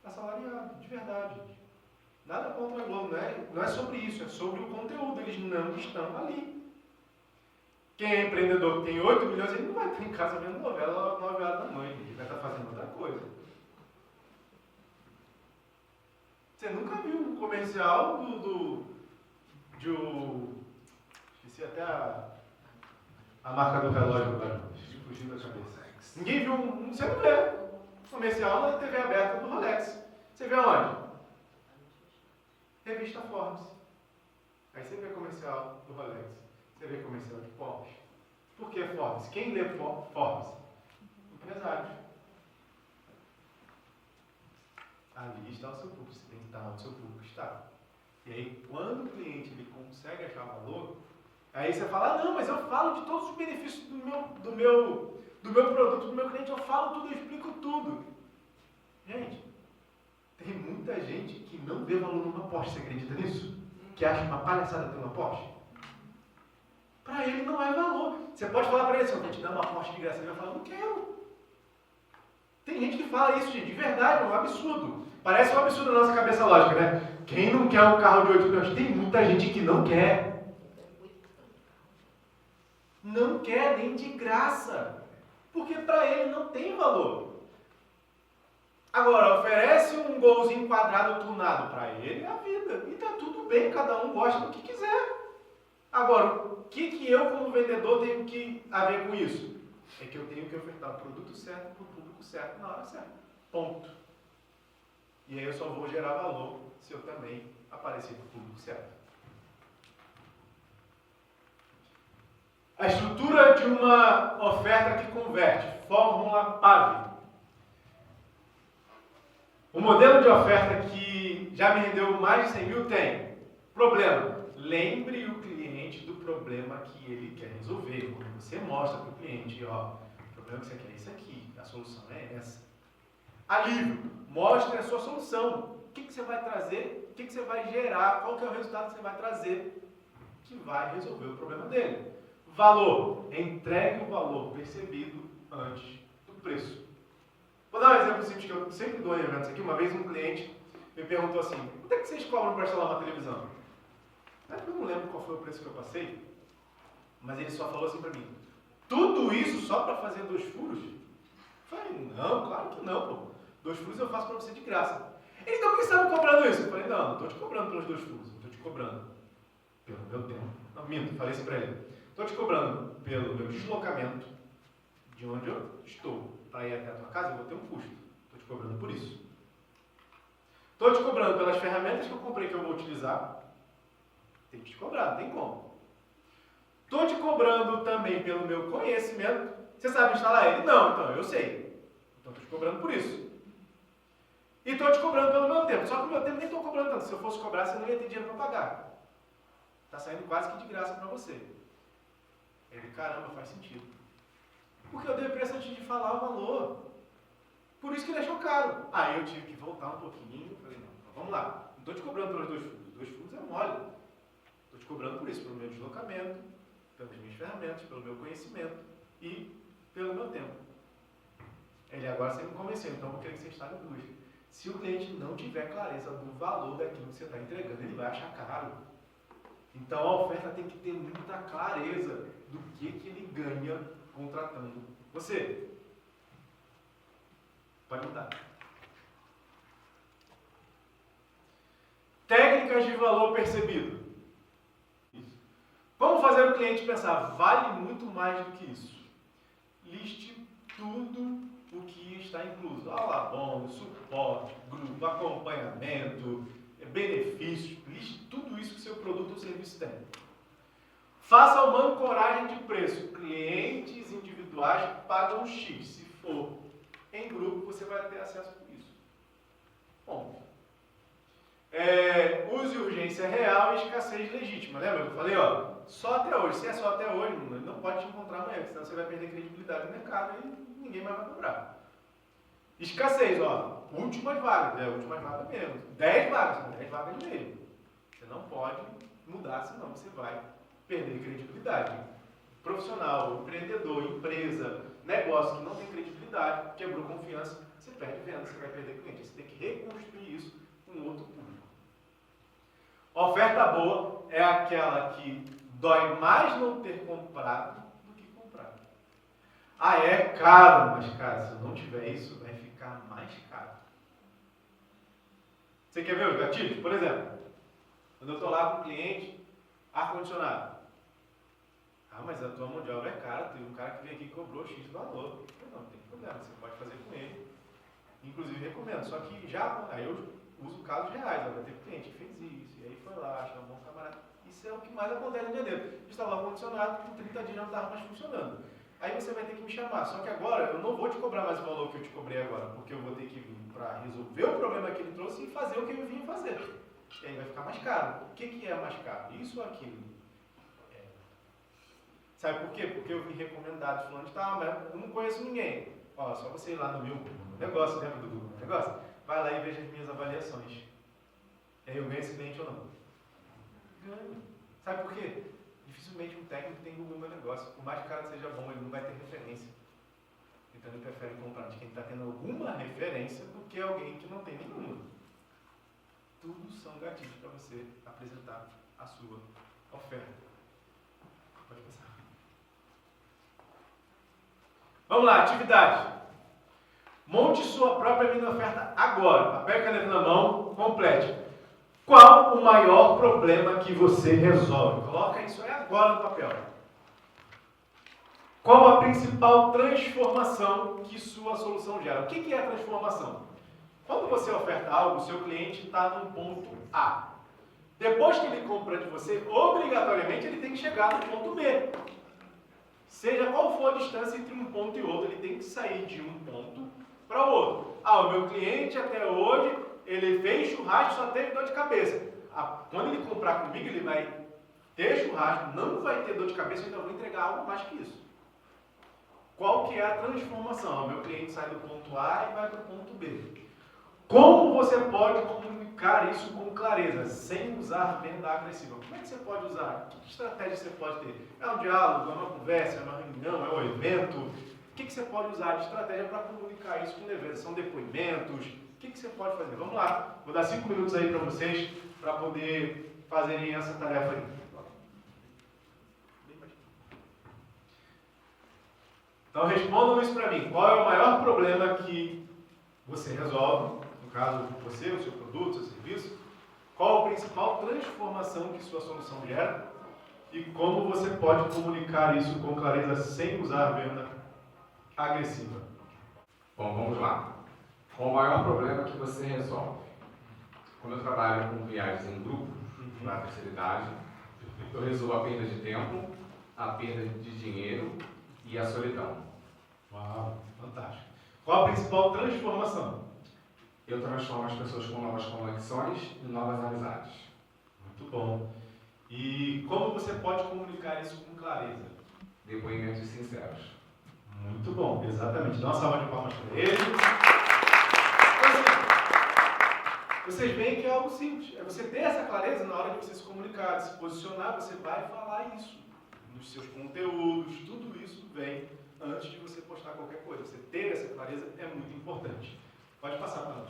Assalariado, de verdade. Nada contra a Globo, não é sobre isso, é sobre o conteúdo. Eles não estão ali. Quem é empreendedor que tem 8 milhões, ele não vai estar em casa vendo novela 9 horas da noite. Ele vai estar fazendo outra coisa. Você nunca viu um comercial esqueci até a marca do relógio agora. Fugindo da cabeça. Ninguém viu você não vê comercial na TV aberta do Rolex. Você vê aonde? Revista Forbes. Aí você vê comercial do Rolex. Você vê comercial de Porsche. Por que Forbes? Quem lê Forbes? Empresários. Ali está o seu público. Você tem que estar onde o seu público está. E aí, quando o cliente ele consegue achar valor, aí você fala, não, mas eu falo de todos os benefícios do meu produto, do meu cliente, eu falo tudo, eu explico tudo. Gente, tem muita gente que não vê valor numa Porsche, você acredita nisso? Que acha uma palhaçada ter uma Porsche? Para ele não é valor. Você pode falar para ele, se eu vou te dar uma Porsche de graça, ele vai falar, não quero. Tem gente que fala isso, gente, de verdade, é um absurdo. Parece um absurdo na nossa cabeça lógica, né? Quem não quer um carro de 8 milhões? Tem muita gente que não quer. Não quer nem de graça. Porque para ele não tem valor. Agora, oferece um golzinho quadrado tunado para ele, é a vida. E tá tudo bem, cada um gosta do que quiser. Agora, o que eu, como vendedor, tenho que a ver com isso? É que eu tenho que ofertar o produto certo para o público certo na hora certa. Ponto. E aí eu só vou gerar valor se eu também aparecer para o público certo. A estrutura de uma oferta que converte. Fórmula PAV. O modelo de oferta que já me rendeu mais de 100 mil tem problema. Lembre o cliente do problema que ele quer resolver. Quando você mostra para o cliente, ó, o problema que você quer é esse aqui, a solução é essa. Alívio. Mostre a sua solução. O que você vai trazer, o que você vai gerar, qual que é o resultado que você vai trazer que vai resolver o problema dele. Valor. Entregue o valor percebido antes do preço. Vou dar um exemplo simples que eu sempre dou em eventos aqui. Uma vez um cliente me perguntou assim, quanto é que vocês cobram para instalar uma televisão? Eu não lembro qual foi o preço que eu passei, mas ele só falou assim para mim, tudo isso só para fazer 2 furos? Eu falei, não, claro que não, pô. 2 furos eu faço para você de graça. Ele, então, por que você está me cobrando isso? Eu falei, não estou te cobrando pelos 2 furos, eu estou te cobrando pelo meu tempo. Não, minto, falei isso para ele. Estou te cobrando pelo meu deslocamento de onde eu estou para ir até a tua casa, eu vou ter um custo. Estou te cobrando por isso. Estou te cobrando pelas ferramentas que eu comprei que eu vou utilizar. Tem que te cobrar, não tem como. Estou te cobrando também pelo meu conhecimento. Você sabe instalar ele? Não, então eu sei. Então estou te cobrando por isso. E estou te cobrando pelo meu tempo. Só que o meu tempo nem estou cobrando tanto. Se eu fosse cobrar, você não ia ter dinheiro para pagar. Está saindo quase que de graça para você. Ele, caramba, faz sentido. Porque eu dei preço antes de falar o valor. Por isso que ele achou caro. Aí eu tive que voltar um pouquinho. Falei, não, vamos lá. Não estou te cobrando pelos 2 furos. 2 furos é mole. Estou te cobrando por isso, pelo meu deslocamento, pelas minhas ferramentas, pelo meu conhecimento e pelo meu tempo. Ele agora você me convenceu, então eu vou querer que você instale 2. Se o cliente não tiver clareza do valor daquilo que você está entregando, ele vai achar caro. Então a oferta tem que ter muita clareza do que ele ganha contratando você. Pode mudar. Técnicas de valor percebido. Vamos fazer o cliente pensar, vale muito mais do que isso. Liste tudo o que está incluso. Bônus, suporte, grupo, acompanhamento, benefícios. Liste tudo isso que seu produto ou serviço tem. Faça uma ancoragem de preço. Clientes individuais pagam X. Se for em grupo, você vai ter acesso a isso. Bom. Use urgência real e escassez legítima. Lembra que eu falei? Só até hoje. Se é só até hoje, ele não pode te encontrar amanhã, senão você vai perder credibilidade no mercado e ninguém mais vai comprar. Escassez, últimas vagas. Últimas vagas mesmo. 10 vagas, são 10 vagas no meio. Você não pode mudar, senão você vai perder credibilidade. Profissional, empreendedor, empresa, negócio que não tem credibilidade, quebrou confiança, você perde venda, você vai perder cliente. Você tem que reconstruir isso com outro público. Oferta boa é aquela que dói mais não ter comprado do que comprado. É caro, mas cara, se eu não tiver isso, vai ficar mais caro. Você quer ver os gatilhos? Por exemplo, quando eu estou lá com o cliente, ar-condicionado. Mas a tua mão de obra é cara, teve um cara que veio aqui e cobrou X valor. Não tem problema, você pode fazer com ele. Inclusive recomendo, só que já, aí eu uso casos reais, vai ter cliente que fez isso, e aí foi lá, chamou um camarada. Isso é o que mais acontece no dia dele. Instalar o ar-condicionado, por 30 dias não estava mais funcionando. Aí você vai ter que me chamar, só que agora eu não vou te cobrar mais o valor que eu te cobrei agora, porque eu vou ter que vir para resolver o problema que ele trouxe e fazer o que eu vim fazer. E aí vai ficar mais caro. O que é mais caro? Isso ou aquilo? Sabe por quê? Porque eu vi recomendados falando de tal, mas eu não conheço ninguém. Só você ir lá no meu negócio, lembra do Google Negócio? Vai lá e veja as minhas avaliações. E aí eu ganho esse cliente ou não? Ganho. Sabe por quê? Dificilmente um técnico tem Google Meu Negócio. Por mais que o cara seja bom, ele não vai ter referência. Então ele prefere comprar de quem está tendo alguma referência do que alguém que não tem nenhuma. Tudo são gatilhos para você apresentar a sua oferta. Pode passar. Vamos lá, atividade. Monte sua própria mini oferta agora. Papel e caneta na mão, complete. Qual o maior problema que você resolve? Coloca isso aí agora no papel. Qual a principal transformação que sua solução gera? O que é a transformação? Quando você oferta algo, o seu cliente está no ponto A. Depois que ele compra de você, obrigatoriamente ele tem que chegar no ponto B. Seja qual for a distância entre um ponto e outro, ele tem que sair de um ponto para o outro. O meu cliente até hoje, ele fez churrasco e só teve dor de cabeça. Quando ele comprar comigo, ele vai ter churrasco, não vai ter dor de cabeça, então eu vou entregar algo mais que isso. Qual que é a transformação? O meu cliente sai do ponto A e vai para o ponto B. Como você pode comunicar isso com clareza, sem usar venda agressiva? Como é que você pode usar? Que estratégia você pode ter? É um diálogo, é uma conversa, é uma reunião, é um evento? O que você pode usar de estratégia para comunicar isso com leveza? São depoimentos? O que você pode fazer? Vamos lá, vou dar 5 minutos aí para vocês, para poder fazerem essa tarefa aí. Então respondam isso para mim. Qual é o maior problema que você resolve? No caso, você, o seu produto, o seu serviço. Qual a principal transformação que sua solução gera? E como você pode comunicar isso com clareza sem usar venda agressiva? Bom, vamos lá. Qual o maior problema que você resolve? Quando eu trabalho com viagens em grupo, para a terceira idade, eu resolvo a perda de tempo, a perda de dinheiro e a solidão. Uau, fantástico. Qual a principal transformação? Eu transformo as pessoas com novas conexões e novas amizades. Muito bom. E como você pode comunicar isso com clareza? Depoimentos sinceros. Muito bom, exatamente. Dá uma salva de palmas para ele. Vocês veem que é algo simples. É você ter essa clareza na hora de você se comunicar, de se posicionar, você vai falar isso. Nos seus conteúdos, tudo isso vem antes de você postar qualquer coisa. Você ter essa clareza é muito importante. Pode passar para nós.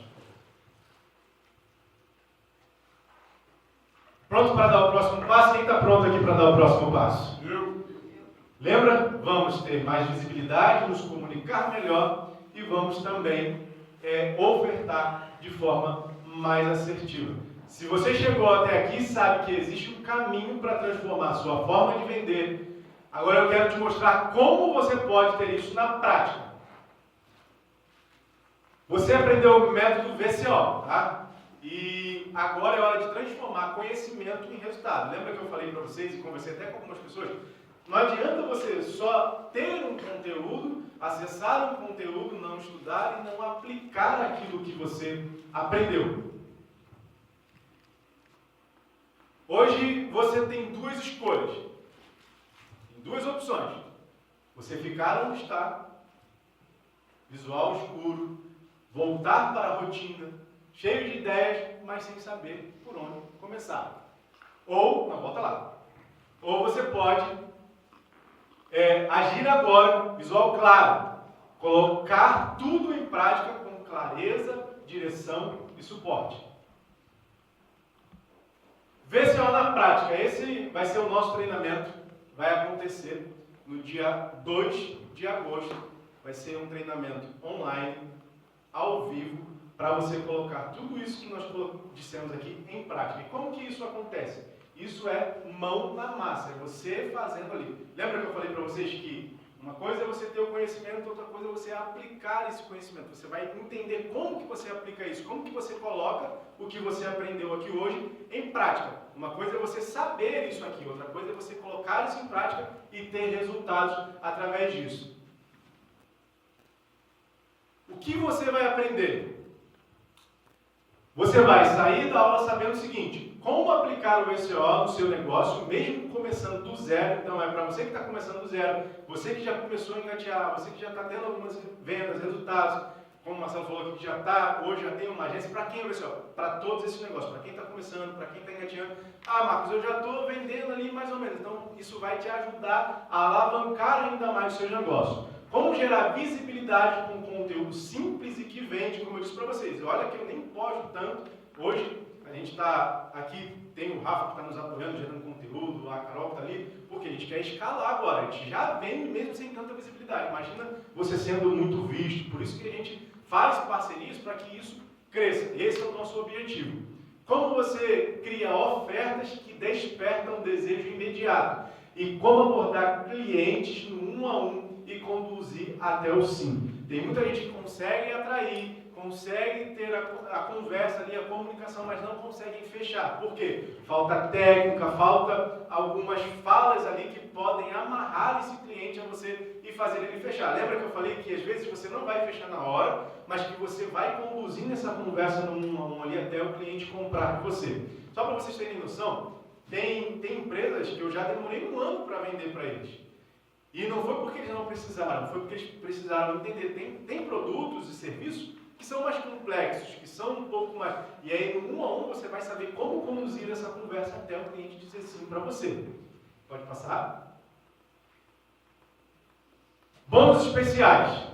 Pronto para dar o próximo passo? Quem está pronto aqui para dar o próximo passo? Lembra? Vamos ter mais visibilidade, nos comunicar melhor e vamos também ofertar de forma mais assertiva. Se você chegou até aqui, sabe que existe um caminho para transformar a sua forma de vender. Agora eu quero te mostrar como você pode ter isso na prática. Você aprendeu o método VCO, tá? E agora é hora de transformar conhecimento em resultado. Lembra que eu falei para vocês e conversei até com algumas pessoas? Não adianta você só ter um conteúdo, acessar um conteúdo, não estudar e não aplicar aquilo que você aprendeu. Hoje você tem duas escolhas, tem duas opções. Você ficar onde está, visual escuro, voltar para a rotina, cheio de ideias, mas sem saber por onde começar. Ou, não, volta lá. Ou você pode agir agora, visual claro, colocar tudo em prática com clareza, direção e suporte. VCO na prática, esse vai ser o nosso treinamento, vai acontecer no dia 2 de agosto, vai ser um treinamento online, ao vivo, para você colocar tudo isso que nós dissemos aqui em prática. E como que isso acontece? Isso é mão na massa, é você fazendo ali. Lembra que eu falei para vocês que uma coisa é você ter o conhecimento, outra coisa é você aplicar esse conhecimento. Você vai entender como que você aplica isso, como que você coloca o que você aprendeu aqui hoje em prática. Uma coisa é você saber isso aqui, outra coisa é você colocar isso em prática e ter resultados através disso. O que você vai aprender? Você vai sair da aula sabendo o seguinte: como aplicar o VCO no seu negócio, mesmo começando do zero. Então é para você que está começando do zero, você que já começou a engatear, você que já está tendo algumas vendas, resultados, como o Marcelo falou aqui, que já está, hoje já tem uma agência. Para quem é o VCO? Para todos esses negócios, para quem está começando, para quem está engateando. Ah, Marcos, eu já estou vendendo ali mais ou menos. Então isso vai te ajudar a alavancar ainda mais o seu negócio. Como gerar visibilidade com conteúdo simples e que vende, como eu disse para vocês. Olha que eu nem posto tanto. Hoje a gente está aqui, tem o Rafa que está nos apoiando, gerando conteúdo, a Carol que está ali, porque a gente quer escalar agora. A gente já vende mesmo sem tanta visibilidade. Imagina você sendo muito visto. Por isso que a gente faz parcerias para que isso cresça. Esse é o nosso objetivo. Como você cria ofertas que despertam desejo imediato e como abordar clientes no 1 a 1 e conduzir até o sim. Tem muita gente que consegue atrair, consegue ter a conversa ali, a comunicação, mas não conseguem fechar. Por quê? Falta técnica, falta algumas falas ali que podem amarrar esse cliente a você e fazer ele fechar. Lembra que eu falei que às vezes você não vai fechar na hora, mas que você vai conduzindo essa conversa no 1 a 1 ali até o cliente comprar de você. Só para vocês terem noção, tem empresas que eu já demorei 1 ano para vender para eles. E não foi porque eles não precisaram, foi porque eles precisaram entender. Tem produtos e serviços que são mais complexos, que são um pouco mais... E aí, no 1 a 1, você vai saber como conduzir essa conversa até o cliente dizer sim para você. Pode passar? Bônus especiais.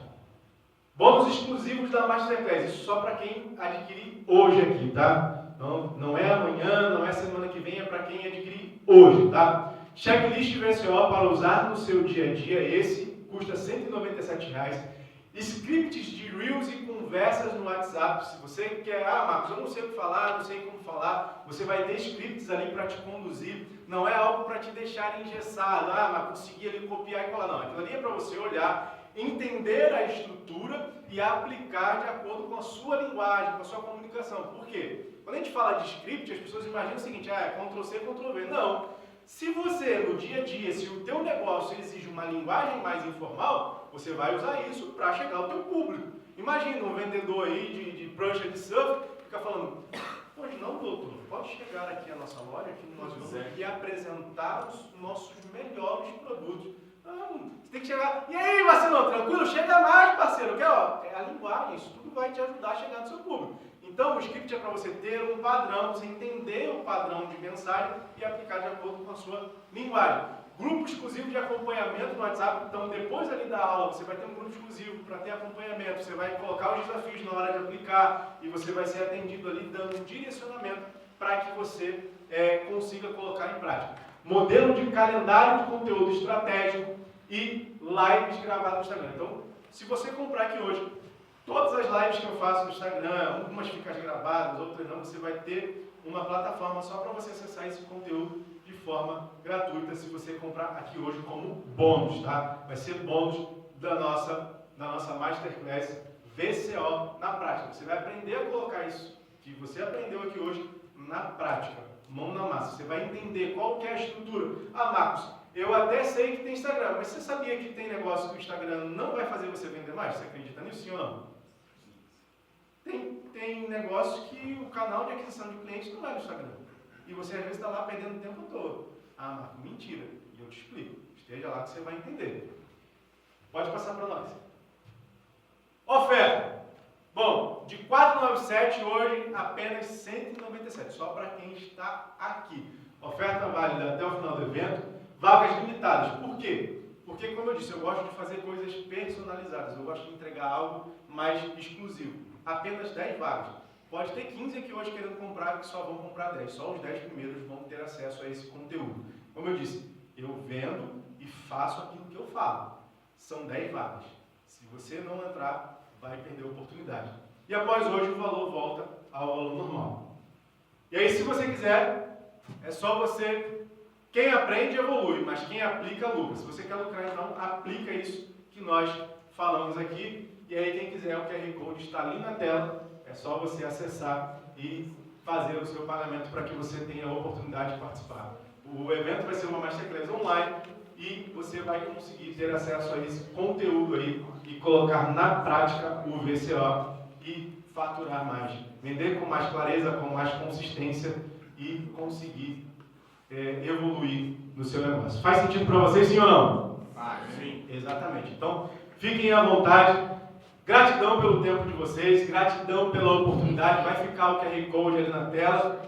Bônus exclusivos da Masterclass. Isso só para quem adquirir hoje aqui, tá? Não é amanhã, não é semana que vem, é para quem adquirir hoje, tá? Checklist VCO para usar no seu dia a dia. Esse custa R$ 197. Scripts de Reels e conversas no WhatsApp. Se você quer, Marcos, eu não sei o que falar, não sei como falar, você vai ter scripts ali para te conduzir. Não é algo para te deixar engessado, mas conseguir ali copiar e colar. Não, aquilo ali é para você olhar, entender a estrutura e aplicar de acordo com a sua linguagem, com a sua comunicação. Por quê? Quando a gente fala de script, as pessoas imaginam o seguinte, Ctrl+C, Ctrl+V. Não. Se você, no dia a dia, se o teu negócio exige uma linguagem mais informal, você vai usar isso para chegar ao teu público. Imagina um vendedor aí de prancha de surf, fica falando, pois não, doutor, pode chegar aqui à nossa loja, aqui no nosso nome, e apresentar os nossos melhores produtos. Não, você tem que chegar, e aí, Marcelo, tranquilo? Chega mais, parceiro, que é a linguagem, isso tudo vai te ajudar a chegar no seu público. Então, o script é para você ter um padrão, você entender o padrão de mensagem e aplicar de acordo com a sua linguagem. Grupo exclusivo de acompanhamento no WhatsApp. Então, depois ali da aula, você vai ter um grupo exclusivo para ter acompanhamento. Você vai colocar os desafios na hora de aplicar e você vai ser atendido ali, dando um direcionamento para que você consiga colocar em prática. Modelo de calendário de conteúdo estratégico e lives gravadas no Instagram. Então, se você comprar aqui hoje, todas as lives que eu faço no Instagram, algumas ficam gravadas, outras não, você vai ter uma plataforma só para você acessar esse conteúdo de forma gratuita, se você comprar aqui hoje como bônus, tá? Vai ser bônus da nossa Masterclass VCO na prática. Você vai aprender a colocar isso que você aprendeu aqui hoje na prática, mão na massa. Você vai entender qual que é a estrutura. Marcos, eu até sei que tem Instagram, mas você sabia que tem negócio que o Instagram não vai fazer você vender mais? Você acredita nisso, sim ou não? Tem negócio que o canal de aquisição de clientes não é no Instagram. E você às vezes está lá perdendo o tempo todo. Marco, mentira. E eu te explico. Esteja lá que você vai entender. Pode passar para nós. Oferta. Bom, de 497 hoje apenas 197. Só para quem está aqui. Oferta válida até o final do evento. Vagas limitadas. Por quê? Porque, como eu disse, eu gosto de fazer coisas personalizadas. Eu gosto de entregar algo mais exclusivo. Apenas 10 vagas. Pode ter 15 aqui hoje querendo comprar, que só vão comprar 10. Só os 10 primeiros vão ter acesso a esse conteúdo. Como eu disse, eu vendo e faço aquilo que eu falo. São 10 vagas. Se você não entrar, vai perder a oportunidade. E após hoje, o valor volta ao valor normal. E aí, se você quiser, é só você... Quem aprende, evolui, mas quem aplica, lucra. Se você quer lucrar, então, aplica isso que nós falamos aqui. E aí, quem quiser, o QR Code está ali na tela. É só você acessar e fazer o seu pagamento para que você tenha a oportunidade de participar. O evento vai ser uma Masterclass online e você vai conseguir ter acesso a esse conteúdo aí e colocar na prática o VCO e faturar mais. Vender com mais clareza, com mais consistência e conseguir evoluir no seu negócio. Faz sentido para vocês, sim ou não? Sim. Exatamente. Então, fiquem à vontade. Gratidão pelo tempo de vocês, gratidão pela oportunidade. Vai ficar o QR Code ali na tela.